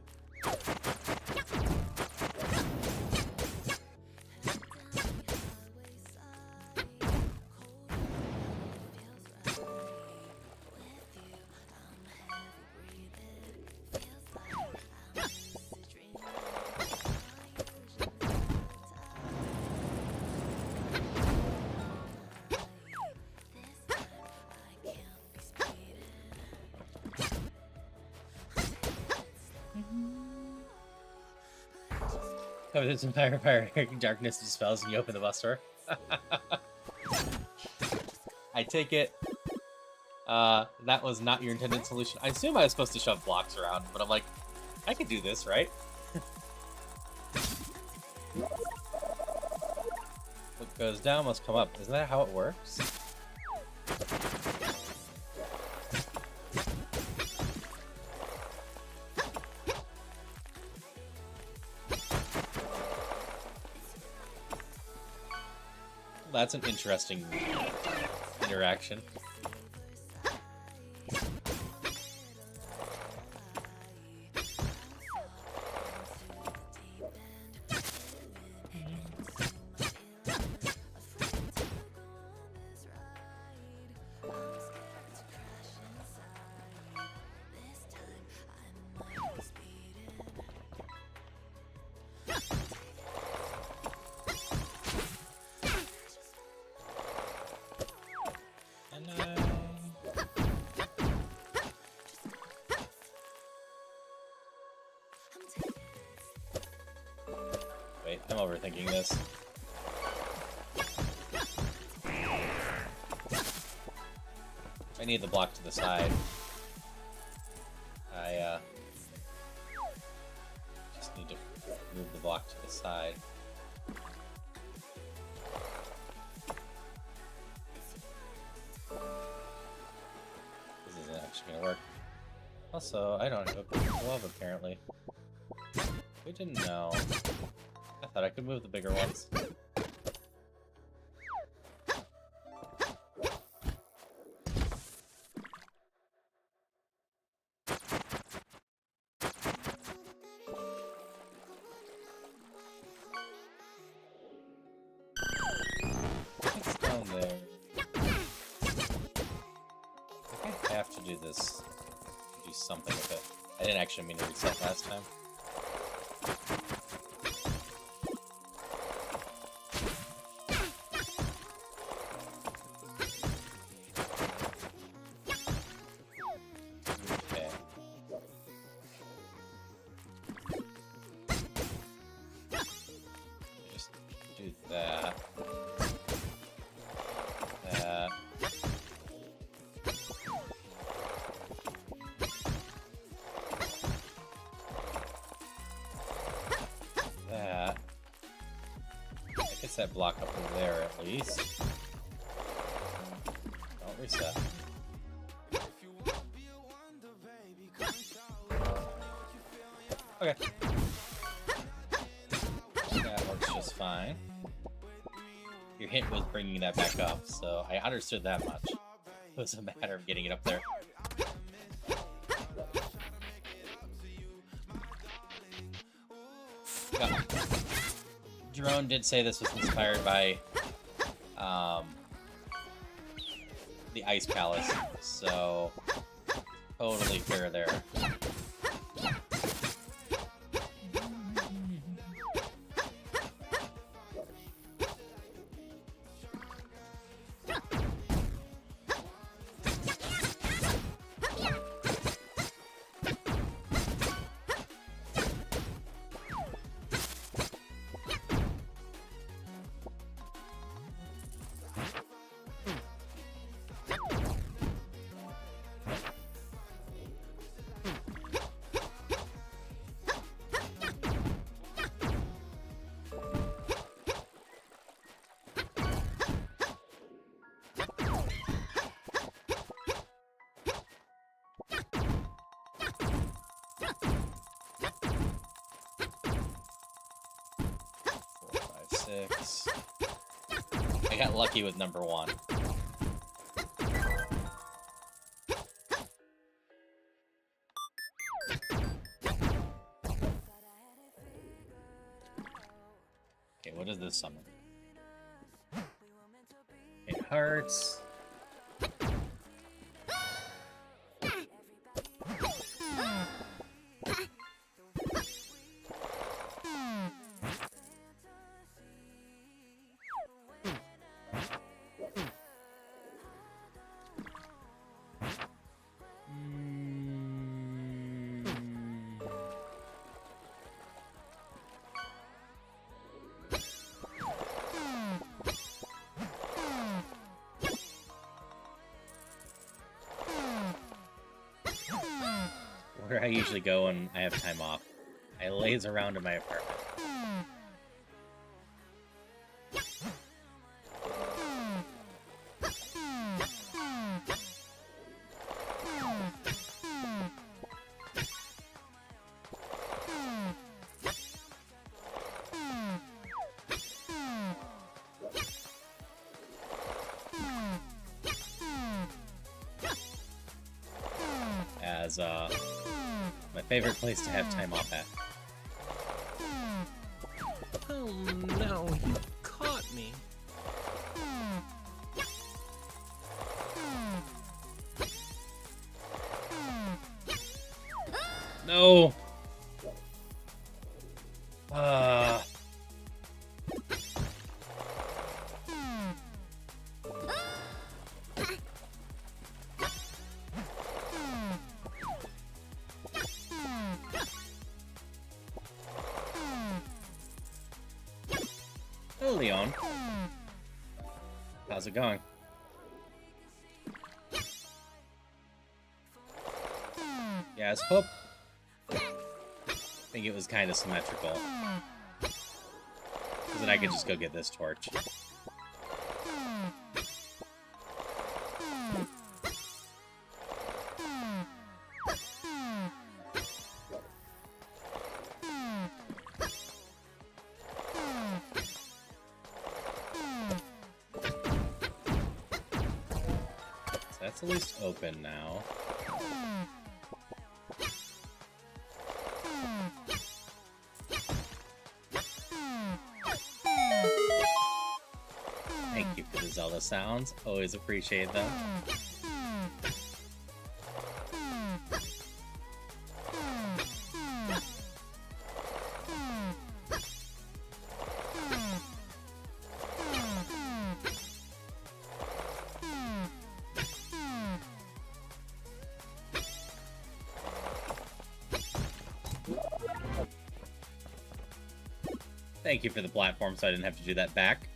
Covered in some fire, darkness dispels, and you open the bus door. I take it that was not your intended solution. I assume I was supposed to shove blocks around, but I'm like, I could do this, right? What goes down must come up. Isn't that how it works? That's an interesting interaction. Wait, I'm overthinking this. I need the block to the side. I just need to move the block to the side. This isn't actually gonna work. Also, I don't have a glove apparently. We didn't know. I thought I could move the bigger ones. What's down there? I think I have to do this. Do something with it. I didn't actually mean to reset last time. That block up there at least. Reset. Okay. That works just fine. Your hint was bringing that back up, so I understood that much. It was a matter of getting it up there. Yeah. Jerome did say this was inspired by the Ice Palace, so totally fair there. Six. I got lucky with number 1. Okay, what is this summon? It hurts. Where I usually go when I have time off. I laze around in my apartment. As my favorite place to have time off at. Oh no, you caught me. No! Hello, Leon. How's it going? Yeah, I hope. I think it was kind of symmetrical. Because then I could just go get this torch. That's at least open now. Thank you for the Zelda sounds. Always appreciate them. Thank you for the platform so I didn't have to do that back.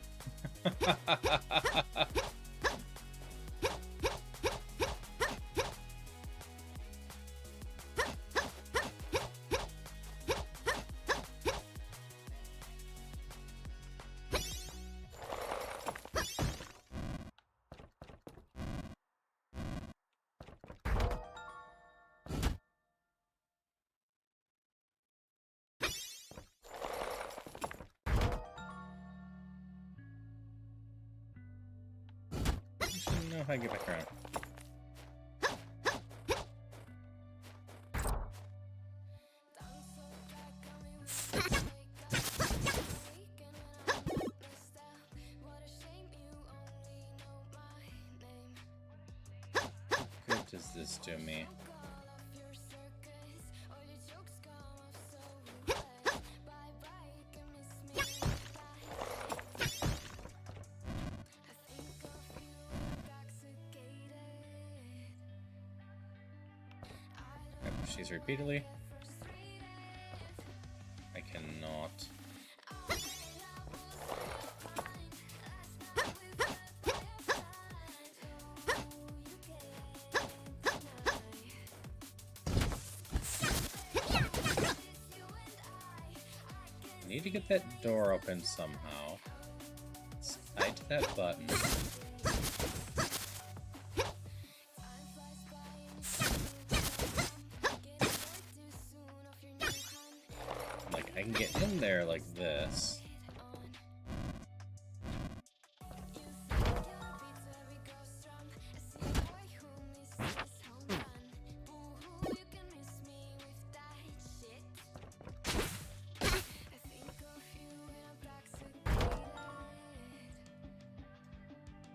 if I can get back around. What does this do me? She's repeatedly. I cannot. I need to get that door open somehow. It's tied to that button. I can get in there like this.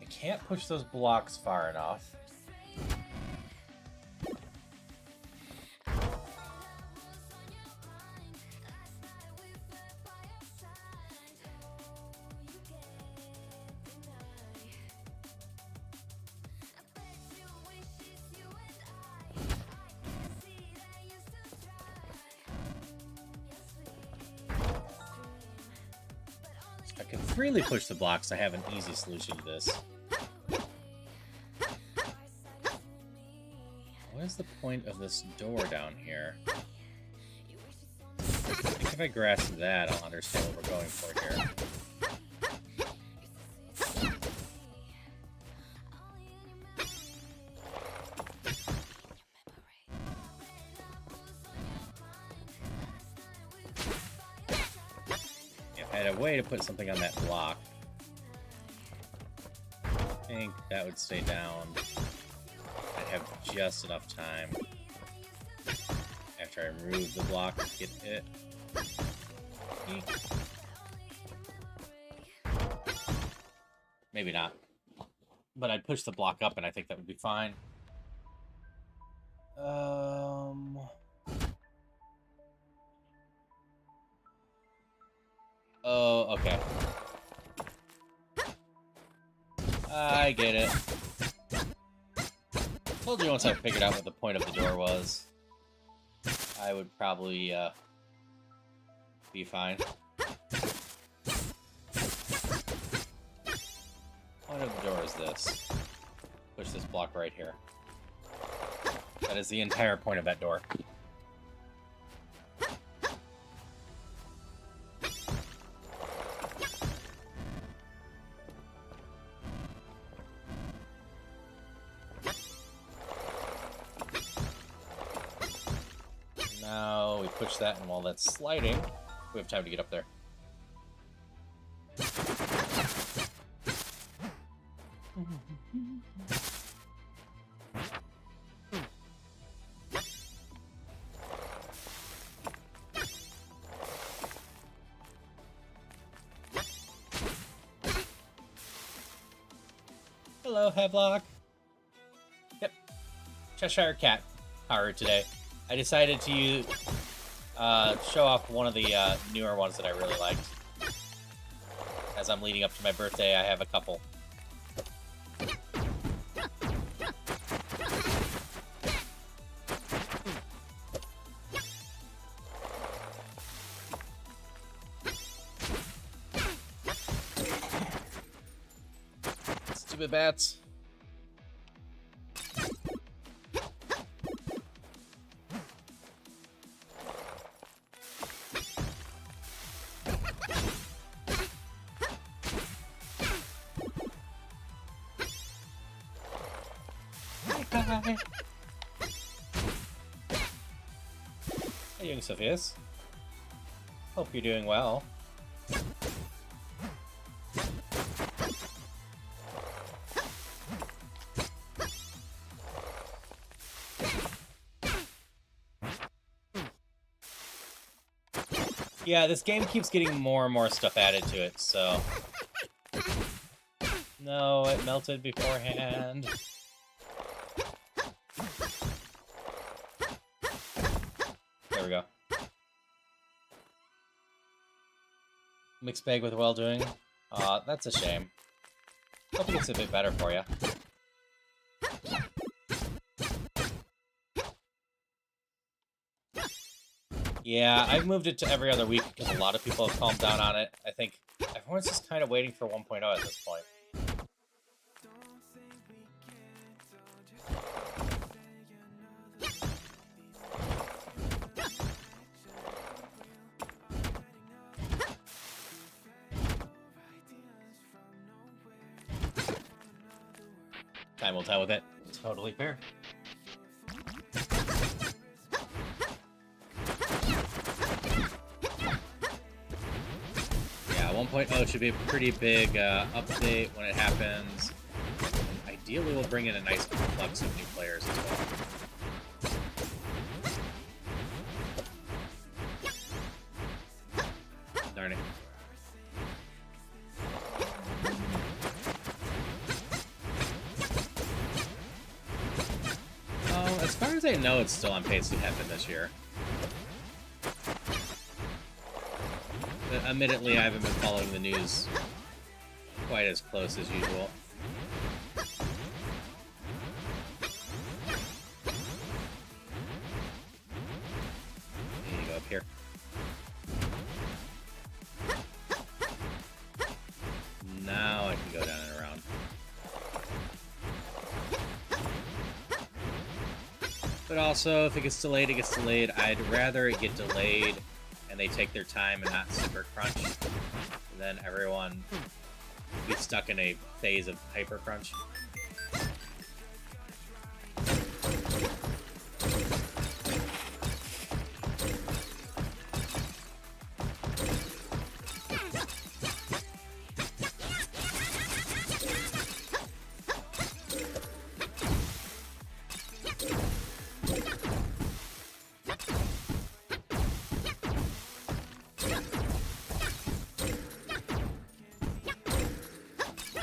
I can't push those blocks far enough. I can freely push the blocks. I have an easy solution to this. What is the point of this door down here? I think if I grasp that, I'll understand what we're going for here. I had a way to put something on that block. I think that would stay down. I'd have just enough time after I remove the block to get it. Eek. Maybe not. But I'd push the block up and I think that would be fine. Oh, okay. I get it. Told you once I figured out what the point of the door was, I would probably, be fine. Point of the door is this. Push this block right here. That is the entire point of that door. Now we push that, and while that's sliding, we have time to get up there. Hello, Havelock. Yep. Cheshire Cat power today. I decided to show off one of the newer ones that I really liked. As I'm leading up to my birthday, I have a couple. Stupid bats. Hi. Hey, young Sophias. Hope you're doing well. Yeah, this game keeps getting more and more stuff added to it, so... No, it melted beforehand. There we go. Mixed bag with well-doing. Aw, that's a shame. Hope it gets a bit better for you. Yeah, I've moved it to every other week because a lot of people have calmed down on it. I think everyone's just kind of waiting for 1.0 at this point. Time will tell with it. Totally fair. Yeah, 1.0 should be a pretty big update when it happens. And ideally, we'll bring in a nice influx of new players as well. Darn it. As far as I know, it's still on pace to happen this year. But admittedly, I haven't been following the news quite as close as usual. There you go, up here. Now I can go down and around. But also, if it gets delayed, it gets delayed. I'd rather it get delayed and they take their time and not super crunch. And then everyone be stuck in a phase of hyper crunch.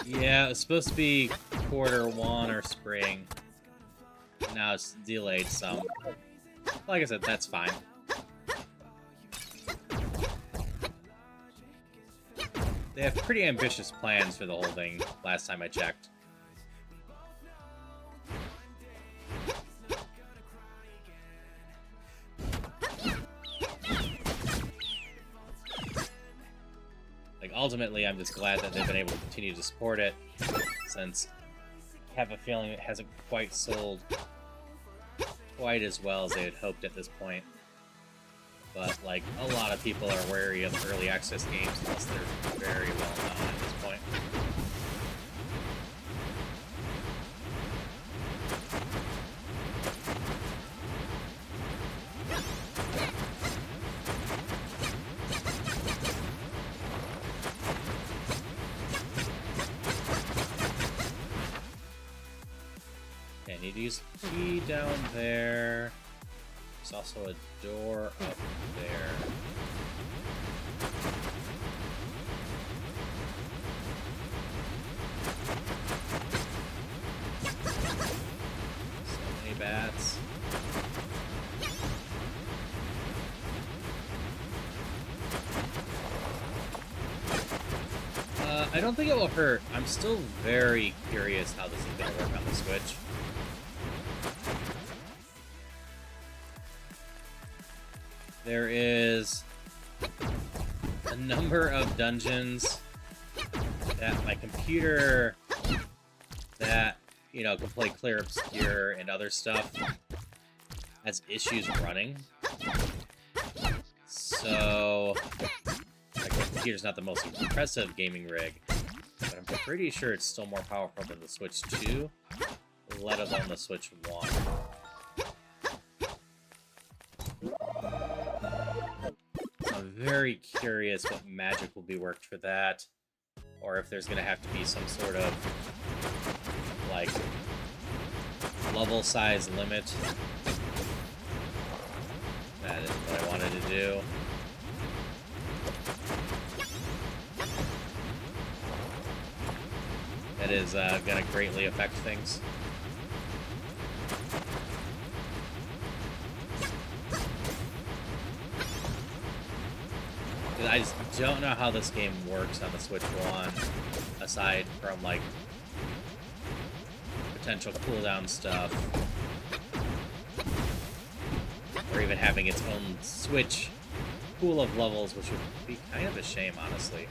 Yeah, it was supposed to be Q1 or spring. Now it's delayed some. Like I said, that's fine. They have pretty ambitious plans for the whole thing, last time I checked. Ultimately, I'm just glad that they've been able to continue to support it, since I have a feeling it hasn't quite sold quite as well as they had hoped at this point. But, like, a lot of people are wary of early access games unless they're very well known at this point. Need to use the key down there. There's also a door up there. So many bats. I don't think it will hurt. I'm still very curious how this is going to work on the Switch. There is a number of dungeons that my computer that, you know, can play Clear Obscure and other stuff has issues running. So, like, my computer's not the most impressive gaming rig, but I'm pretty sure it's still more powerful than the Switch 2, let alone the Switch 1. I'm very curious what magic will be worked for that, or if there's going to have to be some sort of, like, level size limit. That is what I wanted to do. that is gonna greatly affect things. I just don't know how this game works on the Switch 1, aside from, like, potential cooldown stuff. Or even having its own Switch pool of levels, which would be kind of a shame, honestly.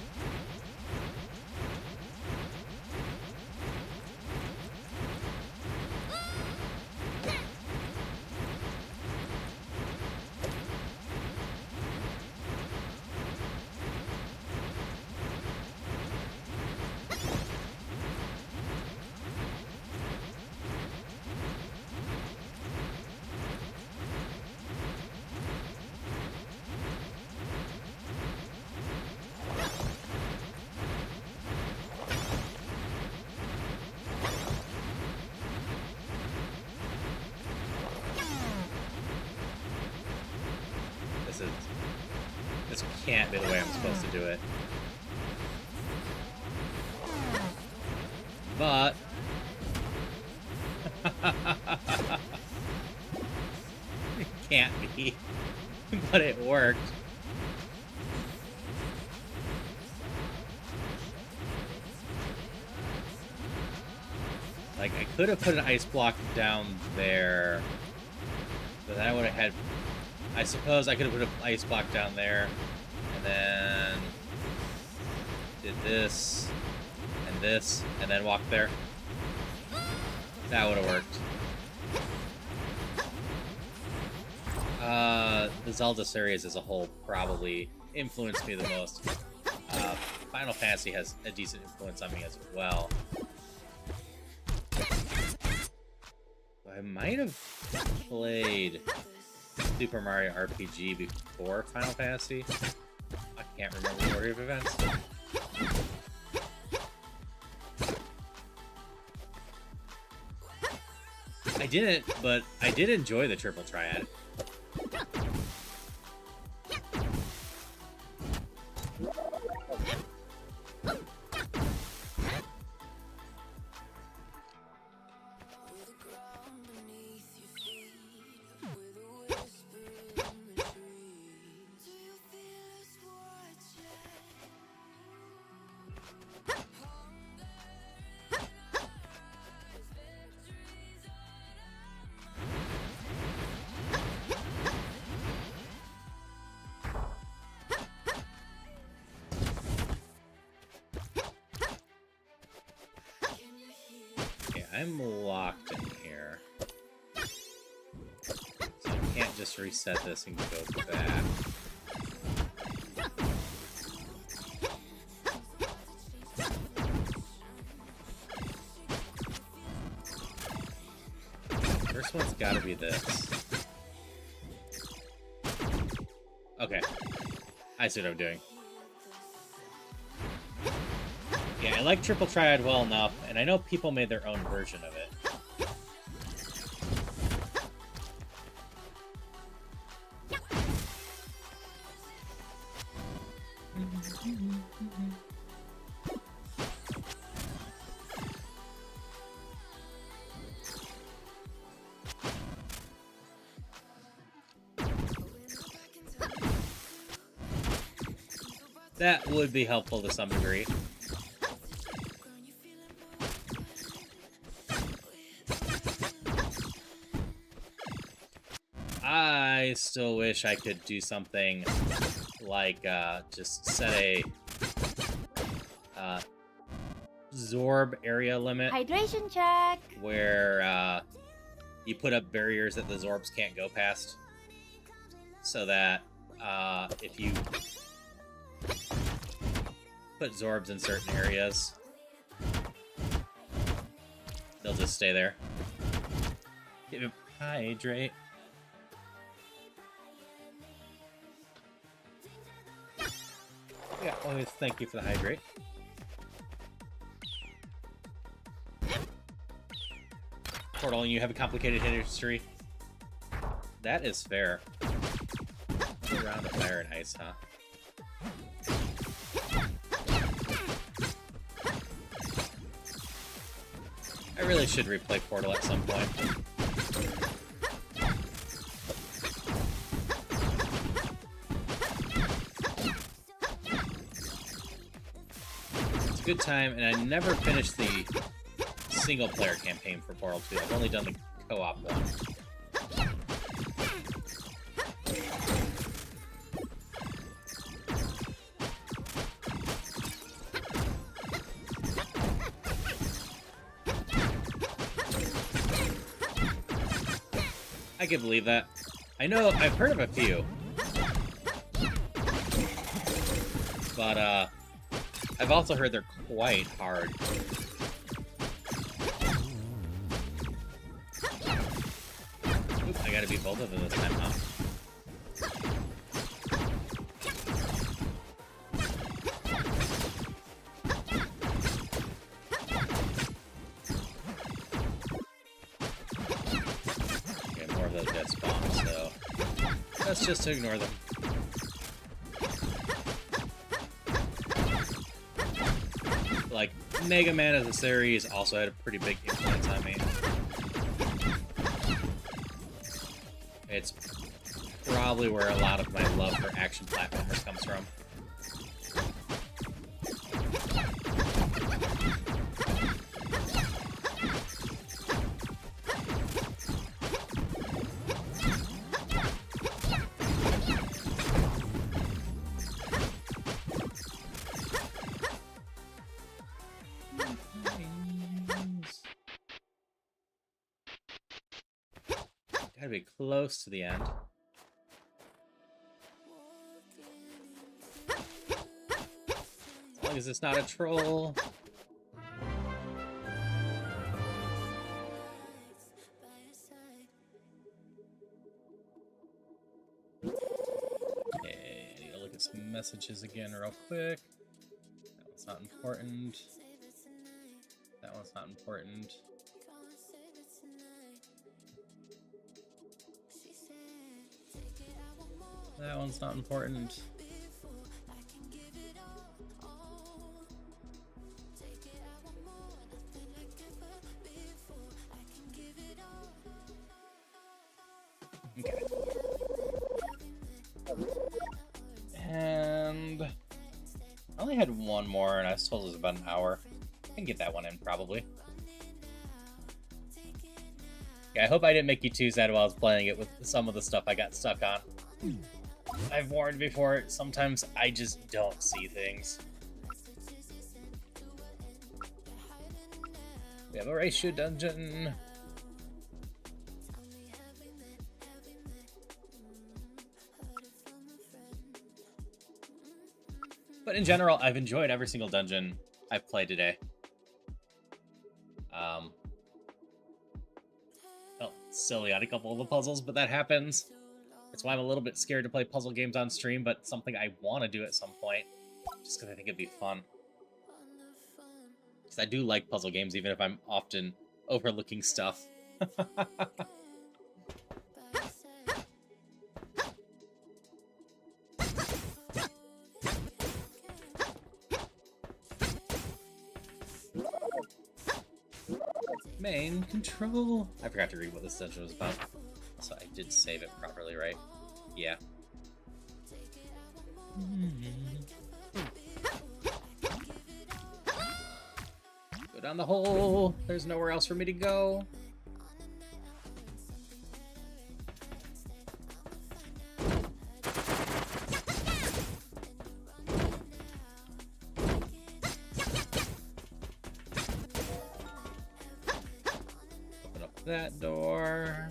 This can't be the way I'm supposed to do it. But it can't be. But it worked. Like, I could have put an ice block down there, but then I would have had... I suppose I could have put an ice block down there, and then did this, and then walked there. That would have worked. The Zelda series as a whole probably influenced me the most. Final Fantasy has a decent influence on me as well. I might have played Super Mario RPG before Final Fantasy. I can't remember the order of events. I didn't, but I did enjoy the Triple Triad. I'm locked in here. So I can't just reset this and go back. First one's gotta be this. Okay. I see what I'm doing. Yeah, I like Triple Triad well enough, and I know people made their own version of it. That would be helpful to some degree. I still wish I could do something like just set a Zorb area limit. Hydration check. Where you put up barriers that the Zorbs can't go past. So that if you put Zorbs in certain areas, they'll just stay there. Give him hydrate. Yeah, always thank you for the hydrate. Portal, and you have a complicated history. That is fair. A round of fire and ice, huh? really should replay Portal at some point. It's a good time, and I never finished the single-player campaign for Portal 2. I've only done the co-op one. I can believe that. I know, I've heard of a few. But, I've also heard they're quite hard. Oop, I gotta beat both of them this time, huh? Let's just ignore them. Like, Mega Man as a series also had a pretty big influence on me. It's probably where a lot of my love for action platformers comes from. Gotta be close to the end. As long as it's not a troll. Okay, I need to look at some messages again real quick. That one's not important. That one's not important. That one's not important. Okay. And I only had one more, and I was told it was about an hour. I can get that one in, probably. Yeah, I hope I didn't make you too sad while I was playing it with some of the stuff I got stuck on. I've warned before, sometimes I just don't see things. We have a ratio dungeon. But in general, I've enjoyed every single dungeon I've played today. Felt silly on a couple of the puzzles, but that happens. That's why I'm a little bit scared to play puzzle games on stream, but something I want to do at some point, just because I think it'd be fun. Because I do like puzzle games, even if I'm often overlooking stuff. Main control. I forgot to read what this dungeon was about. So I did save it properly, right? Yeah. Go down the hole. There's nowhere else for me to go. Open up that door.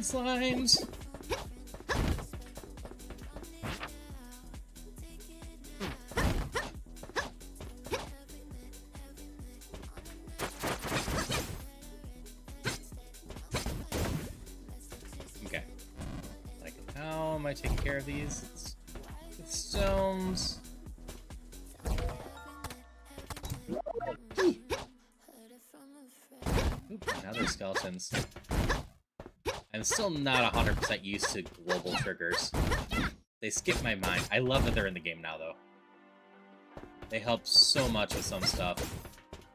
Slimes. Okay. Like, how am I taking care of these? It's stones. skeletons. I'm still not 100% used to global triggers. They skip my mind. I love that they're in the game now, though. They help so much with some stuff.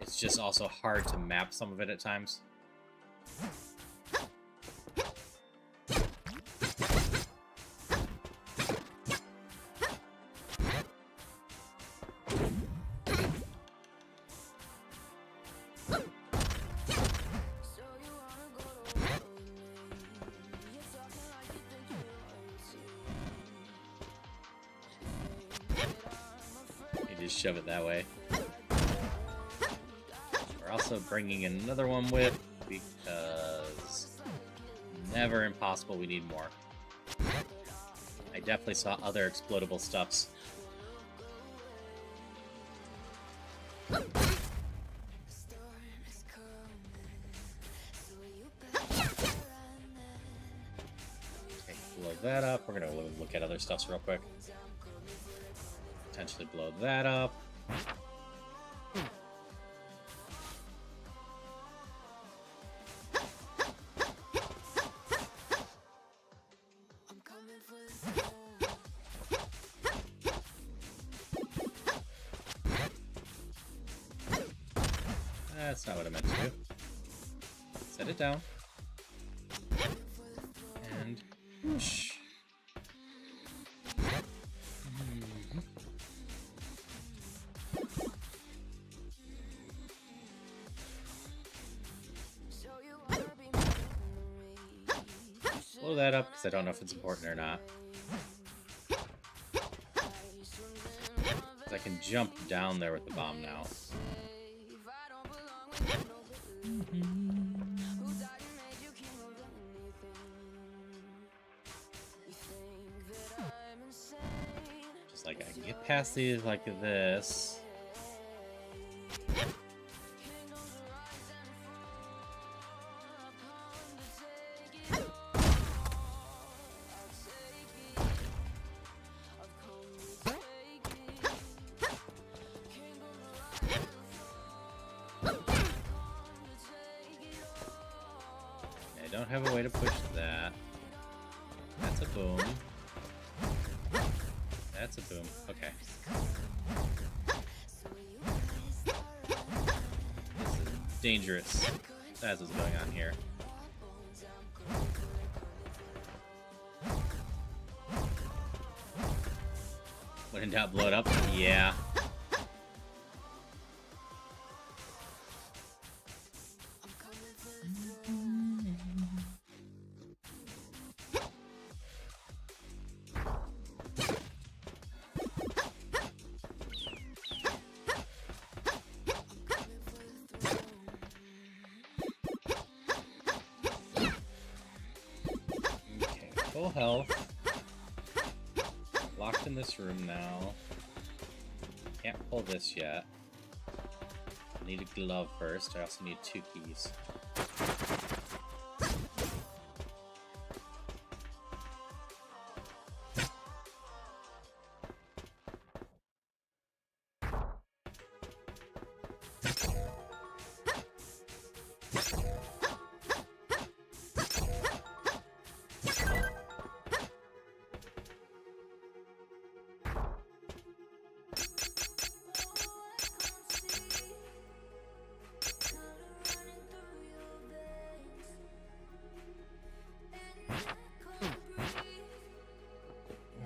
It's just also hard to map some of it at times. Just shove it that way. We're also bringing another one with, because never impossible, we need more. I definitely saw other explodable stuffs. Okay, blow that up. We're gonna look at other stuffs real quick. Potentially blow that up. That's not what I meant to do. Set it down. And whoosh. Blow that up, because I don't know if it's important or not. Because I can jump down there with the bomb now. Just like I can get past these like this. I don't have a way to push that. That's a boom. That's a boom. Okay. This is dangerous. That's what's going on here. When in doubt, blow it up? Yeah. Full health. Locked in this room now. Can't pull this yet. I need a glove first. I also need 2 keys.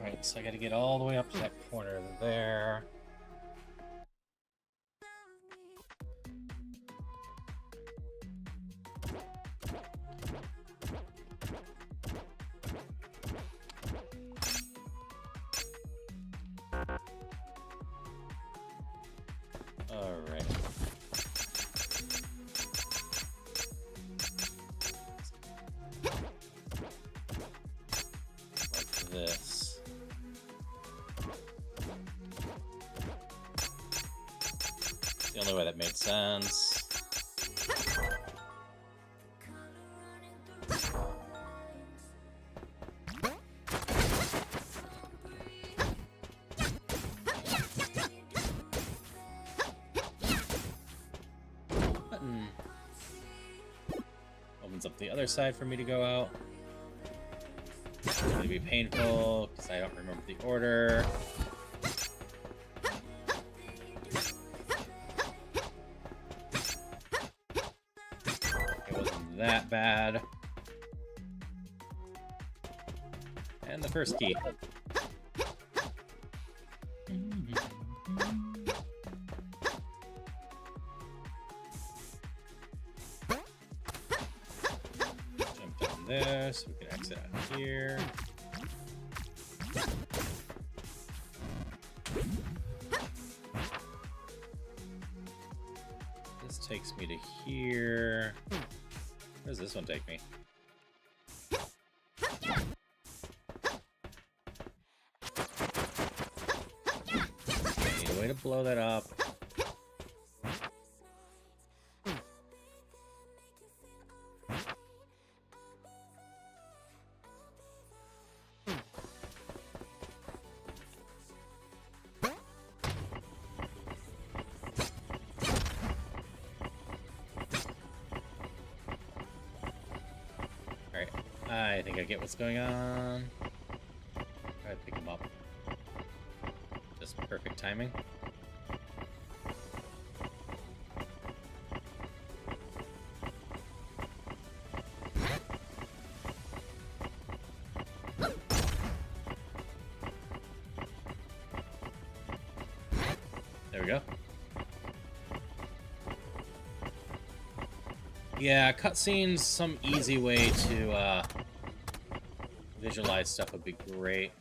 Alright, so I gotta get all the way up to that corner there. Alright. Like this. The only way that made sense. opens up the other side for me to go out. It's going to be painful because I don't remember the order. It wasn't that bad. And the first key. Jump down there so we can exit out here. This takes me to here. Where does this one take me? Need a way to blow that up. Alright, I think I get what's going on. Try to pick him up. Just perfect timing. There we go. Yeah, cutscenes, some easy way to visualize stuff would be great.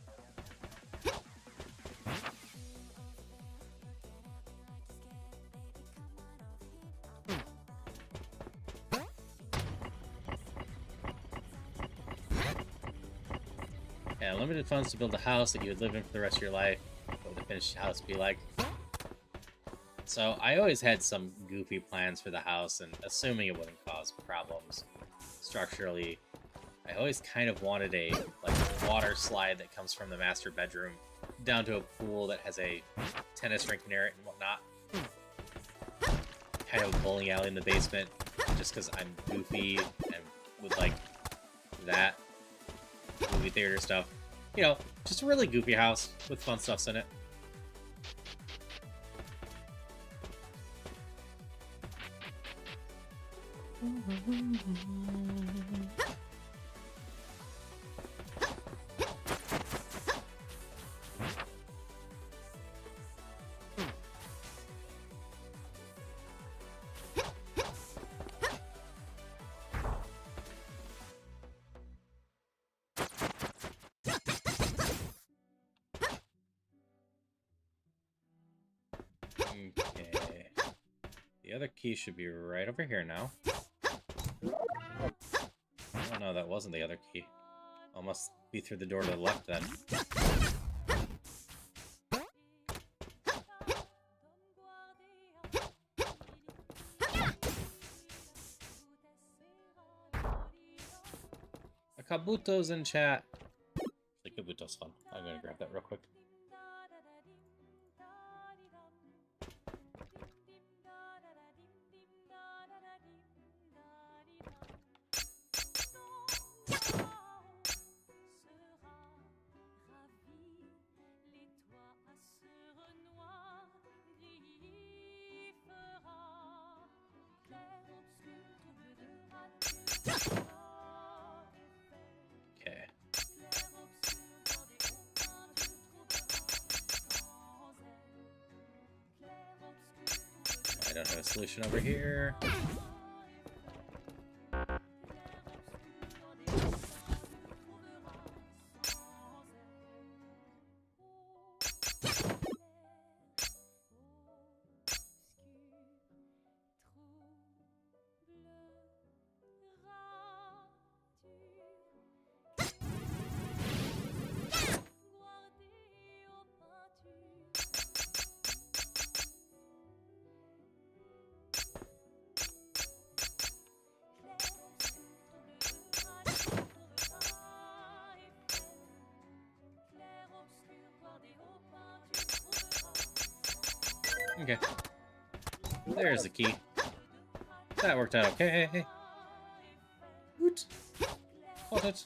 Yeah, limited funds to build a house that you would live in for the rest of your life. What would the finished house be like? So I always had some goofy plans for the house, and assuming it wouldn't cause problems structurally, I always kind of wanted a water slide that comes from the master bedroom down to a pool that has a tennis rink near it and whatnot. Kind of a bowling alley in the basement, just because I'm goofy and would like that movie theater stuff. You know, just a really goofy house with fun stuffs in it. Okay. The other key should be right over here now. Oh no, that wasn't the other key. I must be through the door to the left then. A Kabuto's in chat. The Kabuto's fun. I'm gonna grab that real quick. Okay. I don't have a solution over here. Okay. There's the key. That worked out okay. Hold it.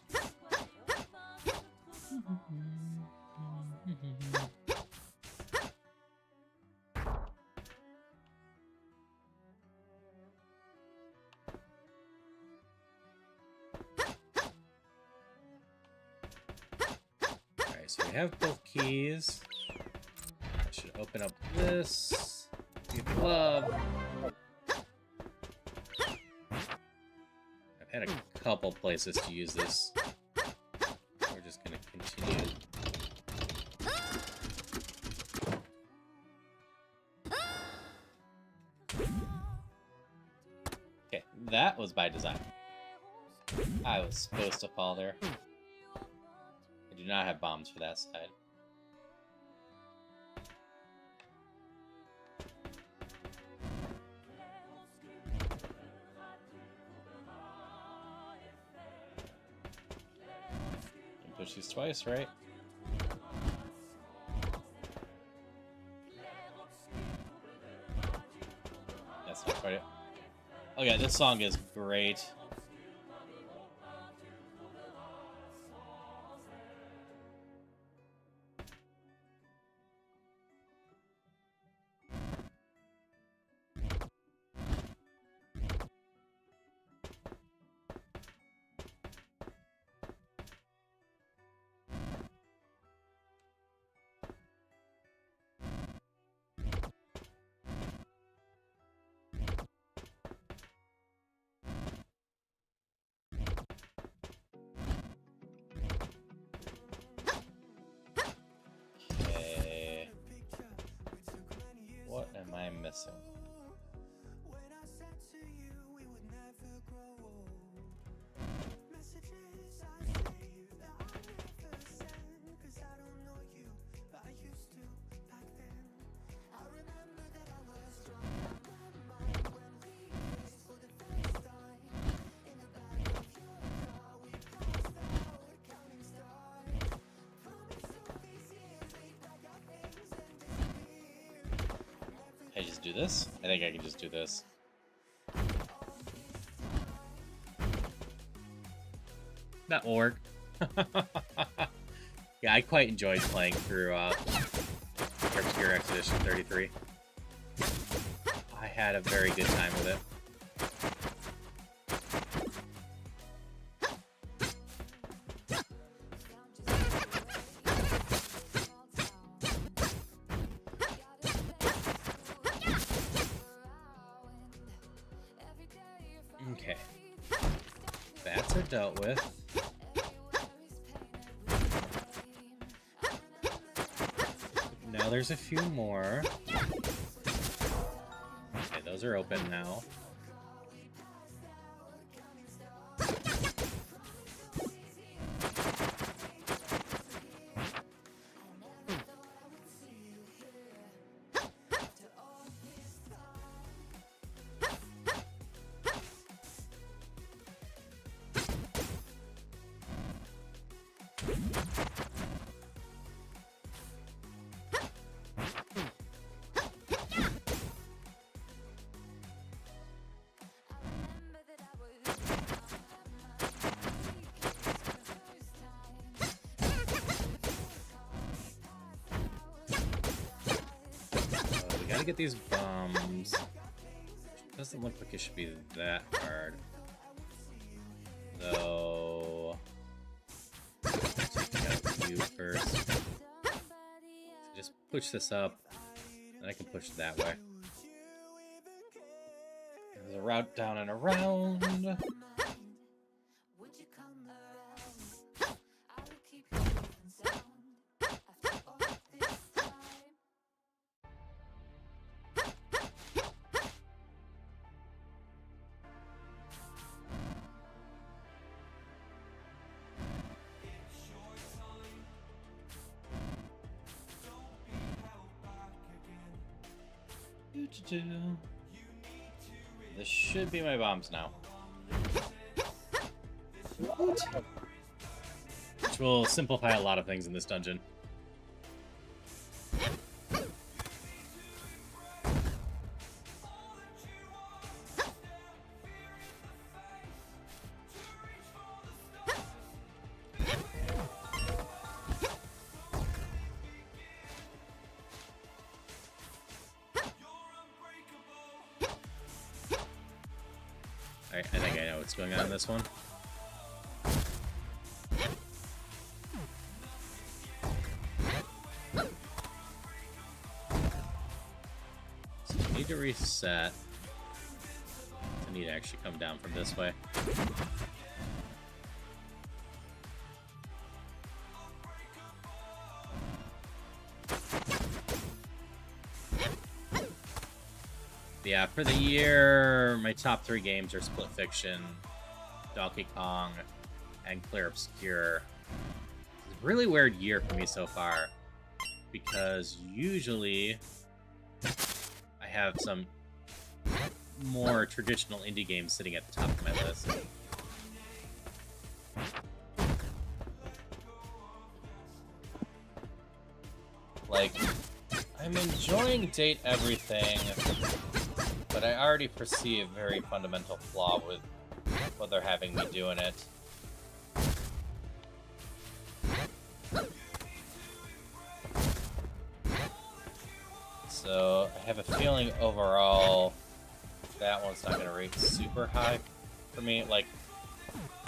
Alright, so we have both keys. Should open up this. New glove. I've had a couple places to use this. We're just gonna continue. Okay, that was by design. I was supposed to fall there. I do not have bombs for that side. Can push these twice, right? That's not quite it. Oh yeah, this song is great. Okay. What am I missing? I just do this? I think I can just do this. That will work. Yeah, I quite enjoyed playing through Obscure Expedition 33. I had a very good time with it. Okay. Bats are dealt with. Now there's a few more. Okay, those are open now. We gotta get these bombs. Doesn't look like it should be that hard. Though... Take out you first. So just push this up, and I can push it that way. There's a route down and around. This should be my bombs now. Which will simplify a lot of things in this dungeon. what's going on in this one. So I need to reset. I need to actually come down from this way. Yeah, for the year, my top 3 games are Split Fiction, Donkey Kong, and Clear Obscure. It's a really weird year for me so far, because usually I have some more traditional indie games sitting at the top of my list. Like, I'm enjoying Date Everything, but I already foresee a very fundamental flaw with what they're having me do in it. So, I have a feeling overall that one's not going to rate super high for me. Like,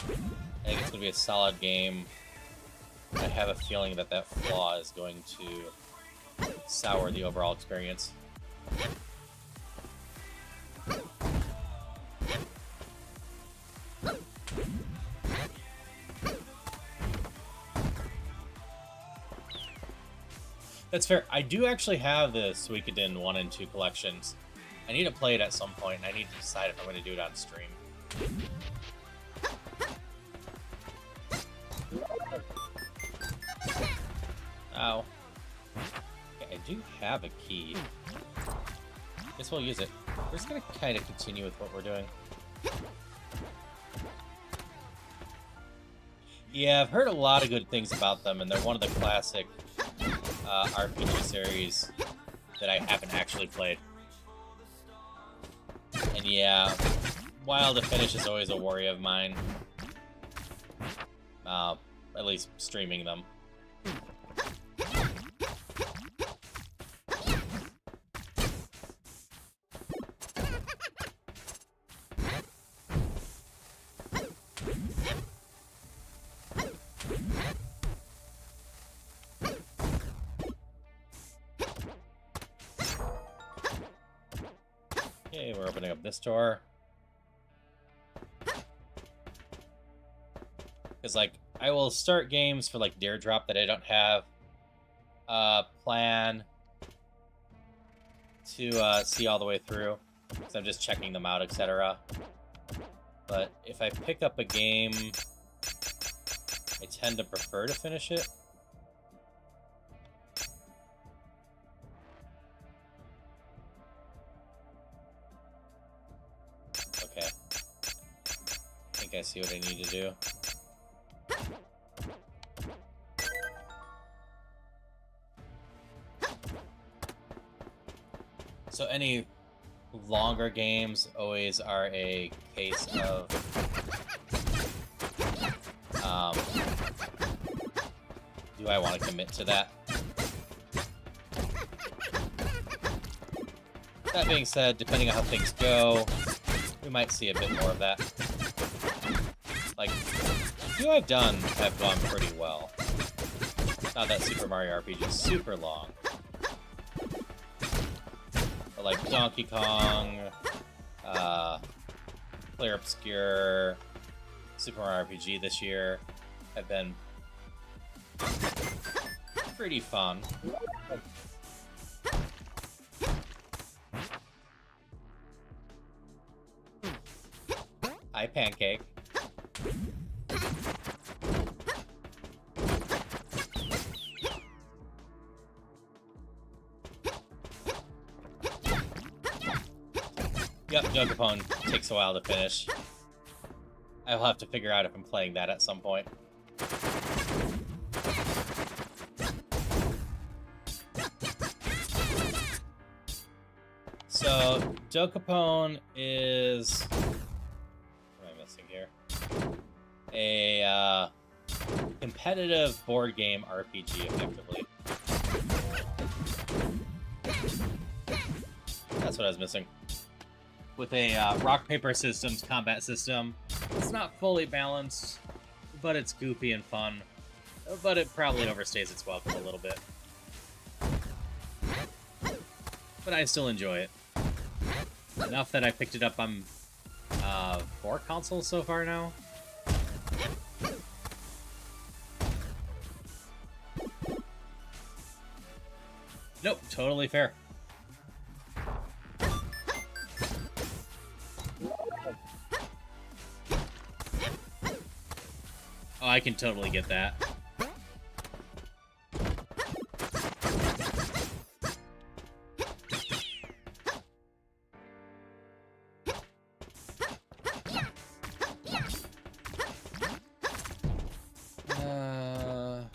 I think it's going to be a solid game. I have a feeling that that flaw is going to sour the overall experience. That's fair. I do actually have the Suikoden 1 and 2 collections. I need to play it at some point, and I need to decide if I'm going to do it on stream. Ow. Okay, I do have a key. Guess we'll use it. We're just going to kind of continue with what we're doing. Yeah, I've heard a lot of good things about them, and they're one of the classic RPG series that I haven't actually played. And yeah, while the finish is always a worry of mine, at least streaming them. Okay, we're opening up this door. Because, like, I will start games for, like, Dare Drop that I don't have plan to see all the way through. Because I'm just checking them out, etc. But if I pick up a game, I tend to prefer to finish it. Okay. I think I see what I need to do. So any longer games always are a case of do I want to commit to that? That being said, depending on how things go, we might see a bit more of that. Like, the few I've done have gone pretty well. Not that Super Mario RPG is super long. But like Donkey Kong, Clear Obscure, Super Mario RPG this year have been pretty fun. Hi, Pancake. Yep, Dokapon takes a while to finish. I'll have to figure out if I'm playing that at some point. So, Dokapon is... what am I missing here? A competitive board game RPG, effectively. That's what I was missing. With a rock, paper systems combat system It's not fully balanced, but it's goofy and fun. But it probably overstays its welcome a little bit. But I still enjoy it. Enough that I picked it up on 4 consoles so far now. Nope, totally fair. Oh, I can totally get that.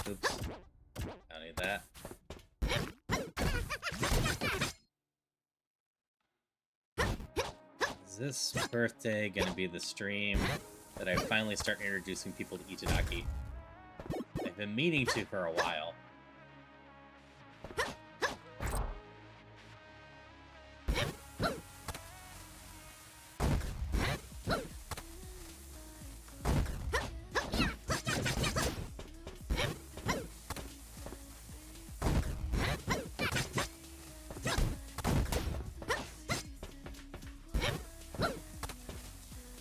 Oops. Don't need that. Is this birthday gonna be the stream that I finally start introducing people to Itadaki? I've been meaning to for a while.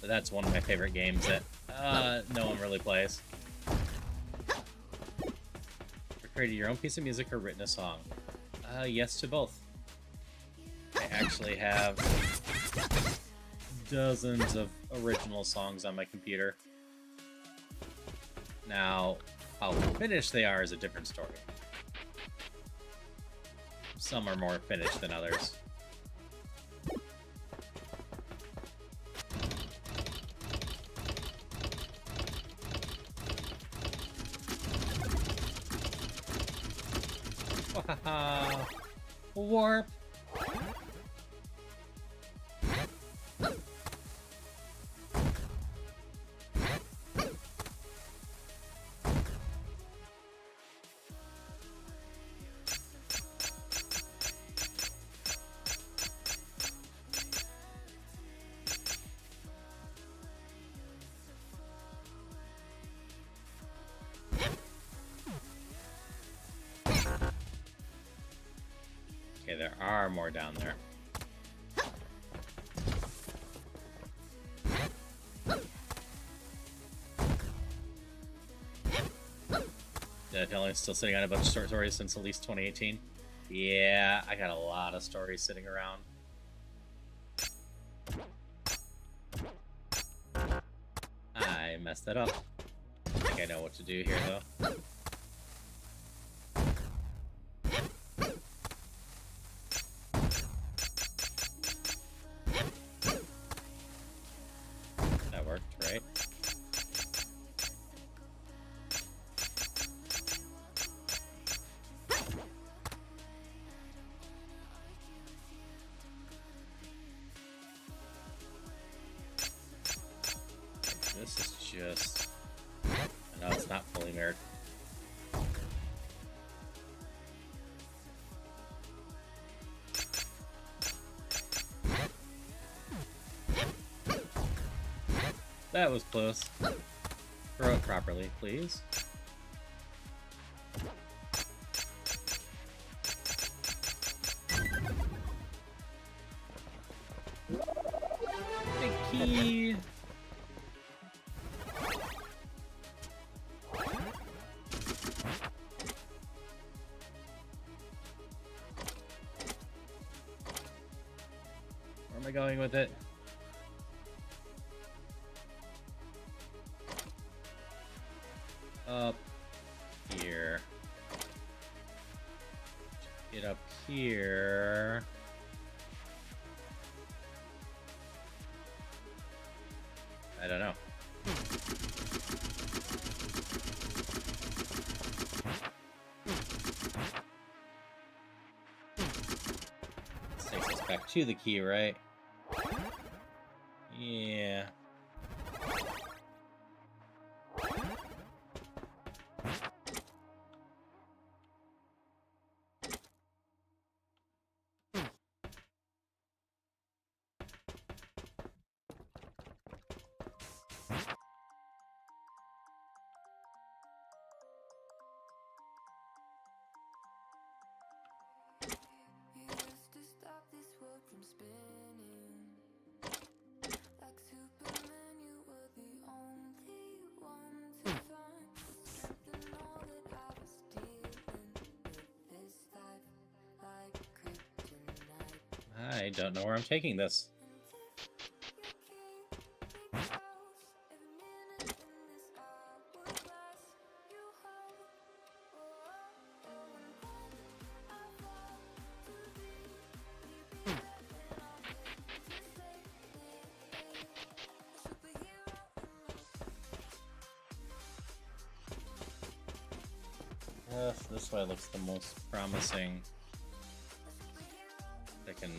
That's one of my favorite games that no one really plays. Created your own piece of music or written a song? Yes to both. I actually have dozens of original songs on my computer. Now, how finished they are is a different story. Some are more finished than others. Warp. Okay, there are more down there. Definitely still sitting on a bunch of short stories since at least 2018. Yeah, I got a lot of stories sitting around. I messed that up. I think I know what to do here, though. That worked, right? This is just... I know it's not fully mirrored. That was close. Throw it properly, please. Big key. Where am I going with it? Up here. Get up here. I don't know. This takes us back to the key, right? Yeah. I don't know where I'm taking this. This way looks the most promising. I can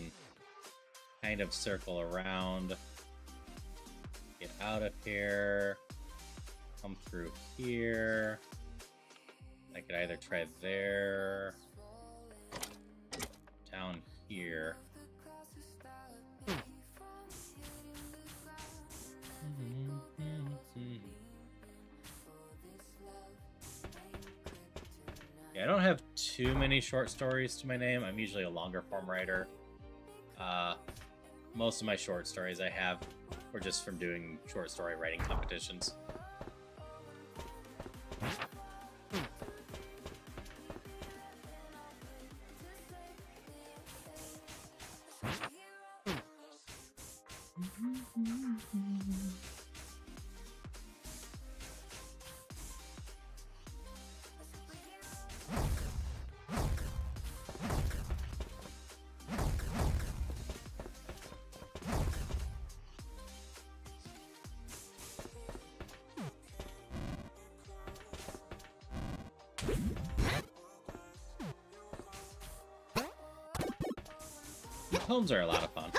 kind of circle around, get out of here, come through here. I could either try there, down here. Yeah, I don't have too many short stories to my name. I'm usually a longer form writer. Most of my short stories I have were just from doing short story writing competitions. Poems are a lot of fun.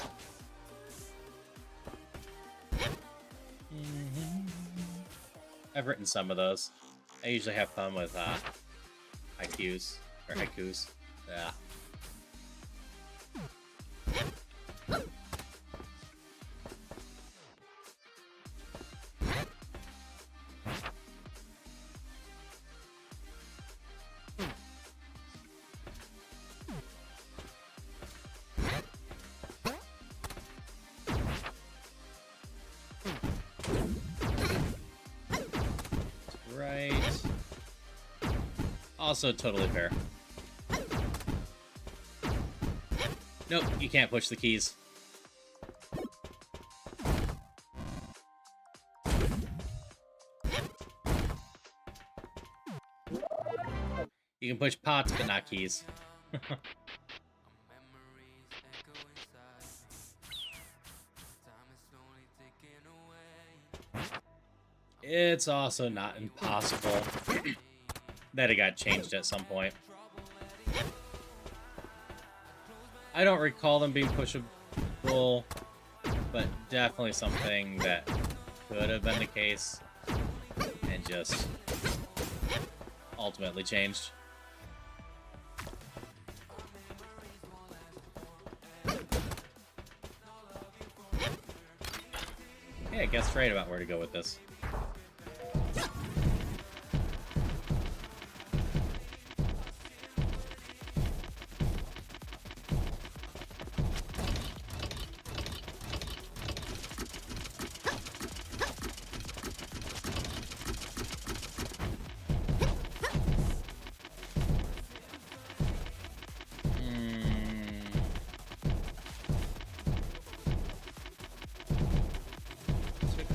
I've written some of those. I usually have fun with haikus. Yeah. Also totally fair. Nope, you can't push the keys. You can push pots, but not keys. It's also not impossible that it got changed at some point. I don't recall them being pushable, but definitely something that could have been the case and just ultimately changed. Yeah, I guessed right about where to go with this.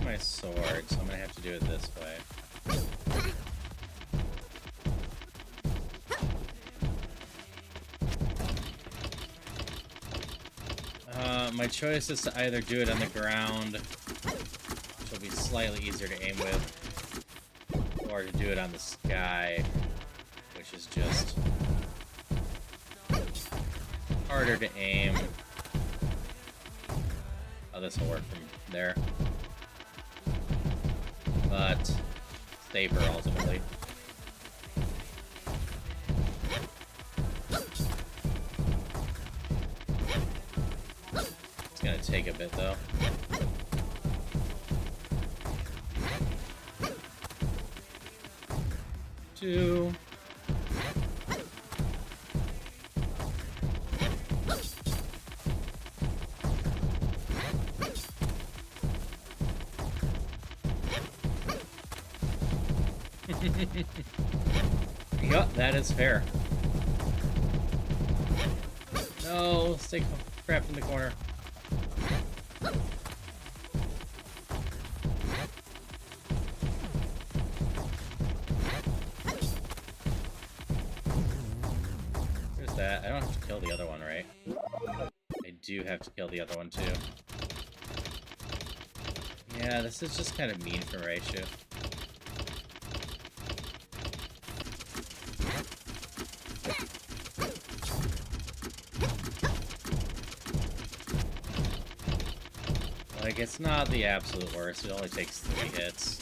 My sword, so I'm gonna have to do it this way. My choice is to either do it on the ground, which will be slightly easier to aim with, or to do it on the sky, which is just harder to aim. Oh, this will work from there. But safer ultimately. It's gonna take a bit though. Two. Yup, that is fair. No, stay crap in the corner. There's that. I don't have to kill the other one, right? I do have to kill the other one, too. Yeah, this is just kind of mean for Raichu. Like, it's not the absolute worst. It only takes 3 hits.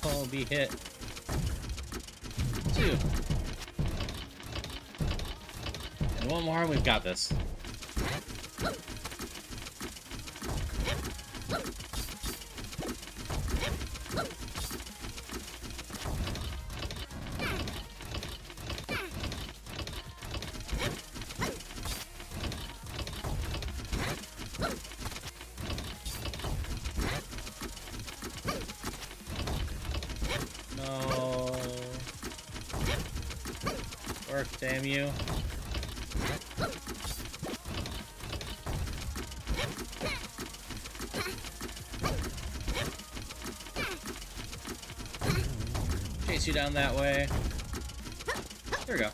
No, be hit. 2. And 1 more and we've got this. No. Work, damn you. Chase you down that way. There we go.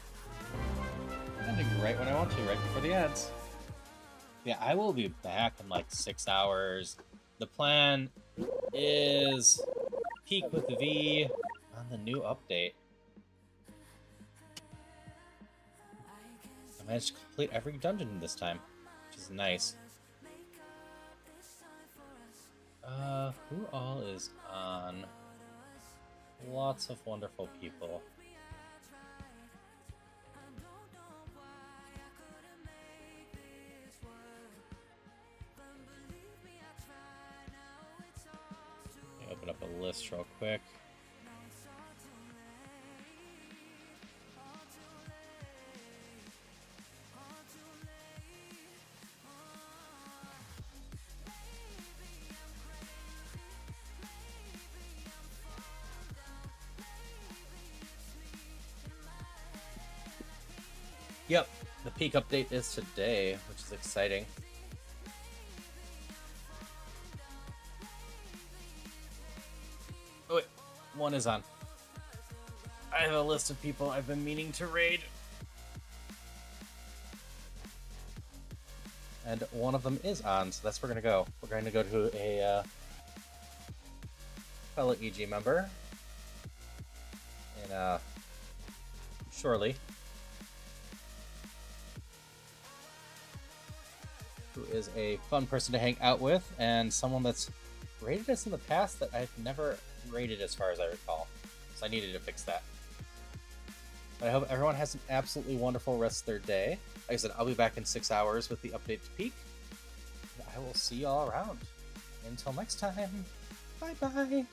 Ending right when I want to, right before the ads. Yeah, I will be back in like 6 hours. The plan is peak with the V on the new update. I managed to complete every dungeon this time, which is nice. Who all is on? Lots of wonderful people. Let me open up a list real quick. Yep, the peak update is today, which is exciting. Oh wait, 1 is on. I have a list of people I've been meaning to raid. And 1 of them is on, so that's where we're gonna go. We're going to go to a fellow EG member in Shorely, who is a fun person to hang out with, and someone that's rated us in the past that I've never rated as far as I recall. So I needed to fix that. But I hope everyone has an absolutely wonderful rest of their day. Like I said, I'll be back in 6 hours with the update to peak. And I will see you all around. Until next time, bye-bye.